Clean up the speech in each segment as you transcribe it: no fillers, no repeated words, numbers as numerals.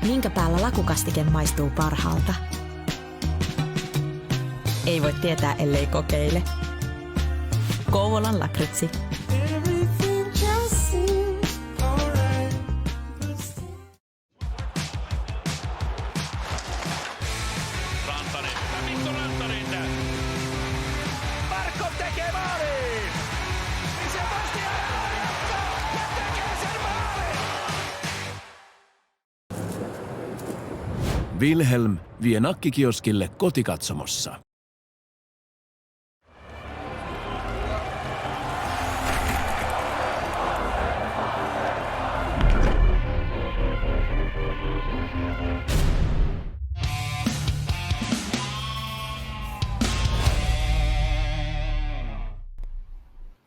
Minkä päällä lakukastike maistuu parhaalta? Ei voi tietää, ellei kokeile. Kouvolan lakritsi. Wilhelm vie nakkikioskille kotikatsomossa.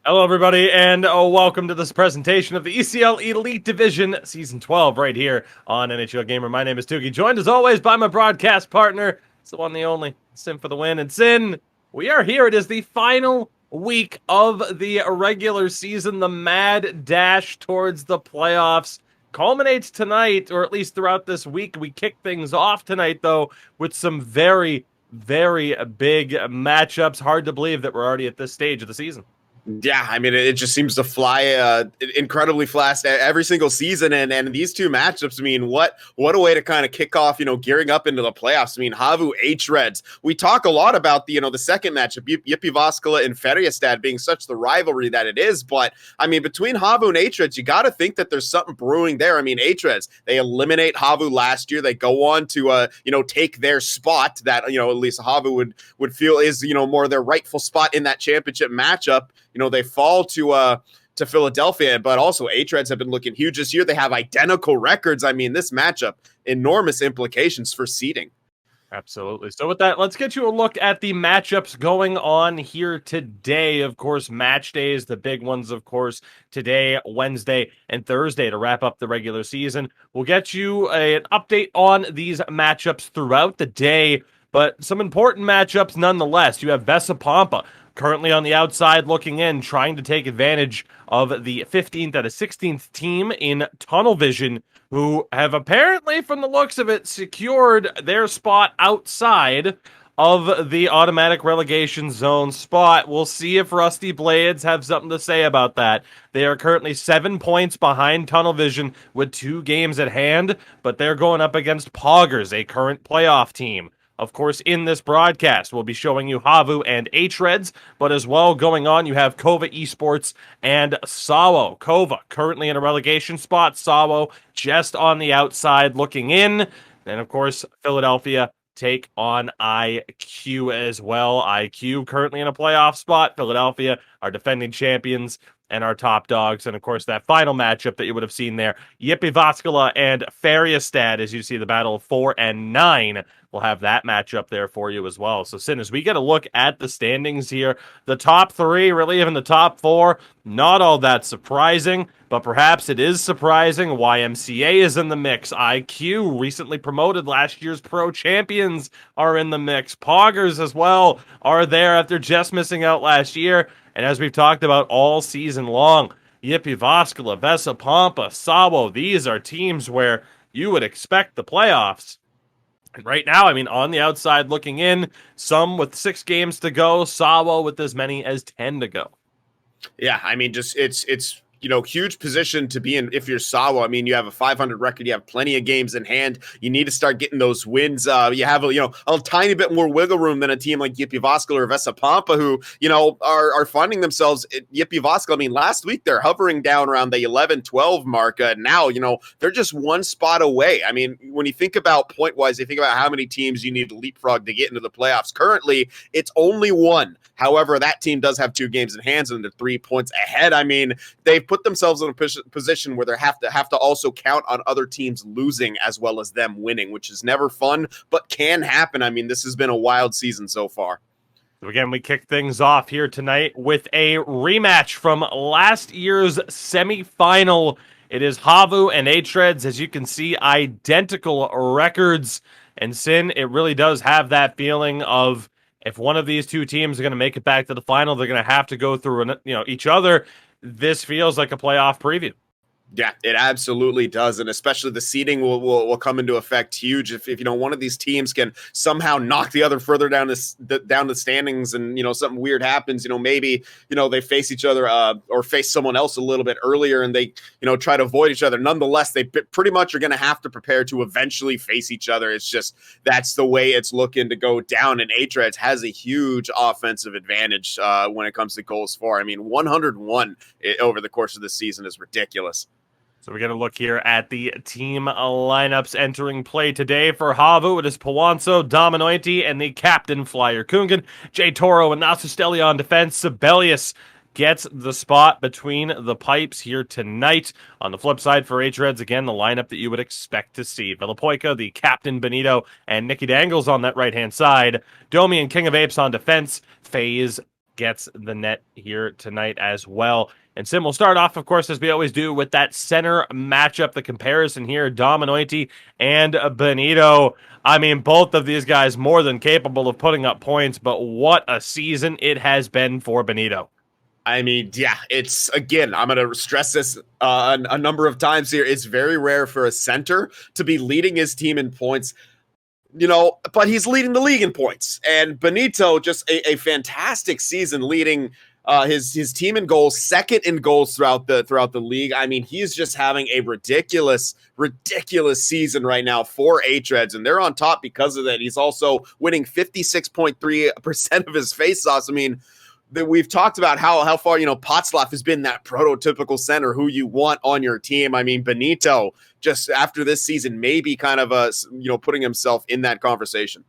Hello, everybody, and welcome to this presentation of the ECL Elite Division Season 12 right here on NHL Gamer. My name is Tuki, joined as always by my broadcast partner. It's the one, the only, Sin for the win. And Sin, we are here. It is the final week of the regular season. The mad dash towards the playoffs culminates tonight, or at least throughout this week. We kick things off tonight, though, with some very big matchups. Hard to believe that we're already at this stage of the season. Yeah, I mean, it just seems to fly incredibly fast every single season. And these two matchups, I mean, what a way to kind of kick off, gearing up into the playoffs. I mean, HAVU, hREDS. We talk a lot about the second matchup, Jyväskylä and Färjestad being such the rivalry that it is. But, I mean, between HAVU and hREDS, you got to think that there's something brewing there. I mean, hREDS, they eliminate HAVU last year. They go on to, take their spot that, at least HAVU would feel is, more their rightful spot in that championship matchup. They fall to Philadelphia, but also hREDS have been looking huge this year. They have identical records. I mean, this matchup, enormous implications for seeding. Absolutely. So with that, let's get you a look at the matchups going on here today. Of course, match days, the big ones, of course, today, Wednesday, and Thursday to wrap up the regular season. We'll get you an update on these matchups throughout the day, but some important matchups nonetheless. You have Vesa-Pampa currently on the outside looking in, trying to take advantage of the 15th out of 16th team in Tunnel Vision, who have apparently, from the looks of it, secured their spot outside of the automatic relegation zone spot. We'll see if Rusty Blades have something to say about that. They are currently 7 points behind Tunnel Vision with 2 games at hand, but they're going up against Poggers, a current playoff team. Of course, in this broadcast, we'll be showing you HAVU and hREDS, but as well going on, you have Kova Esports and Sawo. Kova currently in a relegation spot, Sawo just on the outside looking in. And of course, Philadelphia take on IQ as well. IQ currently in a playoff spot. Philadelphia are defending champions and our top dogs. And of course, that final matchup that you would have seen there, Jyväskylä and Färjestad, as you see the battle of 4 and 9. We'll have that matchup there for you as well. So, Sin, as we get a look at the standings here, the top 3, really even the top 4, not all that surprising, but perhaps it is surprising. YMCA is in the mix. IQ, recently promoted, last year's pro champions, are in the mix. Poggers as well are there after just missing out last year. And as we've talked about all season long, Jyväskylä, Vesa-Pampa, Sawo, these are teams where you would expect the playoffs. And right now, I mean, on the outside looking in, some with 6 games to go, Sawo with as many as 10 to go. Yeah, I mean, just it's huge position to be in if you're Sawo. I mean, you have a 500 record. You have plenty of games in hand. You need to start getting those wins. You have a tiny bit more wiggle room than a team like Jyväskylä or Vesa-Pampa, who are finding themselves at Jyväskylä. I mean, last week they're hovering down around the 11-12 mark. Now they're just one spot away. I mean, when you think about point wise, you think about how many teams you need to leapfrog to get into the playoffs. Currently, it's only one. However, that team does have 2 games in hand and they're 3 points ahead. I mean, they've put themselves in a position where they have to also count on other teams losing as well as them winning, which is never fun, but can happen. I mean, this has been a wild season so far. So again, we kick things off here tonight with a rematch from last year's semifinal. It is HAVU and hREDS. As you can see, identical records. And Sin, it really does have that feeling of if one of these two teams are going to make it back to the final, they're going to have to go through each other. This feels like a playoff preview. Yeah, it absolutely does, and especially the seeding will come into effect huge if one of these teams can somehow knock the other further down down the standings, and something weird happens. Maybe they face each other or face someone else a little bit earlier, and they try to avoid each other. Nonetheless, they pretty much are going to have to prepare to eventually face each other. It's just that's the way it's looking to go down, and hREDS has a huge offensive advantage when it comes to goals for. I mean, 101 over the course of the season is ridiculous. So we're going to look here at the team lineups entering play today for HAVU. It is Pawanso, Dominoiti, and the captain, Flyer Kungan. J. Toro and Nasustelia on defense. Sibelius gets the spot between the pipes here tonight. On the flip side for hREDS, again, the lineup that you would expect to see. Villapoika, the captain, Benito, and Nicky Dangles on that right-hand side. Domi and King of Apes on defense. FaZe gets the net here tonight as well. And Sim, we'll start off, of course, as we always do, with that center matchup, the comparison here, Dominoiti and Benito. I mean, both of these guys more than capable of putting up points, but what a season it has been for Benito. I mean, yeah, it's, again, I'm going to stress this a number of times here. It's very rare for a center to be leading his team in points. But he's leading the league in points. And Benito, just a fantastic season leading his team in goals, second in goals throughout the league. I mean, he's just having a ridiculous season right now for hREDS, and they're on top because of that. He's also winning 56.3% of his faceoffs. I mean, we've talked about how far Potzlaff has been that prototypical center who you want on your team. I mean, Benito just after this season maybe kind of putting himself in that conversation.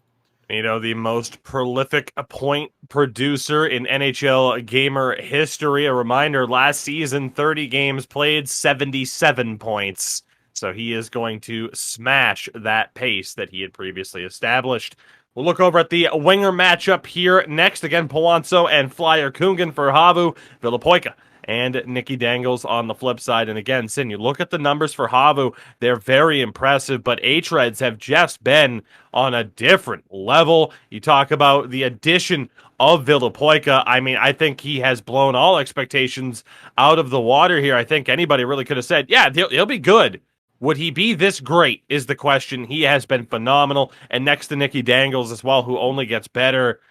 The most prolific point producer in NHL gamer history. A reminder, last season, 30 games played, 77 points. So he is going to smash that pace that he had previously established. We'll look over at the winger matchup here next. Again, Pawanso and Flyer Kungan for HAVU, Villapoika and Nicky Dangles on the flip side. And again, Sin, you look at the numbers for HAVU, they're very impressive, but hREDS have just been on a different level. You talk about the addition of Villapoika. I mean, I think he has blown all expectations out of the water here. I think anybody really could have said, yeah, he'll be good. Would he be this great is the question. He has been phenomenal. And next to Nicky Dangles as well, who only gets better.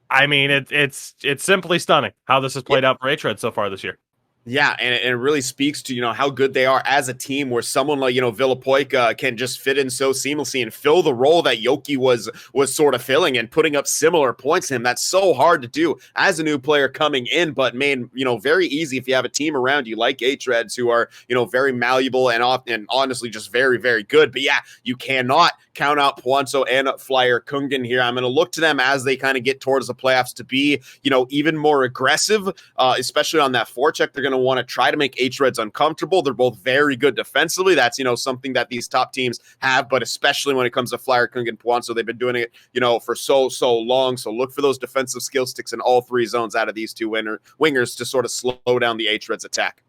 I mean, it's simply stunning how this has played out for hREDS so far this year. Yeah, and it really speaks to, how good they are as a team, where someone like, Villapoika can just fit in so seamlessly and fill the role that Yoki was sort of filling and putting up similar points to him. That's so hard to do as a new player coming in, but made, very easy if you have a team around you like hREDS who are, very malleable and honestly just very, very good. But yeah, you cannot count out Pawanso and Flyer Kungan here. I'm going to look to them as they kind of get towards the playoffs to be, even more aggressive, especially on that forecheck. They're going to want to try to make hREDS uncomfortable. They're both very good defensively. That's, something that these top teams have, but especially when it comes to Flyer Kungan Pawanso, they've been doing it, for so long. So look for those defensive skill sticks in all three zones out of these two wingers to sort of slow down the hREDS attack.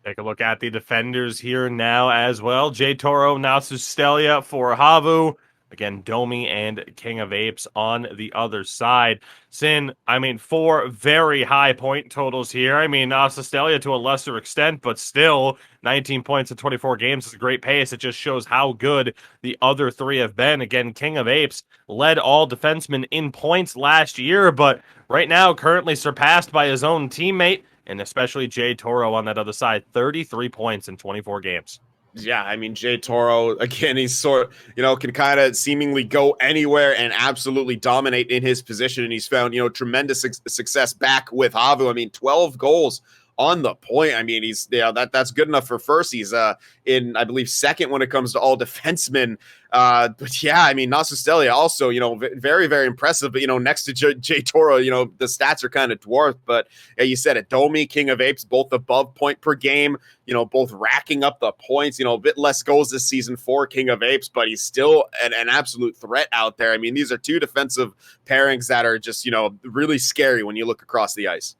Take a look at the defenders here now as well. J. Toro, Nasustelia for HAVU. Again, Domi and King of Apes on the other side. Sin, I mean, 4 very high point totals here. I mean, Nasustelia to a lesser extent, but still 19 points in 24 games is a great pace. It just shows how good the other 3 have been. Again, King of Apes led all defensemen in points last year, but right now currently surpassed by his own teammate, and especially J. Toro on that other side, 33 points in 24 games. Yeah, I mean, J. Toro, again, he's can kind of seemingly go anywhere and absolutely dominate in his position. And he's found, tremendous success back with HAVU. I mean, 12 goals on the point. I mean, that's good enough for first. He's in, I believe, second when it comes to all defensemen. But yeah, I mean, Nasustelia also, very, very impressive. But, next to J. Toro, the stats are kind of dwarfed. But yeah, you said it, Domi, King of Apes, both above point per game, both racking up the points, a bit less goals this season for King of Apes, but he's still an absolute threat out there. I mean, these are two defensive pairings that are just, really scary when you look across the ice.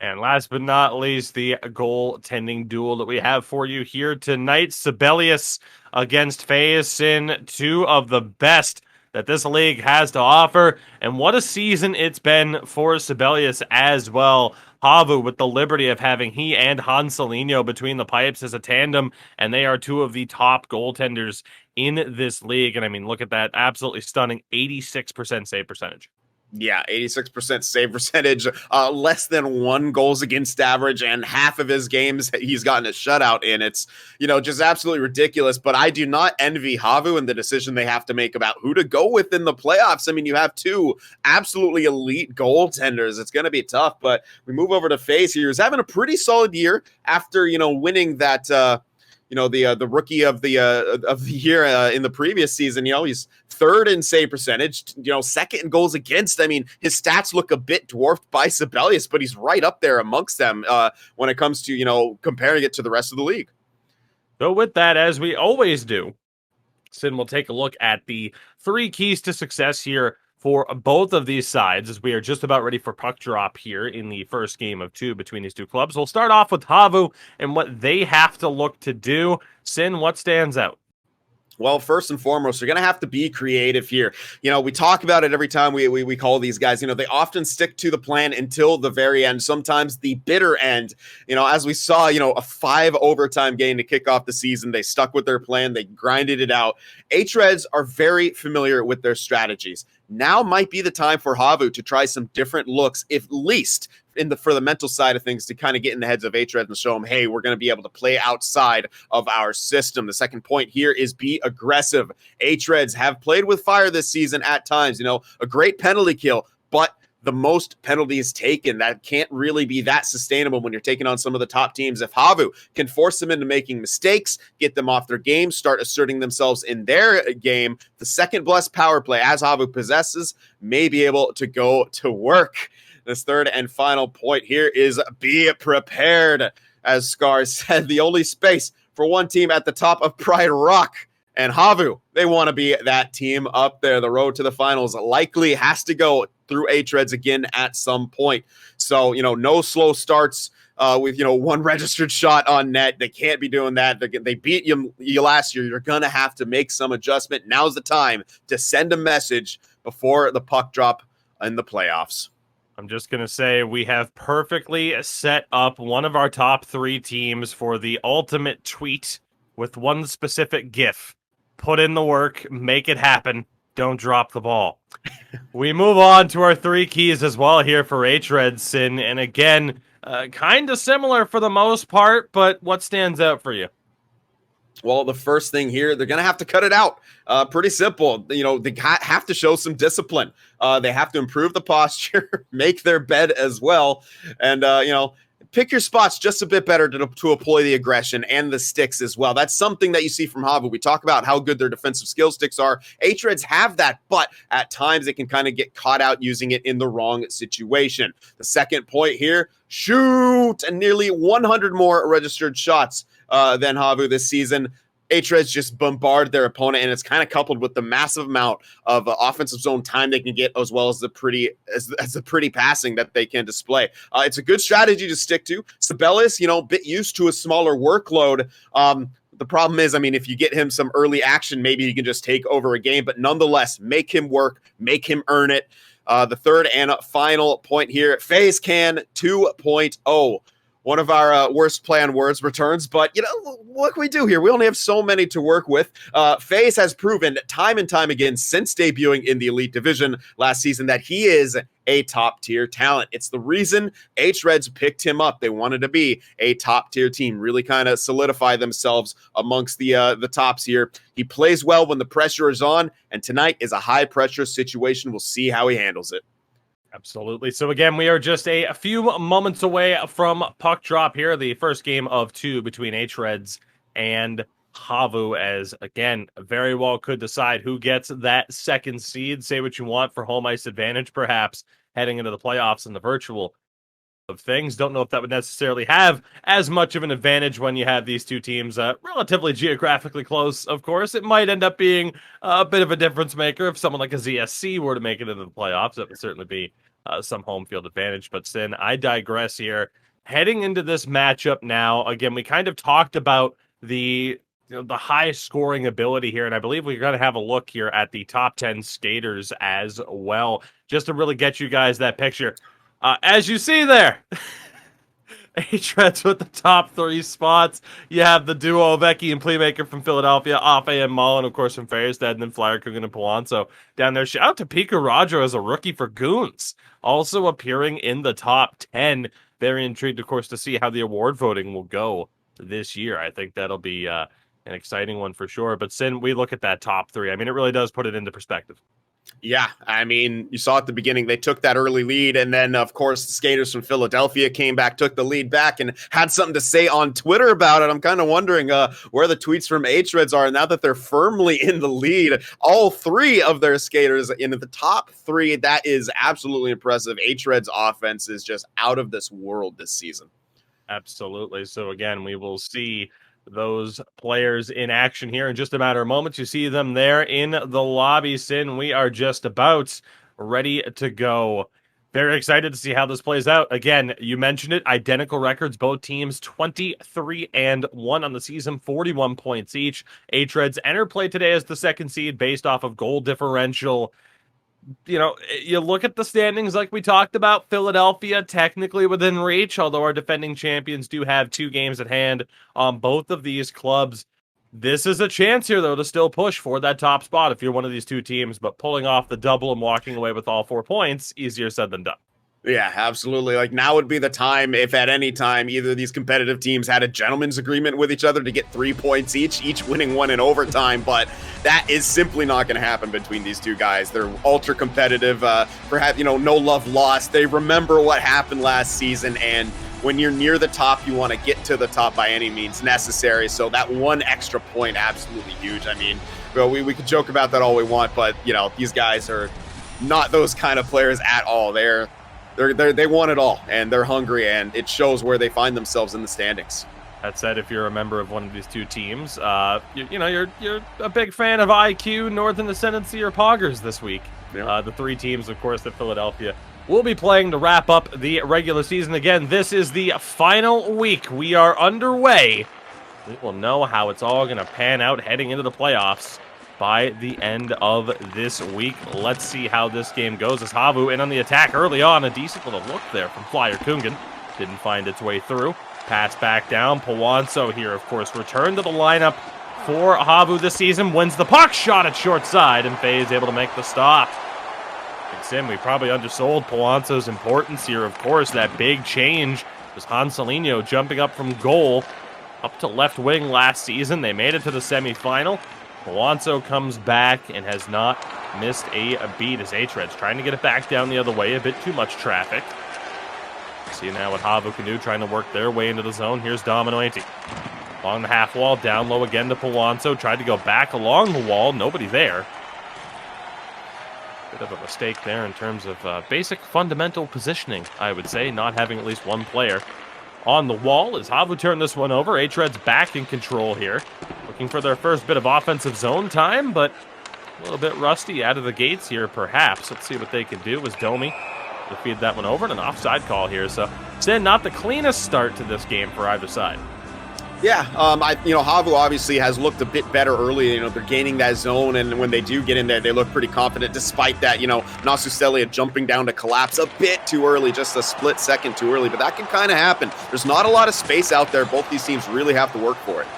And last but not least, the goaltending duel that we have for you here tonight. Sibelius against FaZe, in 2 of the best that this league has to offer. And what a season it's been for Sibelius as well. HAVU with the liberty of having he and Hanselinho between the pipes as a tandem, and they are two of the top goaltenders in this league. And I mean, look at that absolutely stunning 86% save percentage. Yeah, 86% save percentage, less than 1 goals against average, and half of his games he's gotten a shutout in. It's, just absolutely ridiculous, but I do not envy HAVU and the decision they have to make about who to go with in the playoffs. I mean, you have 2 absolutely elite goaltenders. It's going to be tough, but we move over to FaZe here. He's having a pretty solid year after, winning that, the rookie of the year in the previous season. He's 3rd in save percentage, 2nd in goals against. I mean, his stats look a bit dwarfed by Sibelius, but he's right up there amongst them when it comes to, comparing it to the rest of the league. So with that, as we always do, Sin will take a look at the 3 keys to success here for both of these sides, as we are just about ready for puck drop here in the first game of 2 between these 2 clubs. We'll start off with HAVU and what they have to look to do. Sin, what stands out? Well, first and foremost, you're going to have to be creative here. We talk about it every time we call these guys. They often stick to the plan until the very end, sometimes the bitter end. As we saw, a 5 overtime game to kick off the season. They stuck with their plan. They grinded it out. hREDS are very familiar with their strategies. Now might be the time for HAVU to try some different looks, at least for the mental side of things, to kind of get in the heads of hREDS and show them, hey, we're going to be able to play outside of our system. The second point here is be aggressive. hREDS have played with fire this season at times, a great penalty kill, but the most penalties taken, that can't really be that sustainable when you're taking on some of the top teams. If HAVU can force them into making mistakes, get them off their game, start asserting themselves in their game, the second blessed power play, as HAVU possesses, may be able to go to work. This third and final point here is be prepared. As Scar said, the only space for one team at the top of Pride Rock, and HAVU, they want to be that team up there. The road to the finals likely has to go through hREDS again at some point. So, no slow starts with, 1 registered shot on net. They can't be doing that. They beat you last year. You're going to have to make some adjustment. Now's the time to send a message before the puck drop in the playoffs. I'm just going to say we have perfectly set up one of our top 3 teams for the ultimate tweet with one specific GIF. Put in the work, make it happen, don't drop the ball. We move on to our 3 keys as well here for hREDS, and again, kind of similar for the most part, but what stands out for you? Well, the first thing here, they're going to have to cut it out. Pretty simple. They have to show some discipline. They have to improve the posture, make their bed as well, and, pick your spots just a bit better to employ the aggression and the sticks as well. That's something that you see from HAVU. We talk about how good their defensive skill sticks are. hREDS have that, but at times they can kind of get caught out using it in the wrong situation. The second point here, shoot, and nearly 100 more registered shots than HAVU this season. hREDS just bombard their opponent, and it's kind of coupled with the massive amount of offensive zone time they can get, as well as the pretty passing that they can display. It's a good strategy to stick to. Sibelius, bit used to a smaller workload. The problem is, if you get him some early action, maybe he can just take over a game, but nonetheless, make him work, make him earn it. The third and final point here, FaZe Can 2.0. One of our worst play on words returns, but what can we do here? We only have so many to work with. FaZe has proven time and time again since debuting in the Elite Division last season that he is a top-tier talent. It's the reason hREDS picked him up. They wanted to be a top-tier team, really kind of solidify themselves amongst the tops here. He plays well when the pressure is on, and tonight is a high-pressure situation. We'll see how he handles it. Absolutely. So again, we are just a few moments away from puck drop here, the first game of 2 between hREDS and HAVU, as again, very well could decide who gets that second seed. Say what you want for home ice advantage, perhaps heading into the playoffs in the virtual of things. Don't know if that would necessarily have as much of an advantage when you have these 2 teams relatively geographically close. Of course, it might end up being a bit of a difference maker if someone like a ZSC were to make it into the playoffs. That would certainly be some home field advantage. But Sin, I digress here. Heading into this matchup now, again, we kind of talked about the the high scoring ability here. And I believe we're going to have a look here at the top 10 skaters as well, just to really get you guys that picture. As you see there, hREDS with the top 3 spots. You have the duo Vecchi and Playmaker from Philadelphia, Afe and Mullen, of course, from Färjestad, and then Flyer Kugan and Polanco down there. Shout out to Pika Rajo as a rookie for Goons, also appearing in the top 10. Very intrigued, of course, to see how the award voting will go this year. I think that'll be an exciting one for sure. But Sin, we look at that top 3. I mean, it really does put it into perspective. Yeah, I mean, you saw at the beginning, they took that early lead, and then, of course, the skaters from Philadelphia came back, took the lead back, and had something to say on Twitter about it. I'm kind of wondering where the tweets from hREDS are now that they're firmly in the lead. All 3 of their skaters in the top 3. That is absolutely impressive. hREDS offense is just out of this world this season. Absolutely. So, again, we will see those players in action here in just a matter of moments. You see them there in the lobby, Sin. We are just about ready to go. Very excited to see how this plays out. Again, you mentioned it, identical records, both teams 23-1 on the season, 41 points each. hREDS enter play today as the 2nd seed based off of goal differential. You look at the standings like we talked about, Philadelphia technically within reach, although our defending champions do have 2 games at hand on both of these clubs. This is a chance here, though, to still push for that top spot if you're one of these 2 teams, but pulling off the double and walking away with all 4 points, easier said than done. Yeah, absolutely. Like, now would be the time, if at any time either of these competitive teams had a gentleman's agreement with each other to get 3 points each winning one in overtime, but that is simply not going to happen between these 2 guys. They're ultra competitive, perhaps, no love lost. They remember what happened last season, and when you're near the top, you want to get to the top by any means necessary. So that 1 extra point, absolutely huge. I mean, we could joke about that all we want, but, these guys are not those kind of players at all. They want it all, and they're hungry, and it shows where they find themselves in the standings. That said, if you're a member of one of these 2 teams, you're a big fan of IQ, Northern Ascendancy, or Poggers this week. Yeah. The 3 teams, of course, that Philadelphia will be playing to wrap up the regular season. Again, this is the final week. We are underway. We will know how it's all going to pan out heading into the playoffs by the end of this week. Let's see how this game goes as HAVU in on the attack early on. A decent little look there from Flyer Kungan. Didn't find its way through. Pass back down. Polanco here, of course, returned to the lineup for HAVU this season. Wins the puck, shot at short side, and Faye is able to make the stop. And Sim, we probably undersold Polanco's importance here. Of course, that big change was Hansalino jumping up from goal up to left wing last season. They made it to the semifinal. Polanco comes back and has not missed a beat as hREDS trying to get it back down the other way. A bit too much traffic. See now what HAVU can do, trying to work their way into the zone. Here's Dominoanti. Along the half wall, down low again to Polanco. Tried to go back along the wall. Nobody there. Bit of a mistake there in terms of basic fundamental positioning, I would say. Not having at least 1 player on the wall as HAVU turn this one over. hREDS back in control here. Looking for their first bit of offensive zone time, but a little bit rusty out of the gates here, perhaps. Let's see what they can do as Domi to feed that one over, and an offside call here. So, Sin, not the cleanest start to this game for either side. Yeah, HAVU obviously has looked a bit better early. They're gaining that zone, and when they do get in there, they look pretty confident. Despite that, Nasu Celia jumping down to collapse a bit too early, just a split second too early. But that can kind of happen. There's not a lot of space out there. Both these teams really have to work for it.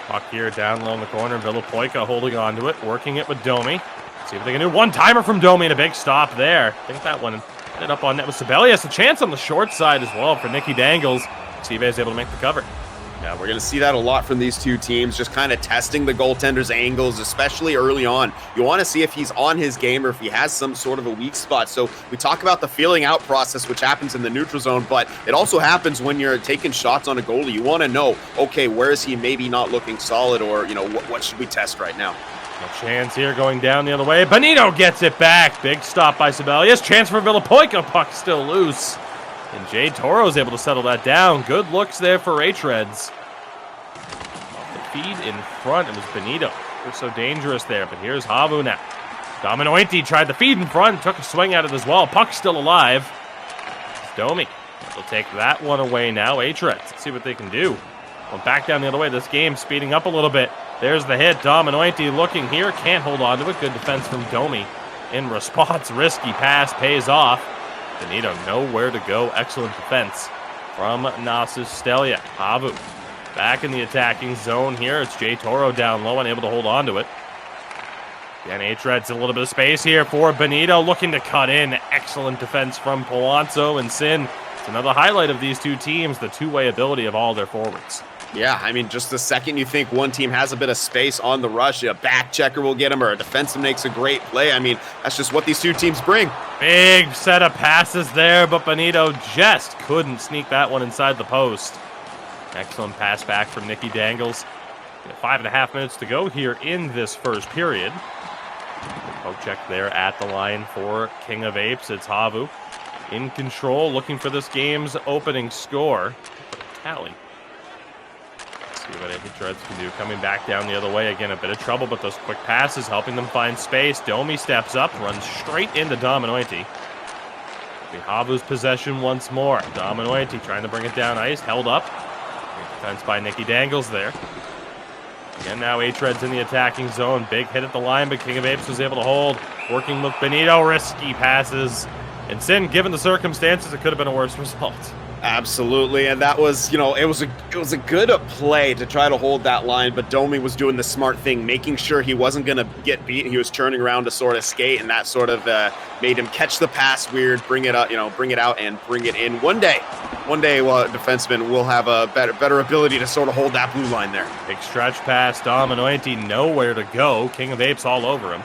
Puck here down low in the corner. Villapoika holding on to it, working it with Domi. See what they can do. 1-timer from Domi and a big stop there. I think that one ended up on net with Sibelius. A chance on the short side as well for Nicky Dangles. Steve is able to make the cover. Yeah, we're going to see that a lot from these 2 teams, just kind of testing the goaltender's angles, especially early on. You want to see if he's on his game or if he has some sort of a weak spot. So we talk about the feeling out process, which happens in the neutral zone, but it also happens when you're taking shots on a goalie. You want to know, okay, where is he maybe not looking solid, or, what should we test right now? A chance here going down the other way. Benito gets it back. Big stop by Sibelius. Chance for Villapoika. Puck still loose. And Jade Toro is able to settle that down. Good looks there for hREDS. Off the feed in front, it was Benito. They're so dangerous there, but here's HAVU now. Dominoanti tried the feed in front, took a swing at it as well. Puck still alive. It's Domi. They'll take that one away now. hREDS, let's see what they can do. Well, back down the other way. This game speeding up a little bit. There's the hit. Dominointi looking here. Can't hold on to it. Good defense from Domi. In response, risky pass pays off. Benito nowhere to go. Excellent defense from Nasus Stelia. HAVU back in the attacking zone here. It's Jay Toro down low, unable to hold on to it. Again, hREDS a little bit of space here for Benito, looking to cut in. Excellent defense from Polanco and Sin. It's another highlight of these two teams, the two-way ability of all their forwards. Yeah, I mean, just the second you think one team has a bit of space on the rush, a back checker will get them, or a defenseman makes a great play. I mean, that's just what these two teams bring. Big set of passes there, but Benito just couldn't sneak that one inside the post. Excellent pass back from Nicky Dangles. 5.5 minutes to go here in this first period. Poke check there at the line for King of Apes. It's HAVU in control, looking for this game's opening score. Tally. See what hREDS can do. Coming back down the other way. Again, a bit of trouble, but those quick passes helping them find space. Domi steps up, runs straight into Dominointi. HAVU's possession once more. Dominointi trying to bring it down ice. Held up. Great defense by Nicky Dangles there. Again, now hREDS in the attacking zone. Big hit at the line, but King of Apes was able to hold. Working with Benito. Risky passes. And Sin, given the circumstances, it could have been a worse result. Absolutely, and that was, you know, it was a good play to try to hold that line, but Domi was doing the smart thing, making sure he wasn't going to get beat. He was turning around to sort of skate, and that sort of made him catch the pass weird, bring it out, and bring it in. One day, well, defenseman will have a better ability to sort of hold that blue line there. Big stretch pass, Dominointi nowhere to go. King of Apes all over him.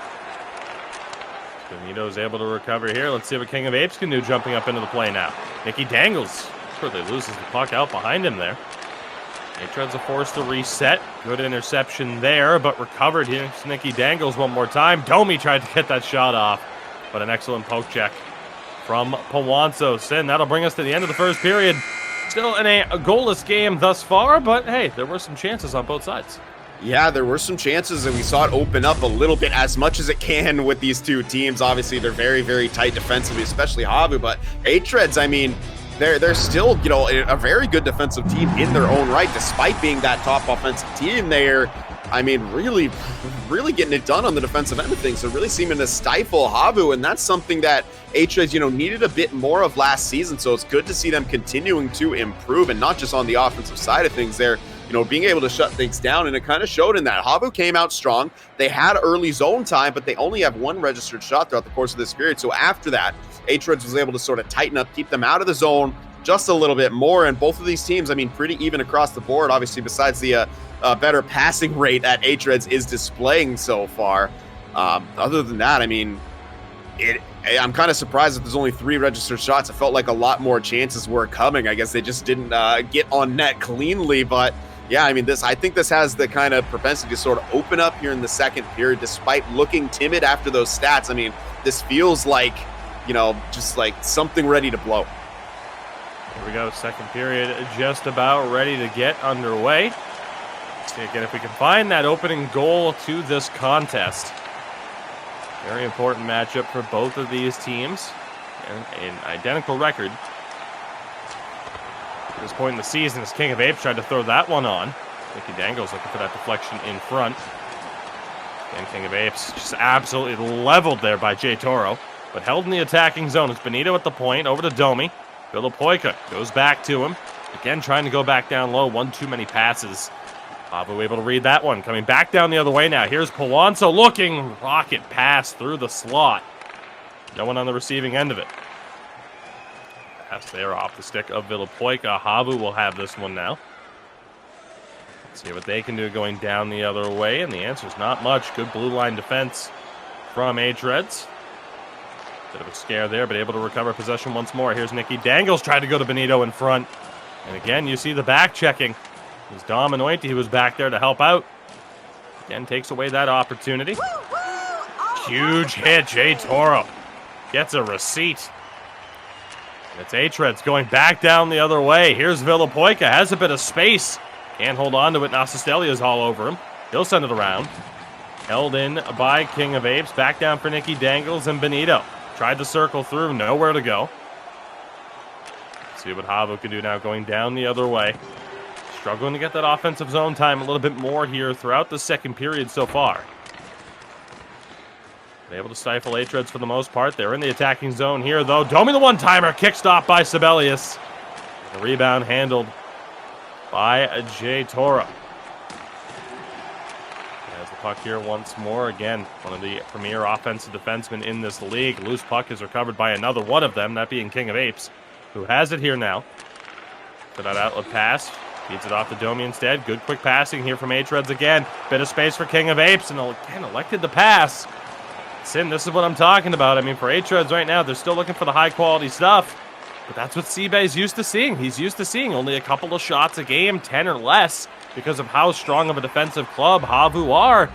Benito's able to recover here. Let's see what King of Apes can do jumping up into the play now. Nicky Dangles. They loses the puck out behind him there. hREDS are forced to reset. Good interception there, but recovered. Here's Nicky Dangles one more time. Domi tried to get that shot off, but an excellent poke check from Polanco. Sin, that'll bring us to the end of the first period. Still in a goalless game thus far, but hey, there were some chances on both sides. Yeah, there were some chances, and we saw it open up a little bit as much as it can with these two teams. Obviously, they're very, very tight defensively, especially HAVU, but hREDS, I mean, they're still, you know, a very good defensive team in their own right, despite being that top offensive team. They're, I mean, really getting it done on the defensive end of things. They're really seeming to stifle HAVU, and that's something that hREDS, you know, needed a bit more of last season. So it's good to see them continuing to improve, and not just on the offensive side of things. They're, you know, being able to shut things down, and it kind of showed in that. HAVU came out strong. They had early zone time, but they only have one registered shot throughout the course of this period. So after that, hREDS was able to sort of tighten up, keep them out of the zone just a little bit more. And both of these teams, I mean, pretty even across the board, obviously, besides the better passing rate that hREDS is displaying so far. Other than that, I mean, I'm kind of surprised that there's only 3 registered shots. It felt like a lot more chances were coming. I guess they just didn't get on net cleanly, but yeah, I mean, I think this has the kind of propensity to sort of open up here in the second period, despite looking timid after those stats. I mean, this feels like, you know, just like something ready to blow. Here we go, second period just about ready to get underway. Let's see again if we can find that opening goal to this contest. Very important matchup for both of these teams. And an identical record. At this point in the season, as King of Apes tried to throw that one on. Nicky Dangles looking for that deflection in front. And King of Apes just absolutely leveled there by Jay Toro. But held in the attacking zone. It's Benito at the point, over to Domi. Villapoica goes back to him. Again, trying to go back down low. One too many passes. HAVU able to read that one. Coming back down the other way now. Here's Polanco looking. Rocket pass through the slot. No one on the receiving end of it. Pass there off the stick of Villapoica. HAVU will have this one now. Let's see what they can do going down the other way. And the answer is not much. Good blue line defense from hREDS. Bit of a scare there, but able to recover possession once more. Here's Nicky Dangles, tried to go to Benito in front. And again, you see the back checking. It was Dominointi who was back there to help out. Again, takes away that opportunity. Huge hit, Jay Toro. Gets a receipt. And it's hREDS going back down the other way. Here's Villapoica, has a bit of space. Can't hold on to it. Nasistelia's all over him. He'll send it around. Held in by King of Apes. Back down for Nicky Dangles and Benito. Tried to circle through, nowhere to go. Let's see what HAVU can do now going down the other way. struggling to get that offensive zone time a little bit more here throughout the second period so far. They're able to stifle hREDS for the most part. They're in the attacking zone here, though. Domi the one-timer, kick stop by Sibelius. The rebound handled by J. Tora. Has the puck here once more. Again, one of the premier offensive defensemen in this league. Loose puck is recovered by another one of them, that being King of Apes, who has it here now. For that outlet pass. Feeds it off to Domi instead. Good quick passing here from hREDS again. Bit of space for King of Apes, and again elected to pass. Sin, this is what I'm talking about. I mean, for hREDS right now, they're still looking for the high-quality stuff. But that's what Seabay's used to seeing. He's used to seeing only a couple of shots a game, 10 or less, because of how strong of a defensive club HAVU are.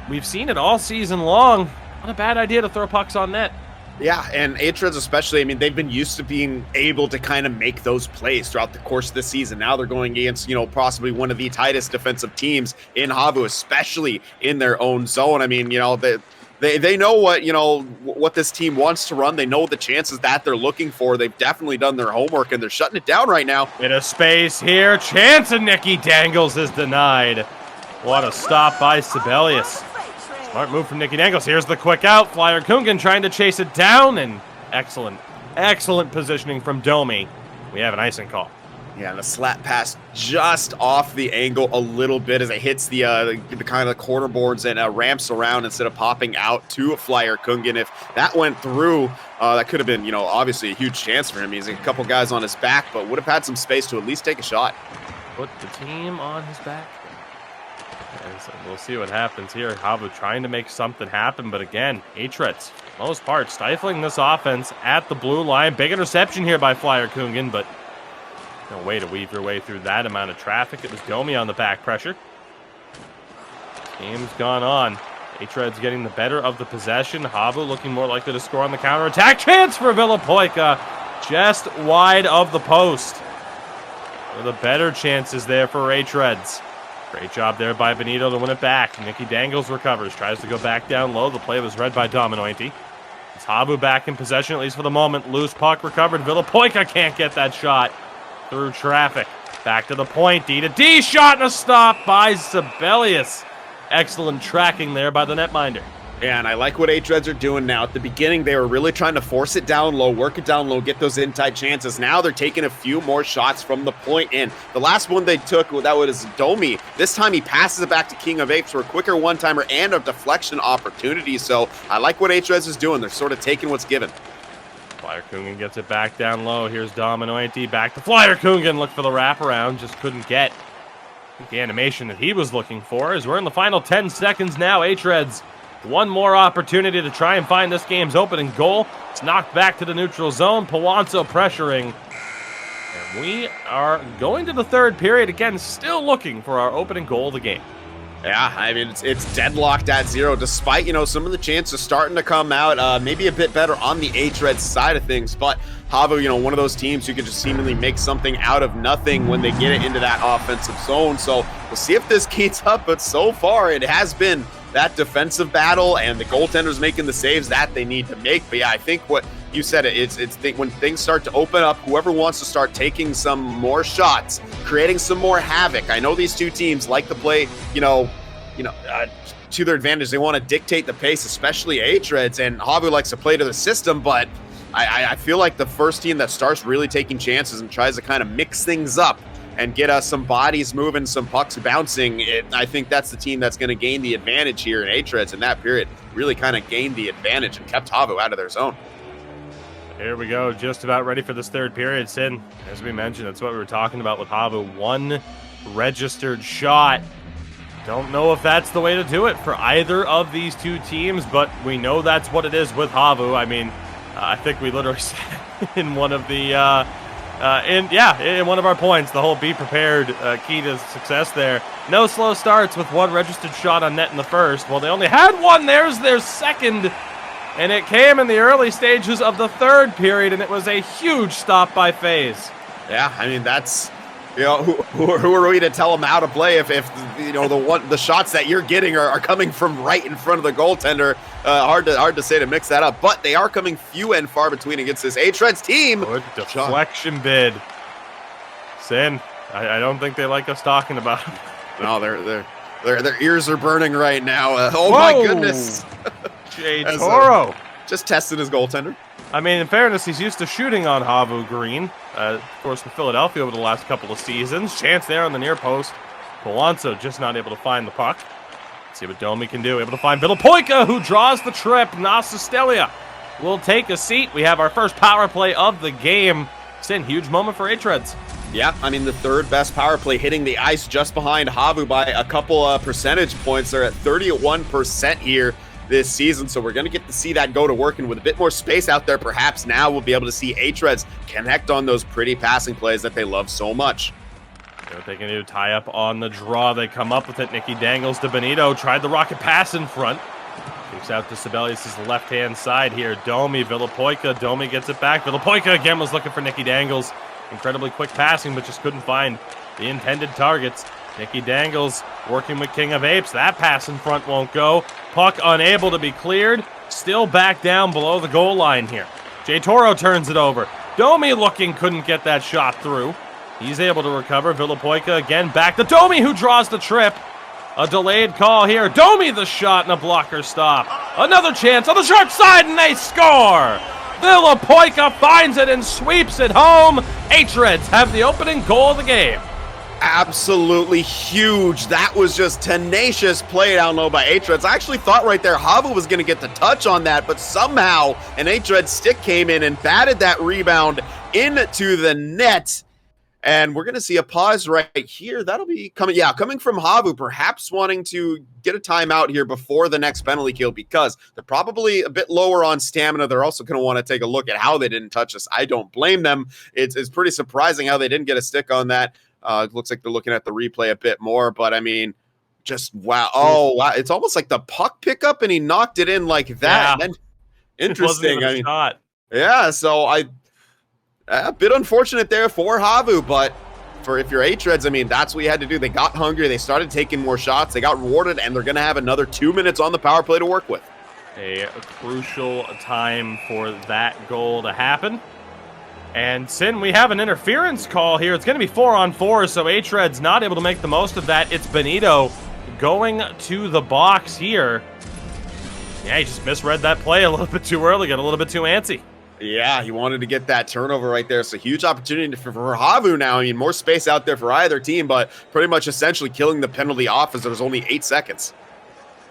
We've seen it all season long. Not a bad idea to throw pucks on net. Yeah, and hREDS especially, I mean, they've been used to being able to kind of make those plays throughout the course of the season. Now they're going against, possibly one of the tightest defensive teams in HAVU, especially in their own zone. I mean, they know what this team wants to run. They know the chances that they're looking for. They've definitely done their homework, and they're shutting it down right now. Bit of space here. Chance of Nicky Dangles is denied. What a stop by Sibelius. Smart move from Nicky Dangles. Here's the quick out. Flyer Kungan trying to chase it down, and excellent positioning from Domi. We have an icing call. Yeah, and the slap pass just off the angle a little bit as it hits the kind of the corner boards and ramps around instead of popping out to Flyer Kungan. If that went through, that could have been, obviously a huge chance for him. He's a couple guys on his back, but would have had some space to at least take a shot. Put the team on his back. And so we'll see what happens here. HAVU trying to make something happen, but again, hREDS, for the most part, stifling this offense at the blue line. Big interception here by Flyer Kungan, but no way to weave your way through that amount of traffic. It was Domi on the back pressure. Game's gone on. hREDS getting the better of the possession. HAVU looking more likely to score on the counterattack. Chance for Villapoika, just wide of the post. One of the better chances there for hREDS. Great job there by Benito to win it back. Nicky Dangles recovers, tries to go back down low. The play was read by Dominointi. It's HAVU back in possession, at least for the moment. Loose puck recovered. Villapoika can't get that shot through traffic. Back to the point. D to D shot and a stop by Sibelius. Excellent tracking there by the netminder. Yeah, and I like what hREDS are doing now. At the beginning, they were really trying to force it down low, work it down low, get those in-tight chances. Now they're taking a few more shots from the point in. The last one they took, that was Domi. This time he passes it back to King of Apes for a quicker one-timer and a deflection opportunity. So I like what hREDS is doing. They're sort of taking what's given. Flyer Kungan gets it back down low. Here's Dominointi. Back to Flyer Kungan. Look for the wraparound. Just couldn't get the animation that he was looking for. As we're in the final 10 seconds now, hREDS one more opportunity to try and find this game's opening goal. It's knocked back to the neutral zone. Pawanso pressuring. And we are going to the third period. Again, still looking for our opening goal of the game. Yeah, I mean, it's deadlocked at 0, despite, some of the chances starting to come out, maybe a bit better on the hREDS side of things. But HAVU, one of those teams who can just seemingly make something out of nothing when they get it into that offensive zone. So we'll see if this keeps up, but so far it has been that defensive battle, and the goaltender's making the saves that they need to make. But yeah, I think what you said, it's when things start to open up, whoever wants to start taking some more shots, creating some more havoc. I know these two teams like to play, to their advantage. They want to dictate the pace, especially hREDS, and HAVU likes to play to the system. But I feel like the first team that starts really taking chances and tries to kind of mix things up and get us some bodies moving, some pucks bouncing, I think that's the team that's going to gain the advantage here. And hREDS in that period really kind of gained the advantage and kept HAVU out of their zone. Here we go, just about ready for this third period. Sin, as we mentioned, that's what we were talking about with HAVU. One registered shot. Don't know if that's the way to do it for either of these two teams, but we know that's what it is with HAVU. I mean, I think we literally said in one of the in one of our points, the whole be prepared key to success there. No slow starts with one registered shot on net in the first. Well, they only had one. There's their second, and it came in the early stages of the third period, and it was a huge stop by FaZe. Yeah, I mean, that's, who are we to tell them how to play if the shots that you're getting are coming from right in front of the goaltender. Hard to say to mix that up, but they are coming few and far between against this hREDS team. Good deflection bid. Sin, I don't think they like us talking about him. No, their ears are burning right now. Oh my goodness. Jay Toro. Just testing his goaltender. I mean, in fairness, he's used to shooting on HAVU green. Of course, with Philadelphia over the last couple of seasons. Chance there on the near post. Polanco just not able to find the puck. Let's see what Domi can do. Able to find Villapoika, who draws the trip. Nasistelia will take a seat. We have our first power play of the game. It's a huge moment for hREDS. Yeah, I mean, the third best power play hitting the ice just behind HAVU by a couple percentage points. They're at 31% here this season, so we're going to get to see that go to work, and with a bit more space out there, perhaps now we'll be able to see hREDS connect on those pretty passing plays that they love so much. What they can do, tie up on the draw. They come up with it. Nicky Dangles to Benito. Tried the rocket pass in front. Kicks out to Sibelius' left-hand side here. Domi, Villapoika. Domi gets it back. Villapoika again was looking for Nicky Dangles. Incredibly quick passing, but just couldn't find the intended targets. Nicky Dangles working with King of Apes. That pass in front won't go. Puck unable to be cleared. Still back down below the goal line here. Jay Toro turns it over. Domi looking, couldn't get that shot through. He's able to recover. Villapoika again back to Domi, who draws the trip. A delayed call here. Domi the shot and a blocker stop. Another chance on the short side and they score! Villapoika finds it and sweeps it home. hREDS have the opening goal of the game. Absolutely huge. That was just tenacious play down low by hREDS. I actually thought right there HAVU was going to get the touch on that, but somehow an hREDS stick came in and batted that rebound into the net. And we're going to see a pause right here. That'll be coming from HAVU, perhaps wanting to get a timeout here before the next penalty kill because they're probably a bit lower on stamina. They're also going to want to take a look at how they didn't touch us. I don't blame them. It's pretty surprising how they didn't get a stick on that. It looks like they're looking at the replay a bit more, but I mean, just wow. Oh, wow. It's almost like the puck pickup and he knocked it in like that. Yeah. And then, interesting. I mean, shot. Yeah, so a bit unfortunate there for HAVU, but if you're hREDS, I mean, that's what you had to do. They got hungry. They started taking more shots. They got rewarded, and they're going to have another 2 minutes on the power play to work with. A crucial time for that goal to happen. And Sin, we have an interference call here. It's going to be 4-on-4, so hREDS not able to make the most of that. It's Benito going to the box here. Yeah, he just misread that play a little bit too early, got a little bit too antsy. Yeah, he wanted to get that turnover right there. So huge opportunity for HAVU now. I mean, more space out there for either team, but pretty much essentially killing the penalty off as there's only 8 seconds.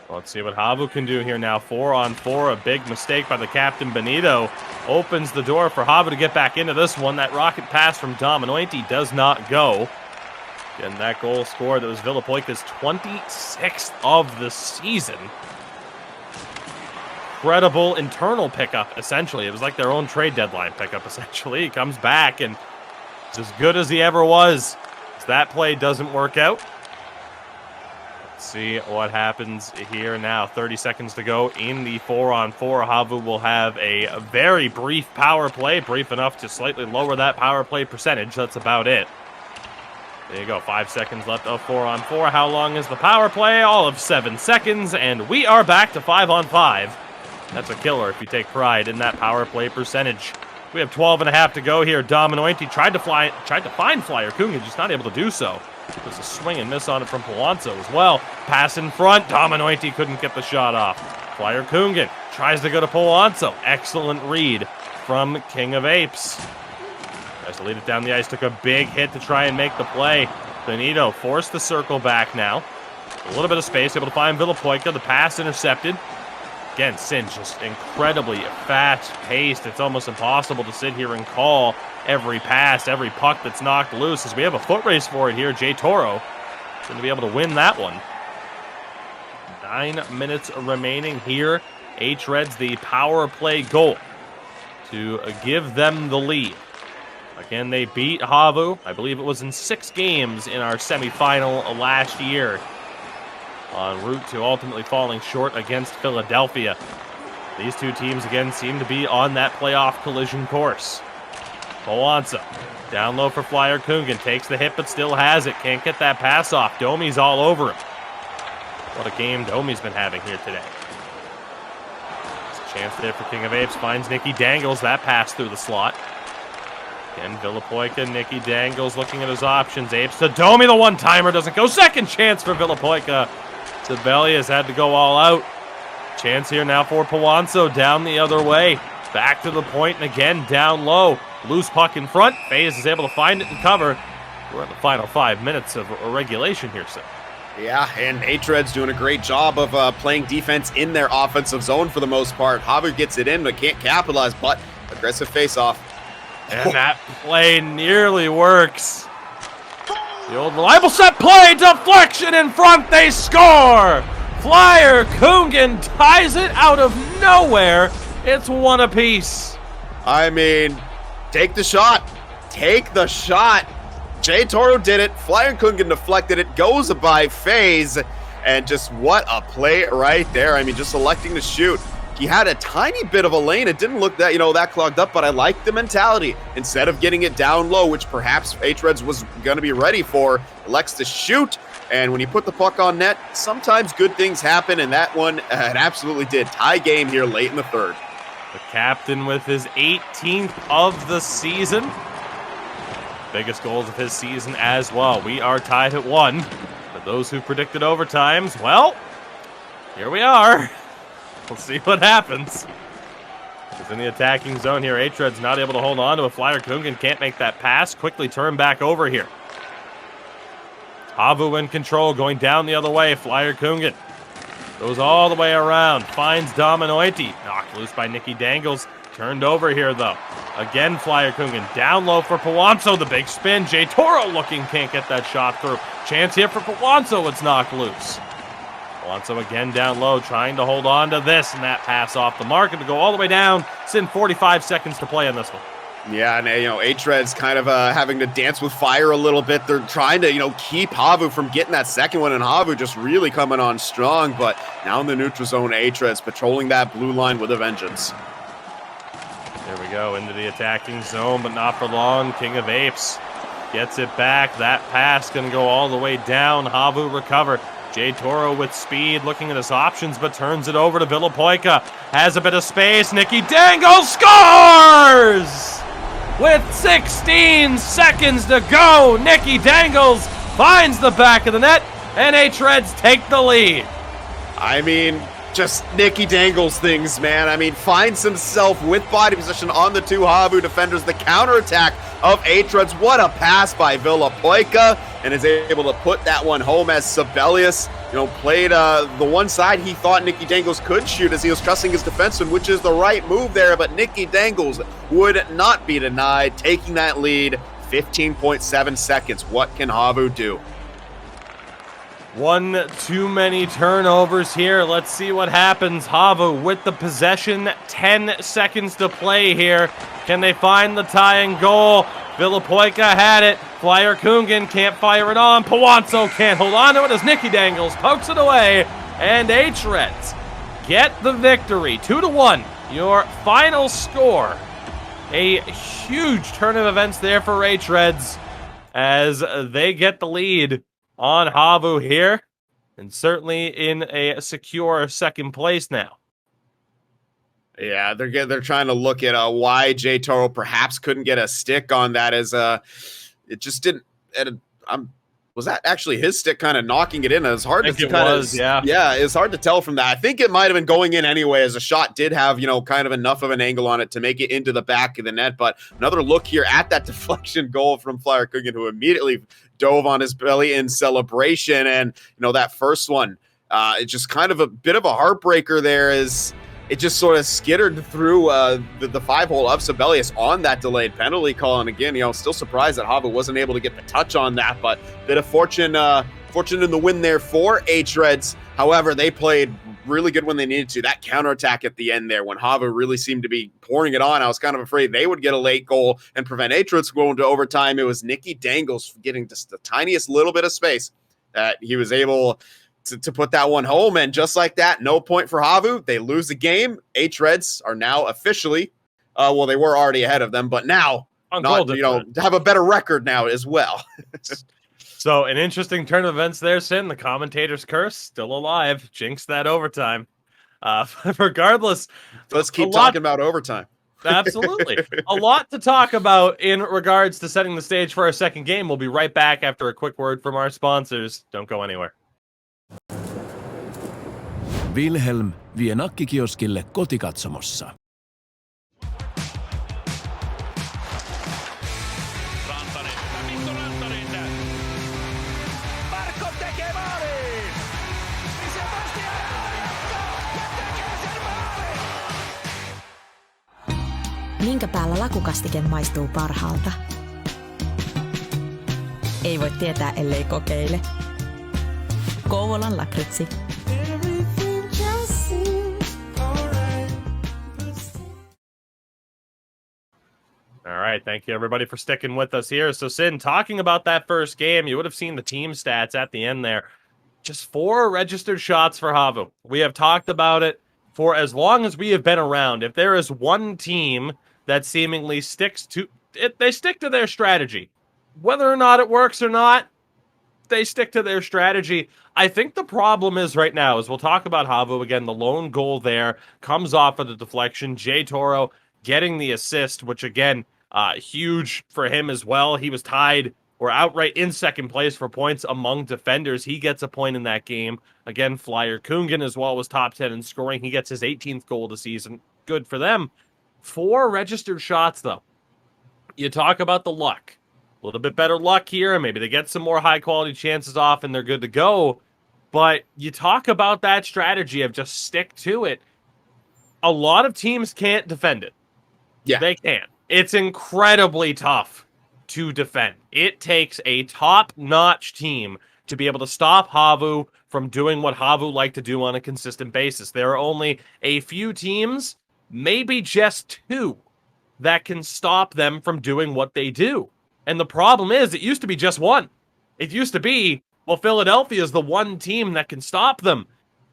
Let's see what HAVU can do here now. 4-on-4, a big mistake by the captain. Benito opens the door for HAVU to get back into this one. That rocket pass from Dominointi does not go. And that goal scored, that was Villapoika's 26th of the season. Incredible internal pickup, essentially. It was like their own trade deadline pickup, essentially. He comes back and is as good as he ever was. As that play doesn't work out. Let's see what happens here now. 30 seconds to go in the 4-on-4. HAVU will have a very brief power play, brief enough to slightly lower that power play percentage. That's about it. There you go, 5 seconds left of 4-on-4. How long is the power play? All of 7 seconds, and we are back to 5-on-5. That's a killer if you take pride in that power play percentage. We have 12.5 to go here. Dominointi tried to find Flyer Kungan, just not able to do so. There's a swing and miss on it from Polanco as well. Pass in front. Dominointi couldn't get the shot off. Flyer Kungan tries to go to Polanco. Excellent read from King of Apes. Tries to lead it down the ice. Took a big hit to try and make the play. Benito forced the circle back now. A little bit of space, able to find Villapoika. The pass intercepted. Again, Sin just incredibly fast-paced. It's almost impossible to sit here and call every pass, every puck that's knocked loose, as we have a foot race for it here. Jay Toro is going to be able to win that one. 9 minutes remaining here. hREDS the power play goal to give them the lead. Again, they beat HAVU. I believe it was in 6 games in our semifinal last year, en route to ultimately falling short against Philadelphia. These two teams, again, seem to be on that playoff collision course. Polanco, down low for Flyer Kungan, takes the hit but still has it. Can't get that pass off. Domi's all over him. What a game Domi's been having here today. There's a chance there for King of Apes. Finds Nicky Dangles. That pass through the slot. Again, Villapoika, Nicky Dangles looking at his options. Apes to Domi, the one-timer doesn't go. Second chance for Villapoika. Sebelius had to go all out. Chance here now for Pawanso down the other way. Back to the point and again down low. Loose puck in front. FaZe is able to find it and cover. We're in the final 5 minutes of regulation here, so. Yeah, and hREDS doing a great job of playing defense in their offensive zone for the most part. HAVU gets it in, but can't capitalize, but aggressive face-off. And that play nearly works. The old reliable set play, deflection in front, they score! Flyer Kungen ties it out of nowhere. It's one apiece. I mean, take the shot. Take the shot. Jay Toro did it. Flyer Kungen deflected it. Goes by FaZe. And just what a play right there. I mean, just electing to shoot. He had a tiny bit of a lane. It didn't look that, that clogged up, but I like the mentality. Instead of getting it down low, which perhaps hREDS was going to be ready for, elects to shoot. And when you put the puck on net, sometimes good things happen, and that one, it absolutely did. Tie game here late in the third. The captain with his 18th of the season. Biggest goals of his season as well. We are tied at 1. For those who predicted overtimes, well, here we are. We'll see what happens. He's in the attacking zone here. hREDS not able to hold on to a Flyer Kungen. Can't make that pass. Quickly turn back over here. HAVU in control, going down the other way. Flyer Kungen goes all the way around. Finds Dominoiti. Knocked loose by Nicky Dangles. Turned over here, though. Again, Flyer Kungen down low for Pawanso. The big spin. Jay Toro looking, can't get that shot through. Chance here for Pawanso. It's knocked loose. Pawanso again down low, trying to hold on to this, and that pass off the mark and to go all the way down. It's in 45 seconds to play on this one. Yeah, and hREDS kind of having to dance with fire a little bit. They're trying to, keep HAVU from getting that second one, and HAVU just really coming on strong. But now in the neutral zone, hREDS patrolling that blue line with a vengeance. There we go, into the attacking zone, but not for long. King of Apes gets it back. That pass going to go all the way down. HAVU recover. Jay Toro with speed, looking at his options, but turns it over to Villapoika. Has a bit of space. Nicky Dangles scores! With 16 seconds to go, Nicky Dangles finds the back of the net, and hREDS take the lead. I mean, just Nicky Dangles things, man. I mean, finds himself with body position on the two HAVU defenders. The counterattack of hREDS. What a pass by Villapoika, and is able to put that one home as Sebelius, played the one side he thought Nicky Dangles could shoot as he was trusting his defenseman, which is the right move there, but Nicky Dangles would not be denied, taking that lead. 15.7 seconds. What can HAVU do? One too many turnovers here. Let's see what happens. HAVU with the possession. 10 seconds to play here. Can they find the tying goal? Villapoika had it. Flyer Kungen can't fire it on. Pawanso can't hold on to it as Nicky Dangles pokes it away. And hREDS get the victory. 2-1. Your final score. A huge turn of events there for hREDS as they get the lead on HAVU here, and certainly in a secure second place now. Yeah, they're trying to look at why Jay Toro perhaps couldn't get a stick on that, as it just didn't. Was that actually his stick kind of knocking it in? It was hard to yeah, it's hard to tell from that. I think it might have been going in anyway, as the shot did have kind of enough of an angle on it to make it into the back of the net. But another look here at that deflection goal from Flyer Kungen, who immediately dove on his belly in celebration. And that first one, it's just kind of a bit of a heartbreaker there, as it just sort of skittered through the 5-hole of Sebelius on that delayed penalty call. And again, still surprised that HAVU wasn't able to get the touch on that, but bit of fortune in the win there for hREDS. However, they played really good when they needed to. That counterattack at the end there, when HAVU really seemed to be pouring it on, I was kind of afraid they would get a late goal and prevent hREDS going to overtime. It was Nicky Dangles getting just the tiniest little bit of space that he was able to put that one home, and just like that, no point for HAVU. They lose the game. hREDS are now officially, well, they were already ahead of them, but now have a better record now as well. So an interesting turn of events there, Sin. The commentator's curse still alive. Jinx that overtime. Regardless, let's keep talking about overtime. Absolutely. A lot to talk about in regards to setting the stage for our second game. We'll be right back after a quick word from our sponsors. Don't go anywhere. Wilhelm vie nakkikioskille kotikatsomossa. Minkä päällä lakukastike maistuu parhaalta? Ei voi tietää, ellei kokeile. Kouvolan lakritsi. All right, thank you everybody for sticking with us here. So Sin, talking about that first game, you would have seen the team stats at the end there. Just 4 registered shots for HAVU. We have talked about it for as long as we have been around. If there is one team that seemingly sticks to it, they stick to their strategy. Whether or not it works or not, they stick to their strategy. I think the problem is right now, as we'll talk about HAVU again, the lone goal there comes off of the deflection. Jay Toro getting the assist, which again, huge for him as well. He was tied or outright in second place for points among defenders. He gets a point in that game. Again, Flyer Kungen as well was top 10 in scoring. He gets his 18th goal of the season. Good for them. 4 registered shots, though. You talk about the luck. A little bit better luck here, and maybe they get some more high-quality chances off, and they're good to go. But you talk about that strategy of just stick to it. A lot of teams can't defend it. Yeah. They can't. It's incredibly tough to defend. It takes a top-notch team to be able to stop HAVU from doing what HAVU like to do on a consistent basis. There are only a few teams, maybe just 2, that can stop them from doing what they do. And the problem is, it used to be just 1. It used to be, well, Philadelphia is the one team that can stop them.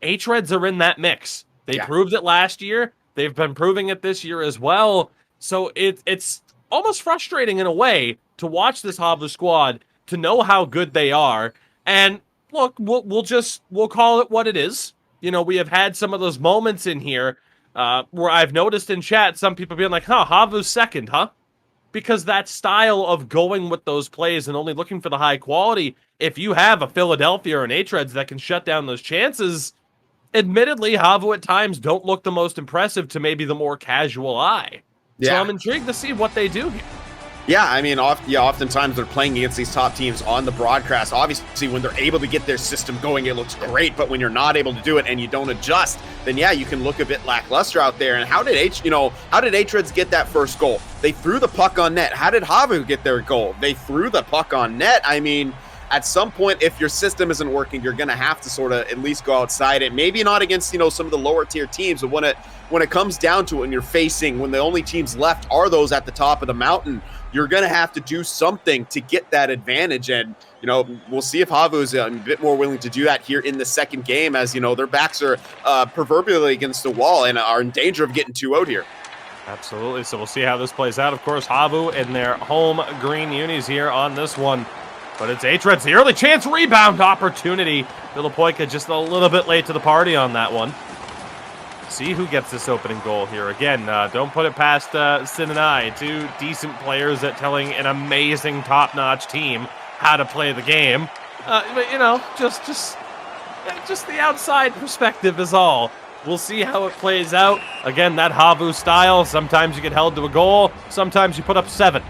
hREDS are in that mix. They proved it last year. They've been proving it this year as well. So it's almost frustrating in a way to watch this HAVU squad, to know how good they are. And look, we'll call it what it is. You know, we have had some of those moments in here where I've noticed in chat some people being like, HAVU's second, huh? Because that style of going with those plays and only looking for the high quality, if you have a Philadelphia or an hREDS that can shut down those chances, admittedly, HAVU at times don't look the most impressive to maybe the more casual eye. Yeah. So I'm intrigued to see what they do here. Yeah, I mean, oftentimes they're playing against these top teams on the broadcast. Obviously, when they're able to get their system going, it looks great. But when you're not able to do it and you don't adjust, then yeah, you can look a bit lackluster out there. And how did hREDS get that first goal? They threw the puck on net. How did HAVU get their goal? They threw the puck on net. I mean, at some point, if your system isn't working, you're going to have to sort of at least go outside it. Maybe not against, some of the lower tier teams, but when it comes down to it, when the only teams left are those at the top of the mountain, you're going to have to do something to get that advantage. And, we'll see if HAVU is a bit more willing to do that here in the second game, as, their backs are proverbially against the wall and are in danger of getting 2 out here. Absolutely. So we'll see how this plays out. Of course, HAVU in their home green unis here on this one. But it's hREDS, the early chance rebound opportunity. Villapoika just a little bit late to the party on that one. See who gets this opening goal here. Again, don't put it past Sin and I, 2 decent players at telling an amazing top-notch team how to play the game. But, just the outside perspective is all. We'll see how it plays out. Again, that HAVU style, sometimes you get held to a goal, sometimes you put up 7.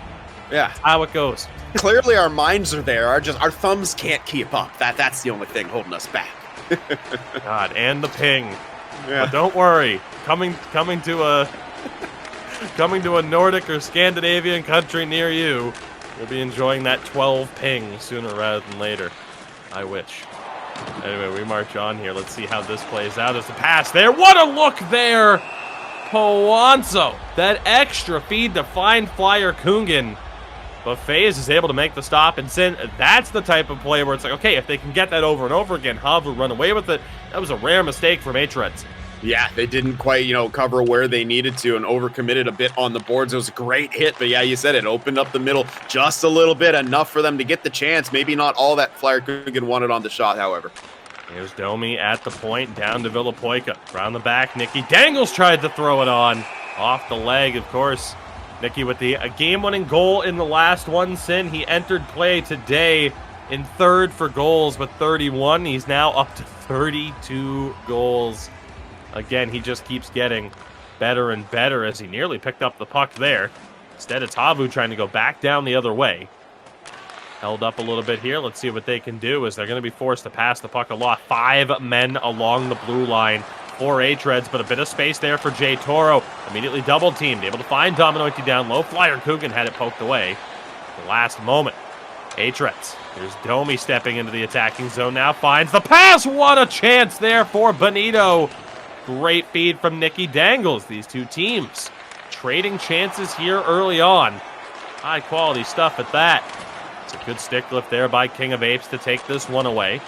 Yeah. That's how it goes. Clearly our minds are there. Our thumbs can't keep up. That's the only thing holding us back. God, and the ping. Yeah. But don't worry. Coming to a Nordic or Scandinavian country near you, we'll be enjoying that 12 ping sooner rather than later. I wish. Anyway, we march on here. Let's see how this plays out. As the pass there. What a look there! Poanzo. That extra feed to find Flyer Kungen. But FaZe is able to make the stop and Sin. That's the type of play where it's like, okay, if they can get that over and over again, HAVU run away with it. That was a rare mistake from hREDS. Yeah, they didn't quite, cover where they needed to and overcommitted a bit on the boards. It was a great hit, but yeah, you said it opened up the middle just a little bit, enough for them to get the chance. Maybe not all that Flyer Kungen wanted on the shot, however. Here's Domi at the point, down to Villapoika. Around the back, Nicky Dangles tried to throw it on. off the leg, of course. Nicky with the game-winning goal in the last one. He entered play today in third for goals with 31. He's now up to 32 goals. Again, he just keeps getting better and better as he nearly picked up the puck there. Instead, it's HAVU trying to go back down the other way. Held up a little bit here. Let's see what they can do as they're going to be forced to pass the puck a lot. 5 men along the blue line for hREDS, but a bit of space there for Jay Toro. Immediately double teamed, able to find Dominoiti down low. Flyer Coogan had it poked away. The last moment. hREDS. Here's Domi stepping into the attacking zone now. Finds the pass. What a chance there for Benito. Great feed from Nicky Dangles. These two teams trading chances here early on. High quality stuff at that. It's a good stick lift there by King of Apes to take this one away.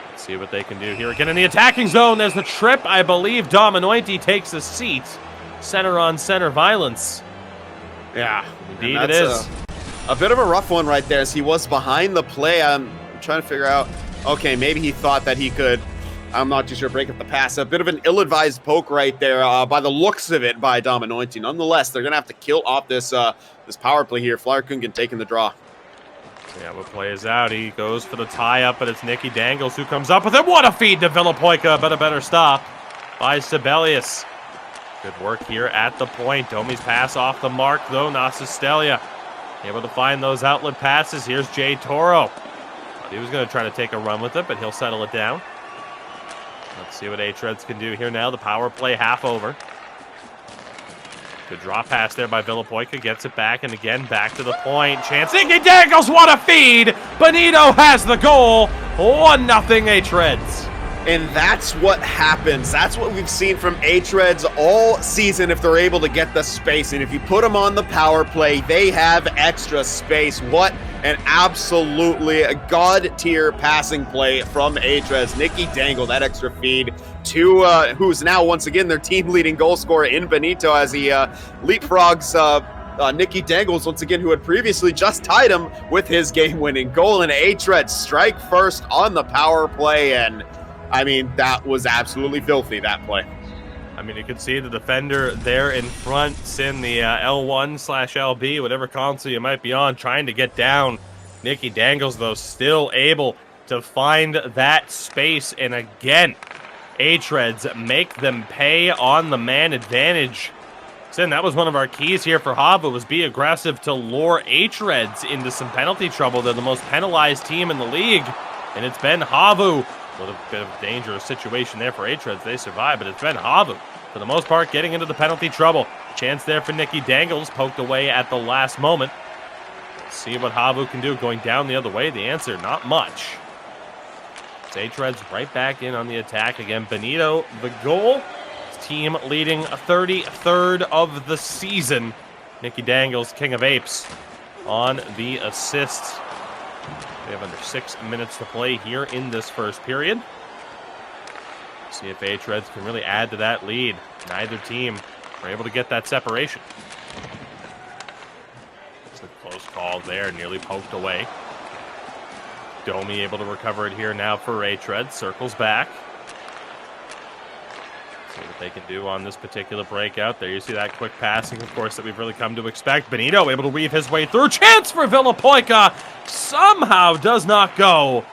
Let's see what they can do here. Again in the attacking zone. There's the trip. I believe Dominoiti takes a seat. Center on center violence. Yeah. Indeed it is. A bit of a rough one right there as he was behind the play. I'm trying to figure out, okay, maybe he thought that he could, I'm not too sure, break up the pass. A bit of an ill-advised poke right there by the looks of it by Dominoiti. Nonetheless, they're going to have to kill off this this power play here. Flyer Coogan taking the draw. Yeah, what play is out? He goes for the tie-up, but it's Nicky Dangles who comes up with it. What a feed to Villapoika, but a better stop by Sibelius. Good work here at the point. Domi's pass off the mark, though. Nasistelia able to find those outlet passes. Here's Jay Toro. He was going to try to take a run with it, but he'll settle it down. Let's see what hREDS can do here now. The power play half over. Good draw pass there by Villapoika. Gets it back, and again, back to the point. Chance. Nicky Dangles, what a feed! Benito has the goal. 1-0 hREDS. And that's what happens. That's what we've seen from hREDS all season if they're able to get the space. And if you put them on the power play, they have extra space. What an absolutely god-tier passing play from hREDS. Nicky Dangle, that extra feed to who's now once again their team-leading goal scorer in Benito as he leapfrogs Nicky Dangles once again, who had previously just tied him with his game-winning goal. And hREDS strike first on the power play, and I mean, that was absolutely filthy, that play. I mean, you can see the defender there in front, in the L1/LB, whatever console you might be on, trying to get down. Nicky Dangles, though, still able to find that space. And again, hREDS make them pay on the man advantage. Sin, that was one of our keys here for HAVU, was be aggressive to lure hREDS into some penalty trouble. They're the most penalized team in the league, and it's been HAVU. A little bit of a dangerous situation there for hREDS. They survive, but it's been HAVU, for the most part, getting into the penalty trouble. Chance there for Nicky Dangles, poked away at the last moment. Let's see what HAVU can do going down the other way. The answer, not much. It's hREDS right back in on the attack again. Benito, the goal. His team leading a 33rd of the season. Nicky Dangles, King of Apes, on the assists. We have under 6 minutes to play here in this first period. See if hREDS can really add to that lead. Neither team were able to get that separation. It's a close call there, nearly poked away. Domi able to recover it here now for hREDS. Circles back. See what they can do on this particular breakout. There you see that quick passing, of course, that we've really come to expect. Benito able to weave his way through. Chance for Villapoika. Somehow does not go.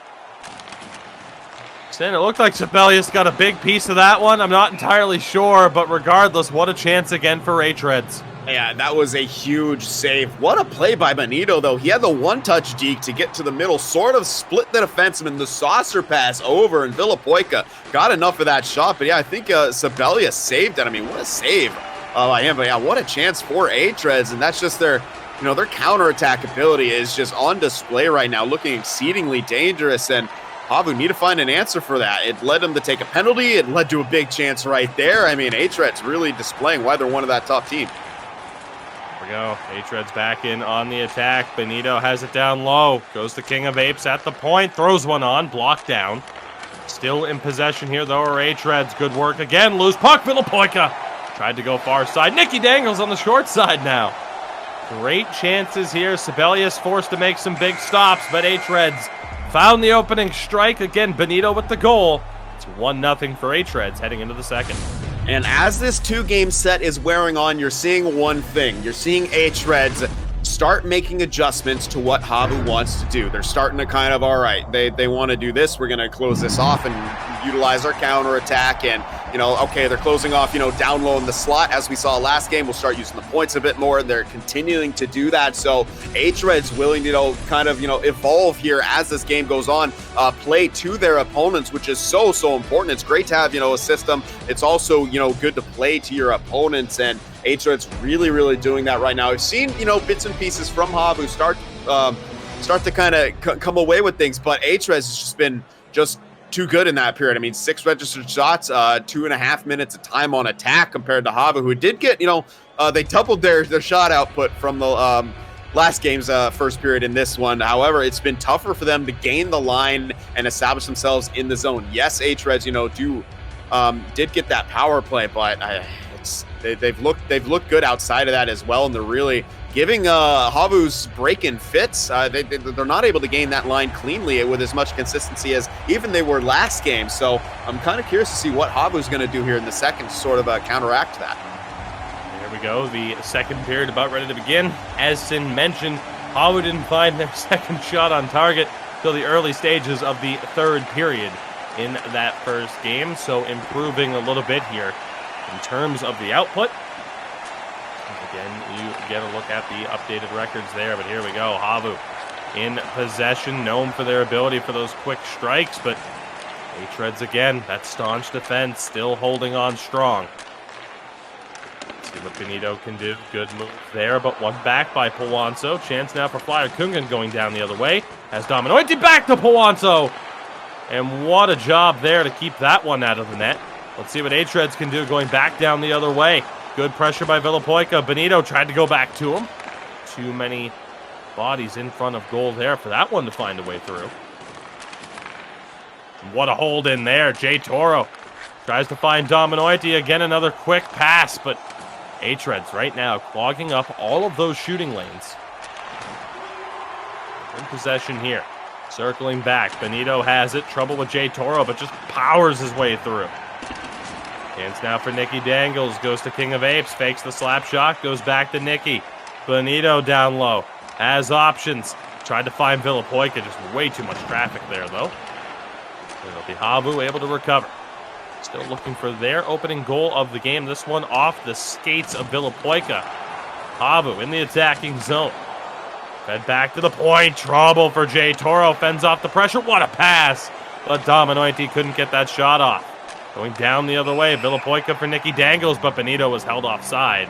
And it looked like Sibelius got a big piece of that one. I'm not entirely sure, but regardless, what a chance again for hREDS. Yeah, that was a huge save. What a play by Benito, though. He had the one-touch deke to get to the middle, sort of split the defenseman, the saucer pass over, and Villapoika got enough of that shot. But yeah, I think Sibelius saved it. I mean, what a save by him. But yeah, what a chance for hREDS, and that's just their, you know, their counterattack ability is just on display right now, looking exceedingly dangerous. And HAVU need to find an answer for that. It led them to take a penalty. It led to a big chance right there. I mean, hREDS really displaying why they're one of that top team. There we go. hREDS back in on the attack. Benito has it down low. Goes the King of Apes at the point. Throws one on. Blocked down. Still in possession here, though, are hREDS. Good work again. Loose puck. Villapoika tried to go far side. Nicky Dangles on the short side now. Great chances here. Sibelius forced to make some big stops, but hREDS found the opening strike. Again, Benito with the goal. It's 1-0 for hREDS heading into the second. And as this 2-game set is wearing on, you're seeing one thing. You're seeing hREDS start making adjustments to what HAVU wants to do. They're starting to kind of, all right, they want to do this. We're going to close this off and utilize our counter attack. And, okay, they're closing off, down low in the slot. As we saw last game, we'll start using the points a bit more. They're continuing to do that. So hRED's willing to, kind of, evolve here as this game goes on, play to their opponents, which is so important. It's great to have, a system. It's also, good to play to your opponents. And hRED's really doing that right now. I've seen, bits and pieces from HAVU start to kind of come away with things, but hRED's has just been too good in that period. I mean, 6 registered shots, 2.5 minutes of time on attack compared to HAVU, who did get, they doubled their shot output from the last game's first period in this one. However, it's been tougher for them to gain the line and establish themselves in the zone. Yes, hRED's, did get that power play, but they've looked good outside of that as well, and they're really giving HAVU's break-in fits. They're not able to gain that line cleanly with as much consistency as even they were last game. So I'm kind of curious to see what HAVU's going to do here in the second to sort of counteract that. Here we go, the second period about ready to begin. As Sin mentioned, HAVU didn't find their second shot on target till the early stages of the third period in that first game, so improving a little bit here in terms of the output. Again, you get a look at the updated records there, but here we go. HAVU in possession, known for their ability for those quick strikes, but hREDS again, that staunch defense, still holding on strong. Let's see what Benito can do. Good move there, but one back by Powanso. Chance now for Flyer Kungan going down the other way. Has Dominoiti back to Powanso. And what a job there to keep that one out of the net. Let's see what hREDS can do going back down the other way. Good pressure by Villapoika. Benito tried to go back to him. Too many bodies in front of goal there for that one to find a way through. What a hold in there. Jay Toro tries to find Dominoiti. Again, another quick pass, but hREDS right now clogging up all of those shooting lanes. In possession here. Circling back. Benito has it. Trouble with Jay Toro, but just powers his way through. Chance now for Nicky Dangles. Goes to King of Apes. Fakes the slap shot. Goes back to Nicky. Benito down low. Has options. Tried to find Villapoika. Just way too much traffic there, though. It'll be HAVU able to recover. Still looking for their opening goal of the game. This one off the skates of Villapoika. HAVU in the attacking zone. Fed back to the point. Trouble for Jay Toro. Fends off the pressure. What a pass. But Dominoiti couldn't get that shot off. Going down the other way. Villapoika for Nicky Dangles, but Benito was held offside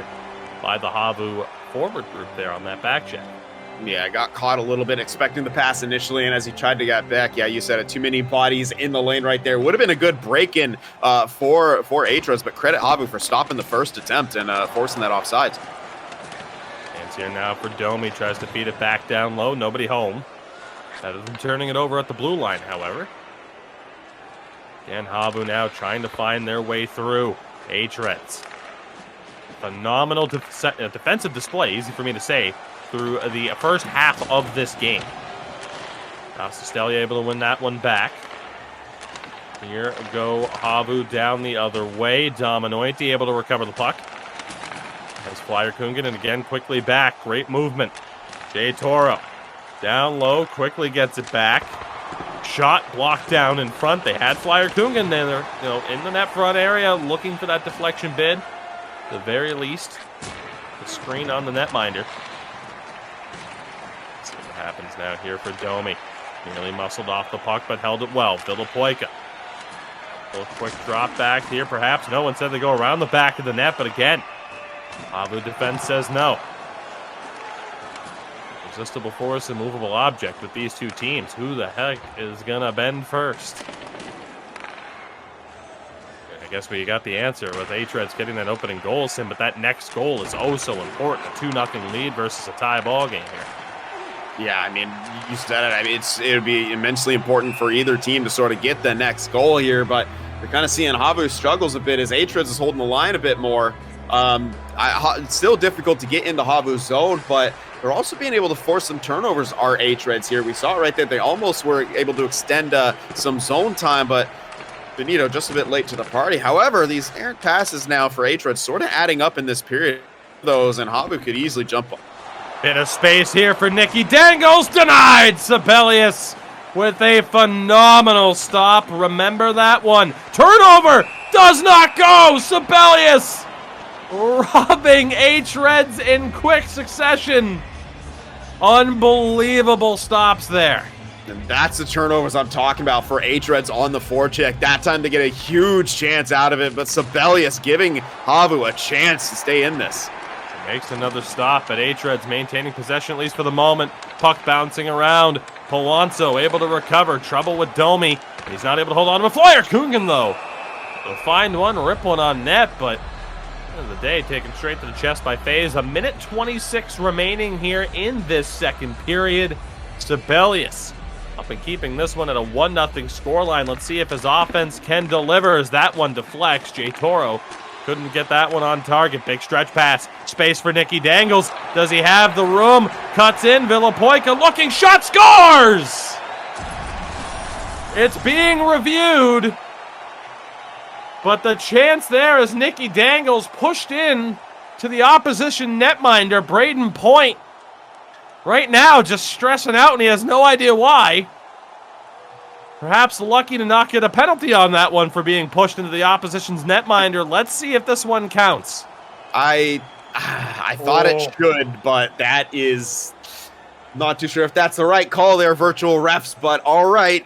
by the HAVU forward group there on that back check. Yeah, got caught a little bit expecting the pass initially, and as he tried to get back, yeah, you said it, too many bodies in the lane right there. Would have been a good break-in for hREDS, but credit HAVU for stopping the first attempt and forcing that offsides. Hands here now for Domi. Tries to feed it back down low. Nobody home. Better than turning it over at the blue line, however. And HAVU now trying to find their way through. hREDS. Phenomenal defensive display, easy for me to say, through the first half of this game. Now Sestelia able to win that one back. Here go HAVU down the other way. Dominoiti able to recover the puck. Has Flyer Kungan, and again quickly back. Great movement. Jay Toro down low, quickly gets it back. Shot blocked down in front. They had Flyer Kungan there, in the net front area, looking for that deflection bid. At the very least, the screen on the netminder. Let's see what happens now here for Domi. Nearly muscled off the puck, but held it well. Villapoika. A quick drop back here, perhaps. No one said they go around the back of the net, but again, HAVU defense says no. Irresistible force, immovable object with these two teams. Who the heck is gonna bend first? I guess we got the answer with hREDS getting that opening goal, Sim, but that next goal is oh so important. A 2-0 lead versus a tie ball game here. Yeah, I mean, you said it. I mean, it would be immensely important for either team to sort of get the next goal here, but you're kind of seeing HAVU struggles a bit as hREDS is holding the line a bit more. It's still difficult to get into HAVU's zone, but they're also being able to force some turnovers, our hREDS here. We saw it right there. They almost were able to extend some zone time, but Benito just a bit late to the party. However, these errant passes now for hREDS sort of adding up in this period. Those, and HAVU could easily jump on. Bit of space here for Nicky Dangles. Denied. Sibelius with a phenomenal stop. Remember that one. Turnover does not go. Sibelius robbing hREDS in quick succession. Unbelievable stops there. And that's the turnovers I'm talking about for hREDS on the forecheck. That time to get a huge chance out of it, but Sibelius giving HAVU a chance to stay in this. Makes another stop, but hREDS maintaining possession at least for the moment. Puck bouncing around. Polanco able to recover. Trouble with Domi. He's not able to hold on to a flyer. Kungan, though, will find one, rip one on net, but end of the day, taken straight to the chest by FaZe. A minute 26 remaining here in this second period. Sibelius up and keeping this one at a 1-0 scoreline. Let's see if his offense can deliver as that one deflects. J Toro couldn't get that one on target. Big stretch pass. Space for Nicky Dangles. Does he have the room? Cuts in. Villapoika looking. Shot, scores! It's being reviewed. But the chance there is Nicky Dangles pushed in to the opposition netminder, Braden Point. Right now, just stressing out, and he has no idea why. Perhaps lucky to not get a penalty on that one for being pushed into the opposition's netminder. Let's see if this one counts. I thought it should, but that is not too sure if that's the right call there, virtual refs. But all right,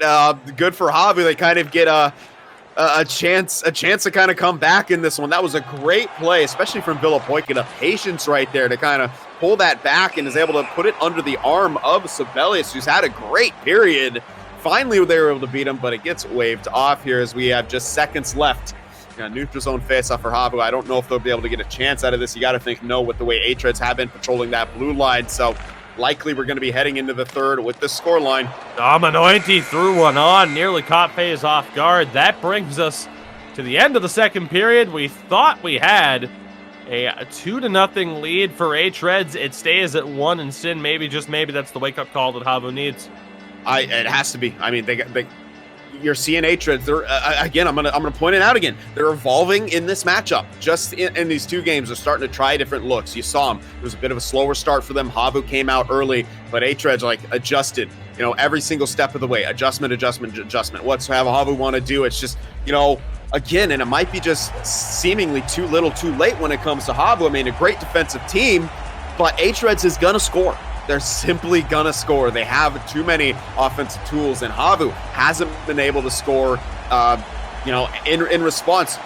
good for HAVU. They kind of get a chance to kind of come back in this one. That was a great play, especially from Villapoika. The patience right there to kind of pull that back and is able to put it under the arm of Sibelius, who's had a great period. Finally, they were able to beat him, but it gets waved off here as we have just seconds left. Neutral zone face-off for HAVU. I don't know if they'll be able to get a chance out of this. You got to think no with the way hREDS have been patrolling that blue line. So likely we're going to be heading into the third with this scoreline. Dominointi threw one on, nearly caught FaZe off guard. That brings us to the end of the second period. We thought we had a 2-0 lead for hREDS. It stays at 1, and Sin, maybe, just maybe, that's the wake-up call that HAVU needs. It has to be. I mean, you're seeing hREDS. They're again. I'm gonna point it out again. They're evolving in this matchup. Just in these two games, they're starting to try different looks. You saw them. It was a bit of a slower start for them. HAVU came out early, but hREDS adjusted. Every single step of the way. Adjustment. What's HAVU want to do? It's just again, and it might be just seemingly too little, too late when it comes to HAVU. I mean, a great defensive team, but hREDS is gonna score. They're simply gonna score. They have too many offensive tools, and HAVU hasn't been able to score, in response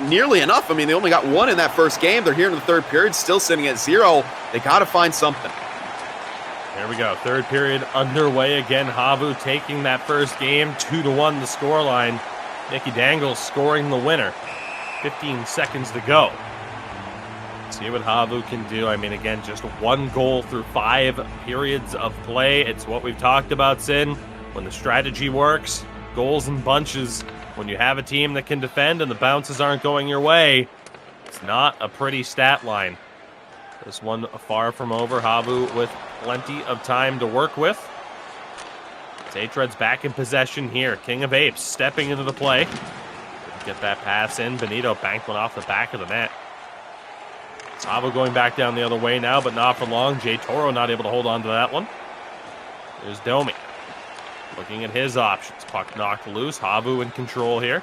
nearly enough. I mean, they only got one in that first game. They're here in the third period, still sitting at 0. They got to find something. There we go. Third period underway again. HAVU taking that first game, 2-1 the scoreline. Nicky Dangles scoring the winner. 15 seconds to go. See what HAVU can do. I mean, again, just 1 goal through 5 periods of play. It's what we've talked about, Sin. When the strategy works, goals in bunches. When you have a team that can defend and the bounces aren't going your way, it's not a pretty stat line. This one far from over. HAVU with plenty of time to work with. It's hREDS back in possession here. King of Apes stepping into the play. Get that pass in. Benito banked one off the back of the net. HAVU going back down the other way now, but not for long. J Toro not able to hold on to that one. There's Domi. Looking at his options. Puck knocked loose. HAVU in control here.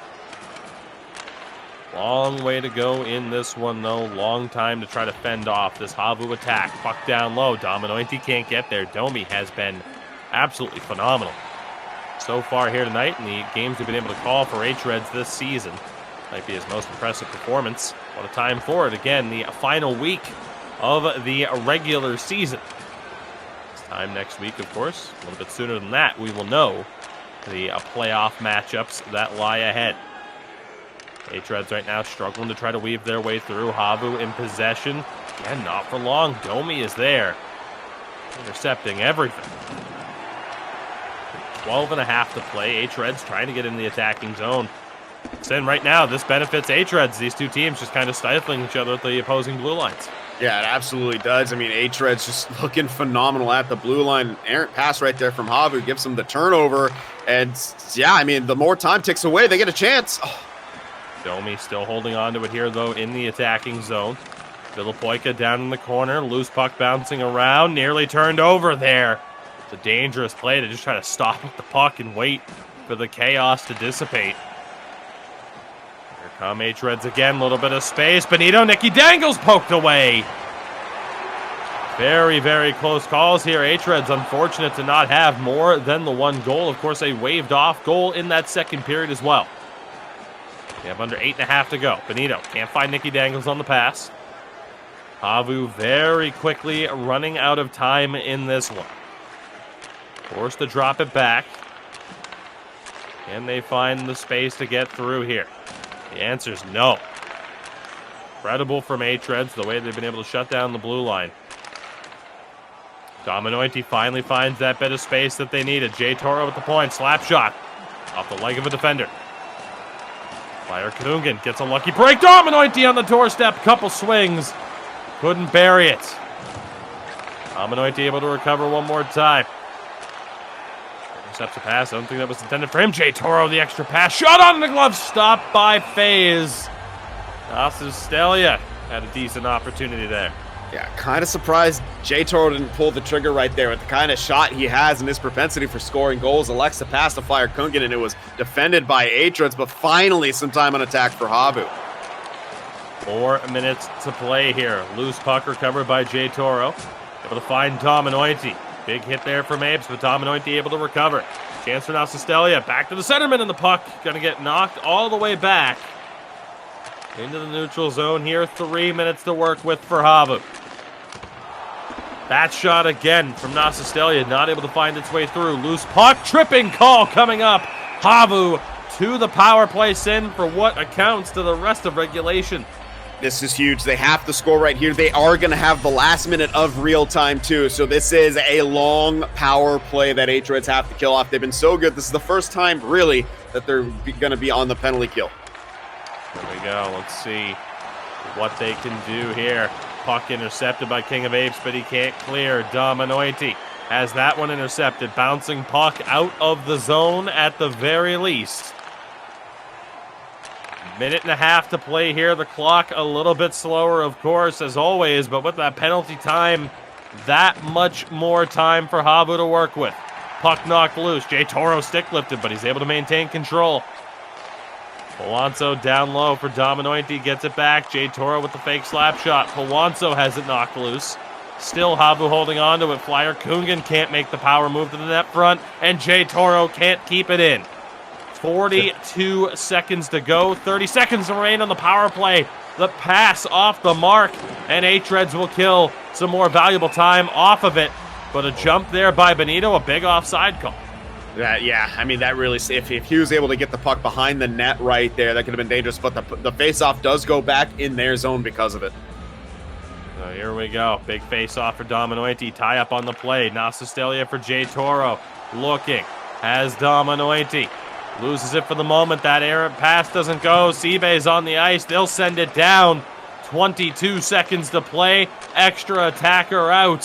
Long way to go in this one, though. Long time to try to fend off this HAVU attack. Puck down low. Dominointi can't get there. Domi has been absolutely phenomenal so far here tonight in the games we've been able to call for hREDS this season. Might be his most impressive performance. What a time for it. Again, the final week of the regular season. This time next week, of course. A little bit sooner than that, we will know the playoff matchups that lie ahead. hREDS right now struggling to try to weave their way through. HAVU in possession. Again, not for long. Domi is there. Intercepting everything. 12.5 to play. hREDS trying to get in the attacking zone. Sin right now, this benefits hREDS. These two teams just kind of stifling each other at the opposing blue lines. Yeah, it absolutely does. I mean, hREDS just looking phenomenal at the blue line. Errant pass right there from HAVU gives them the turnover. And yeah, I mean, the more time ticks away, they get a chance. Oh. Domi still holding on to it here, though, in the attacking zone. Villapoika down in the corner. Loose puck bouncing around. Nearly turned over there. It's a dangerous play to just try to stop with the puck and wait for the chaos to dissipate. Here come hREDS again. A little bit of space. Benito, Nicky Dangles poked away. Very, very close calls here. hREDS unfortunate to not have more than the one goal. Of course, a waved off goal in that second period as well. We have under 8.5 to go. Benito can't find Nicky Dangles on the pass. HAVU very quickly running out of time in this one. Forced to drop it back. Can they find the space to get through here? The answer is no. Incredible from hREDS, the way they've been able to shut down the blue line. Dominointi finally finds that bit of space that they needed. Jay Toro with the point. Slap shot off the leg of a defender. Fire Kunungan gets a lucky break. Dominointi on the doorstep. Couple swings. Couldn't bury it. Dominointi able to recover one more time. Intercepts a pass. I don't think that was intended for him. Jay Toro, the extra pass. Shot on the glove. Stopped by FaZe. Nasistelia had a decent opportunity there. Yeah, kind of surprised Jay Toro didn't pull the trigger right there with the kind of shot he has and his propensity for scoring goals. Alexa passed to Fire Kunungan, and it was defended by hREDS, but finally some time on attack for HAVU. 4 minutes to play here. Loose puck recovered by Jay Toro. Able to find Dominointi. Big hit there from Apes, but Dominointi able to recover. Chance for Nasistelia. Back to the centerman, and the puck going to get knocked all the way back into the neutral zone here. 3 minutes to work with for HAVU. That shot again from Nasistelia, not able to find its way through. Loose puck, tripping call coming up. HAVU to the power play sin for what accounts to the rest of regulation. This is huge. They have to score right here. They are going to have the last minute of real time too. So this is a long power play that hREDS have to kill off. They've been so good. This is the first time really that they're going to be on the penalty kill. There we go. Let's see what they can do here. Puck intercepted by King of Apes, but he can't clear. Dominointi has that one intercepted. Bouncing puck out of the zone at the very least. 1.5 minutes to play here. The clock a little bit slower, of course, as always, but with that penalty time, that much more time for HAVU to work with. Puck knocked loose. Jay Toro stick lifted, but he's able to maintain control. Pawanso down low for Dominointi, gets it back. Jay Toro with the fake slap shot. Pawanso has it knocked loose. Still HAVU holding on to it. Flyer Kunungan can't make the power move to the net front, and Jay Toro can't keep it in. 42 seconds to go. 30 seconds to remain on the power play. The pass off the mark, and hREDS will kill some more valuable time off of it. But a jump there by Benito, a big offside call. Yeah, I mean, that really, if he was able to get the puck behind the net right there, that could have been dangerous, but the face-off does go back in their zone because of it. So here we go. Big face-off for Dominointi. Tie up on the play. Nasistelia for Jay Toro. Looking. Has Dominointi. Loses it for the moment. That errant pass doesn't go. Seabay's on the ice. They'll send it down. 22 seconds to play. Extra attacker out.